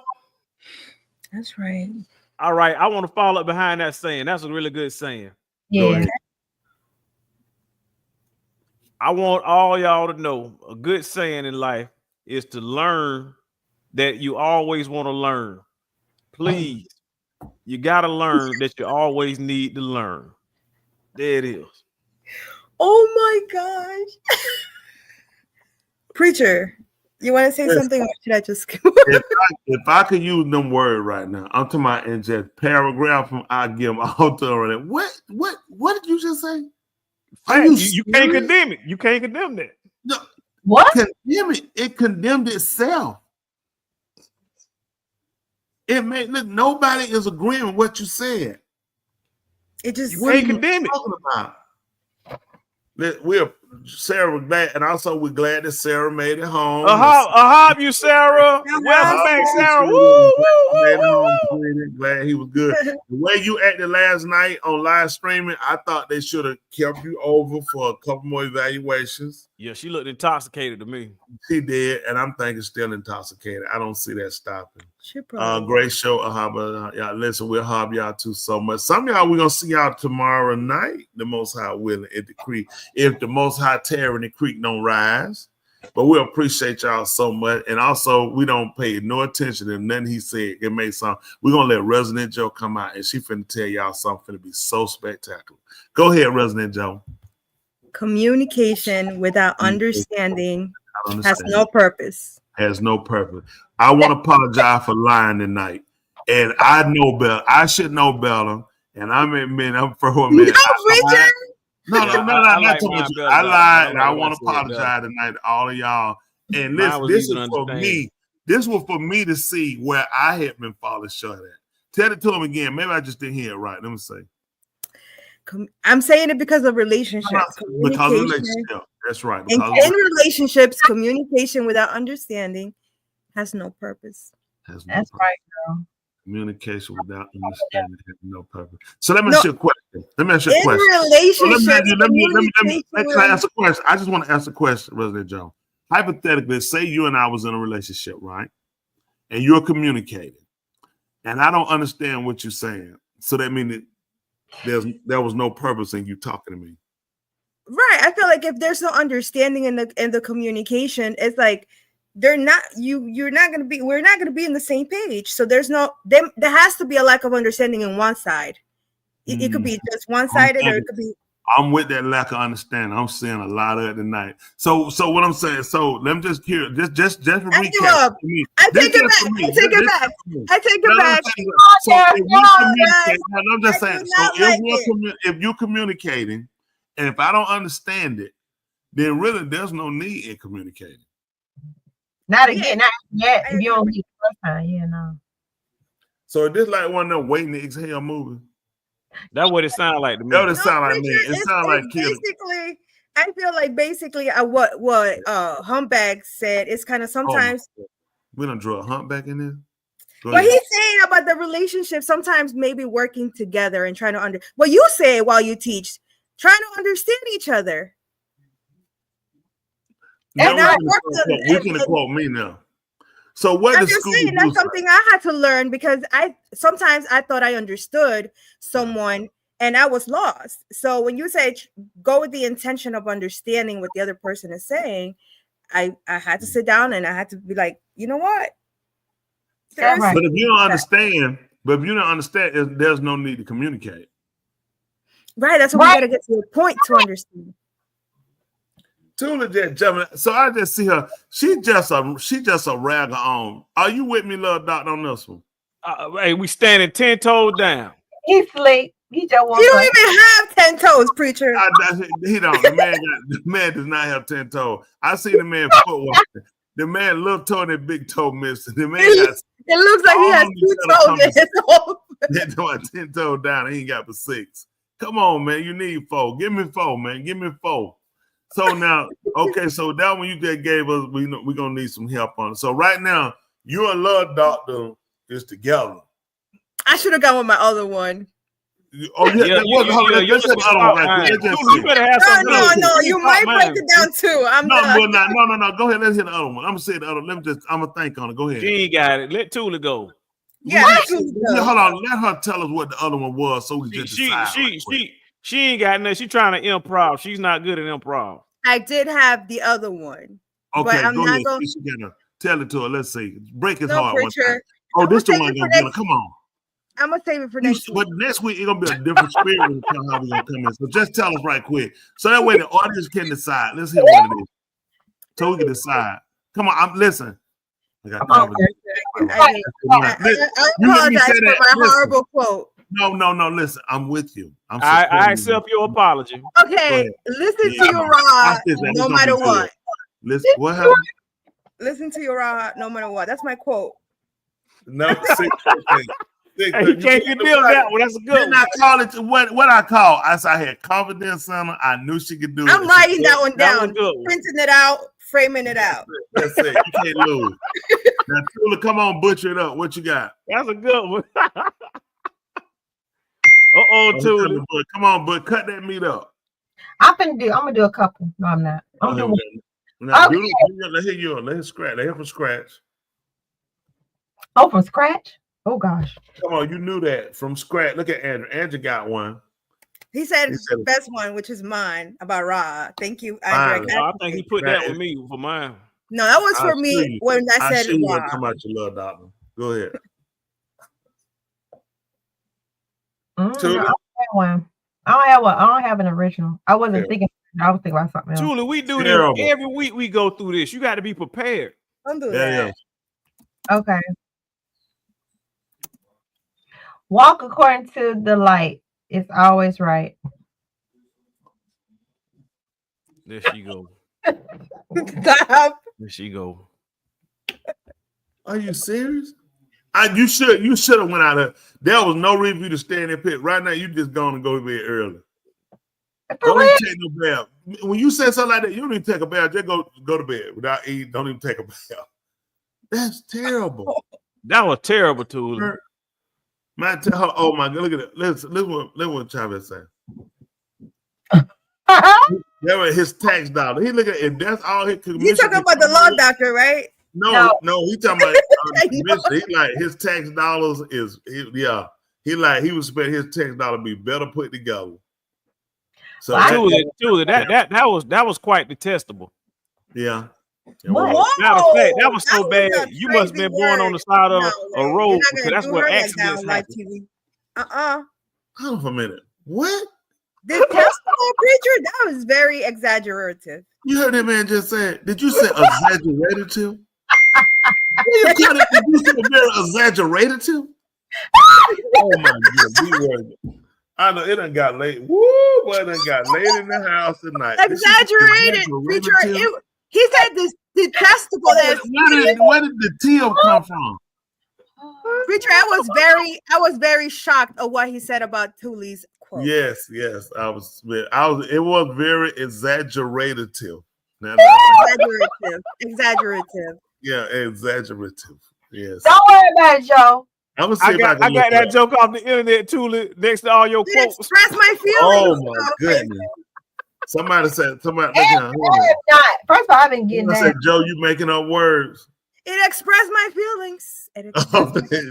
That's right. All right. I want to follow up behind that saying. That's a really good saying. Yeah. I want all y'all to know a good saying in life is to learn that you always want to learn. Please, you got to learn that you always need to learn. There it is. Oh my gosh. Preacher, you want to say something, or should I just if I could use them words right now, I'm talking about in just paragraph from I give them all to them. What did you just say? You can't condemn it. You can't condemn that. No, what? Condemn it. It condemned itself. Look, nobody is agreeing with what you said. It just you can't condemn it. Talking about? Sarah was glad, and also we're glad that Sarah made it home. Ahab, you Sarah. Welcome back, Sarah. Woo, Made it home, sweetie. Glad he was good. The way you acted last night on live streaming, I thought they should have kept you over for a couple more evaluations. Yeah, she looked intoxicated to me. She did, and I'm thinking still intoxicated. I don't see that stopping. She probably Great show, Ahab. Y'all listen, we'll hub y'all too so much. Some of y'all we're gonna see y'all tomorrow night. The Most High willing at the creek. If the Most High terror in the creek don't rise, but we appreciate y'all so much. And also, we don't pay no attention to nothing he said. It made some. We're gonna let Resident Joe come out, and she finna tell y'all something finna be so spectacular. Go ahead, Resident Joe. communication without understanding has no purpose. Has no purpose. I want to apologize for lying tonight, and I know better. I should know better, and I'm for a minute. No, not too much. I lied, and I want to apologize tonight to all of y'all. And this is for me. This was for me to see where I had been falling short at. Tell it to him again. Maybe I just didn't hear it right. Let me say. I'm saying it because of relationships. Because of relationship. That's right. In relationships, communication without understanding has no purpose. That's right, girl. Communication without understanding has no purpose. So let me ask you a question. Let me ask you a In question. relationships, Can I ask a question? I just want to ask a question, Resident Joe. Hypothetically, say you and I was in a relationship, right? And you're communicating, and I don't understand what you're saying. So that means that there was no purpose in you talking to me. Right. I feel like if there's no understanding in the communication, it's like we're not gonna be in the same page. So there has to be a lack of understanding in one side. It could be just one-sided, or it could be. I'm with that lack of understanding. I'm seeing a lot of it tonight. So what I'm saying, so let me just hear, just recap. I take it back. So I'm just saying, so if you're communicating, and if I don't understand it, then really there's no need in communicating. Not again, not yet. If you don't need the first time, yeah, no. So this like one of them waiting to exhale movie. That's what it sounds like to me. That's what it sounds like me. It sounds like basically. I feel like basically what Humpback said is kind of sometimes we don't draw a humpback in there. But he's saying about the relationship, sometimes maybe working together and trying to what you say while you teach, trying to understand each other. And you can quote me now. So what I'm just saying that's something I had to learn, because sometimes I thought I understood someone and I was lost. So when you say go with the intention of understanding what the other person is saying, I had to sit down and I had to be like, you know what? But if you don't understand, there's no need to communicate. Right. That's what we gotta get to a point to understand. Tula just jumping. So I just see her. She just a ragger on. Are you with me, little doctor, on this one? Hey, we standing 10 toes down. He's late. He just You don't even have 10 toes, preacher. He don't. The man does not have 10 toes. I see the man foot walking. The man little toe and that big toe missing. The man got. It looks like he has 2 toes. They're doing 10 toes down. He ain't got but 6. Come on, man. You need 4. Give me 4, man. Give me 4. So now, okay, so that one you just gave us, we're gonna need some help on it. So right now, you and Love Doctor is together. I should have gone with my other one. Oh yeah, you better have something. No, you might break it down too. No. Go ahead, let's hear the other one. I'm gonna say the other. I'm gonna think on it. Go ahead. She ain't got it. Let Tula go. Yeah, hold on. Let her tell us what the other one was, so we just decide. She ain't got nothing. She's trying to improv. She's not good at improv. I did have the other one. Okay, but I'm go not ahead. going Tell it to her. Let's see. Break his No, heart. preacher. Oh, this the one gonna get her. Come on. I'm gonna save it for next week. But next week it's gonna be a different spirit when we tell how we're gonna come in. So just tell us right quick. So that way the audience can decide. Let's hear what it is. So we can decide. Come on, listen. I apologize for my horrible quote. No. Listen, I'm with you. I accept your apology. Okay, listen to your raw, no matter what. Listen, what happened? Listen to your raw, no matter what. That's my quote. No, see, He can't condemn that one. That's a good Didn't I call it what I call? I said I had confidence in her. I knew she could do it. I'm writing that one That was down, a good one. printing it out, framing it out. That's it. You can't lose. Now, Tula, come on, butcher it up. What you got? That's a good one. Tula. Come on, but cut that meat up. I'm gonna do a couple. No, I'm not. I'm doing. Now, Okay. let's hear yours. Let's scratch. Let's hear from scratch. Oh, from scratch? Oh gosh. Come on, you knew that from scratch. Look at Andrew. Andrew got one. He said the best one, which is mine about Ra. Thank you, Andrew. I think he put that with me for mine. No, that was for me when I said you want Ra. to come out your love doctor. Go ahead. I don't have one. I don't have an original. I wasn't thinking. I was thinking about something else. Julie, we do this every week. We go through this. You got to be prepared. Don't do that. Okay. Walk according to the light. It's always right. There she go. Stop. There she go. Are you serious? You should have went out there. There was no reason for you to stay in that pit. Right now, you just going to go to bed early. Don't even take no bath. When you say something like that, you don't even take a bath. Just go to bed without eating. Don't even take a bath. That's terrible. That was terrible, Tula. Man, tell her, oh my God, look at it. Listen what Chavez said. That was his tax dollar. He look at it. That's all he could. You talking about the law doctor, right? No, he talking about commission. He like his tax dollars is he would spend his tax dollar be better put together. So Tula, that was quite detestable. Yeah. Matter of fact, that was so bad. You must have been born on the side of a road because that's where accidents happen. Hold on for a minute. What? The testicle preacher? That was very exaggerative. You heard that man just say? Did you say exaggerative? Did you say very exaggerative? Oh my God! I know it done got late. Woo! Boy, it done got late in the house tonight. Exaggerated, preacher. He said the testicle. Where did the teal come from? Preacher, I was very shocked at what he said about Tuli's quote. Yes, I was. It was very exaggerative. Exaggerative. Yeah, exaggerative. Yes. Don't worry about it, Joe. I'm gonna see if I got that joke off the internet, Tula, next to all your quotes. Express my feelings. Oh my goodness. Somebody said, not. First of all, I've been getting that. said, Joe, you making up words. It expressed my feelings. It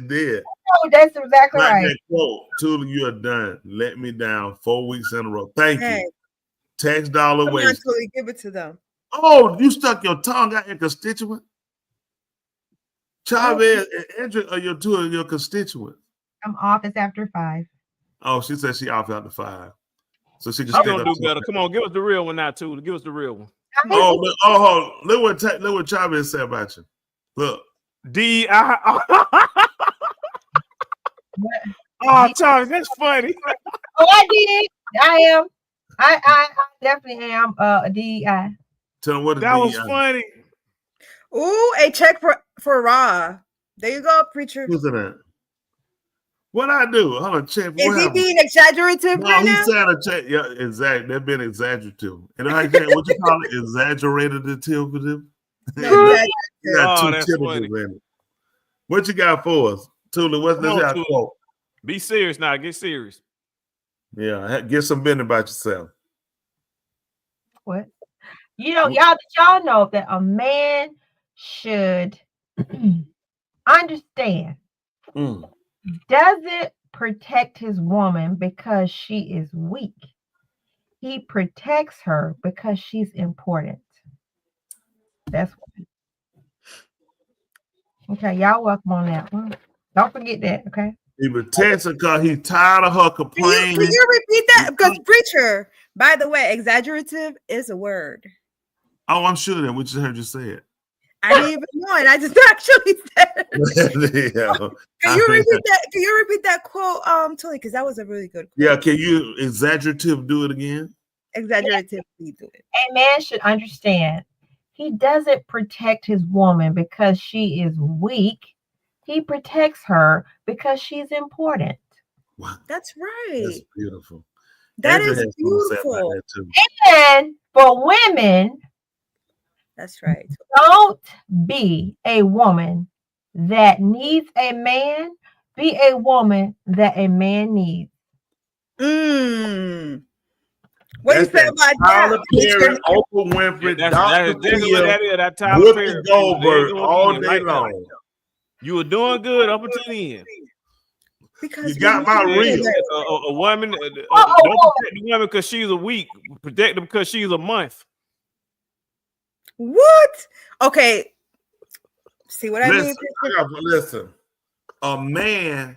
did. Oh, that's exactly right. That quote, Tula, you are done. Let me down 4 weeks in a row. Thank you. Tax dollar Come on, waste. Tuli, give it to them. Oh, you stuck your tongue out your constituent? Chavez and Andrew are two of your constituents. I'm off. It's after 5. Oh, she said she off after 5. So she just gonna do better. Come on, give us the real one now, Tula. Give us the real one. Look what Chavez said about you. Look. Oh, Charles, that's funny. Oh, I did. I am. I definitely am a DEI. Tell them what that was funny. Ooh, a check for Ra. There you go, preacher. Who's that? What I do? Hold on, check. Is he being exaggerative no, right now? He said a check. Yeah, exactly. They've been exaggerative. And what you call it? Exaggerated for them? That's funny. What you got for us? Tula, what's this quote? Be serious now. Get serious. Yeah, get some business about yourself. What? Y'all know that a man should understand. Doesn't protect his woman because she is weak. He protects her because she's important. That's what. Okay, y'all welcome on that one. Don't forget that, okay? He protects her because he's tired of her complaining. Can you repeat that? Because preacher, by the way, exaggerative is a word. Oh, I'm sure that we just heard you say it. I didn't even know it. I just actually said it. Yeah. Can you repeat that? Can you repeat that quote, Tuli? Because that was a really good quote. Yeah, can you exaggerative do it again? Exaggerative, please do it. A man should understand he doesn't protect his woman because she is weak. He protects her because she's important. That's right. That's beautiful. That Andrew is has something to say about beautiful. that too. And for women, That's right. don't be a woman that needs a man. Be a woman that a man needs. What do you That's say that about Tyler that? Perry, Oprah Winfrey, That's Dr. exactly what that Phil, is. That Tyler Perry. Whoopi Goldberg There you go all again, day right there. long. You were doing good up until the end. Because You got my reel. A woman, don't protect the woman because she's a week. Protect her because she's a month. What? Okay. See what I mean? Listen, a man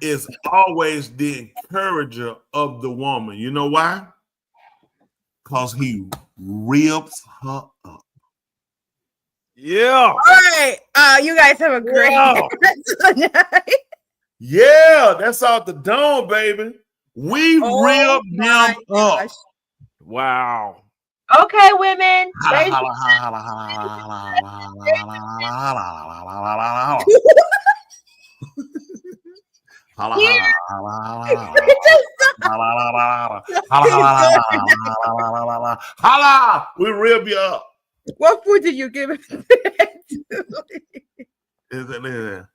is always the encourager of the woman. You know why? Because he rips her up. Yeah. All right. You guys have a great Yeah, that's out the dome, baby. We rip them up. Wow. Okay, women. Holla, we rip you up. What food did you give it? Listen,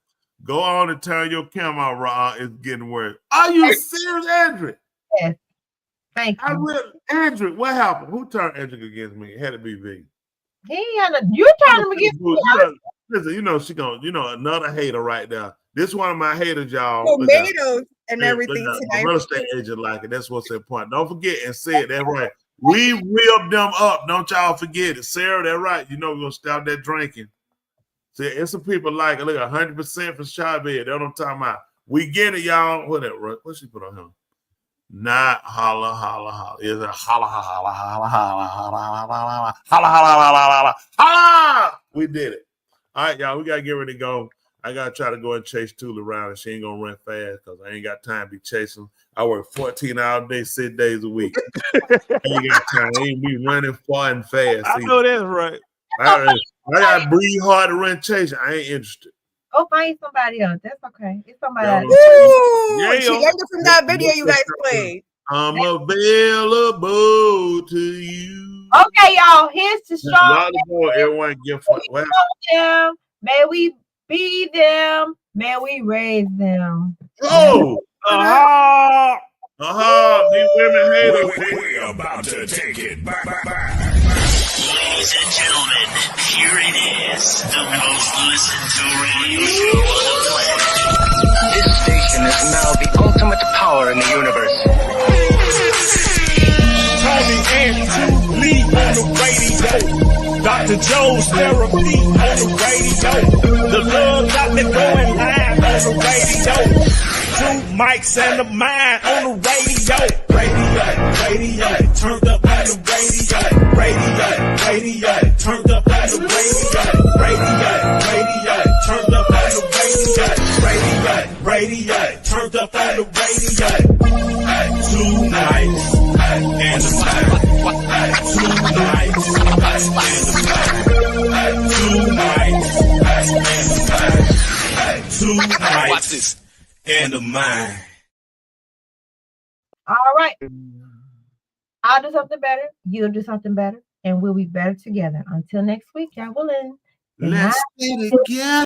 go on and turn your camera around. It's getting worse. Are you serious, Andrew? Yes. Thank you. Andrew, what happened? Who turned Andrew against me? It had to be V. He had you trying to get me. Listen, you know she gonna, another hater right there. This one of my haters, y'all. Tomatoes and everything A tonight. real estate agent like it. That's what's important. Don't forget and say it. That's right. We rip them up. Don't y'all forget it. Sarah, that's right. You know we're gonna stop that drinking. See, it's some people like it. Look, 100% for Chavez. That's what I'm talking about. We get it, y'all. Whatever. What she put on him? Not holla, holla, holla. Is it holla, holla, holla, holla, holla, holla, holla, holla, holla, holla? We did it. All right, y'all. We gotta get ready to go. I gotta try to go and chase Tula around, and she ain't gonna run fast because I ain't got time to be chasing. I work 14-hour days, 6 days a week. I ain't got time. I ain't be running far and fast. I know that's right. I gotta breathe hard to run chasing. I ain't interested. Go find somebody else. That's okay. It's somebody else. Ooh, she ended from that video you guys played. I'm available to you. Okay, y'all. Here's the song. Everyone give fuck. Them. May we be them. May we raise them. Oh, these women haters. We're about to take it back. Ladies and gentlemen, here it is, the most listened to radio show on the planet. This station is now the ultimate power in the universe. Tony and Lee on the radio. Dr. Joe's therapy on the radio. The love got me going live on the radio. 2 mics and a mind on the radio. Radio, turned up on the radio. Radio, turned up on the radio. Radio, turned up on the radio. Radio, turned up on the radio. 2 nights and a mind. 2 nights and a mind. 2 nights and a mind. 2 nights and a mind. All right. I'll do something better. You'll do something better. And we'll be better together. Until next week, y'all. Let's get it together.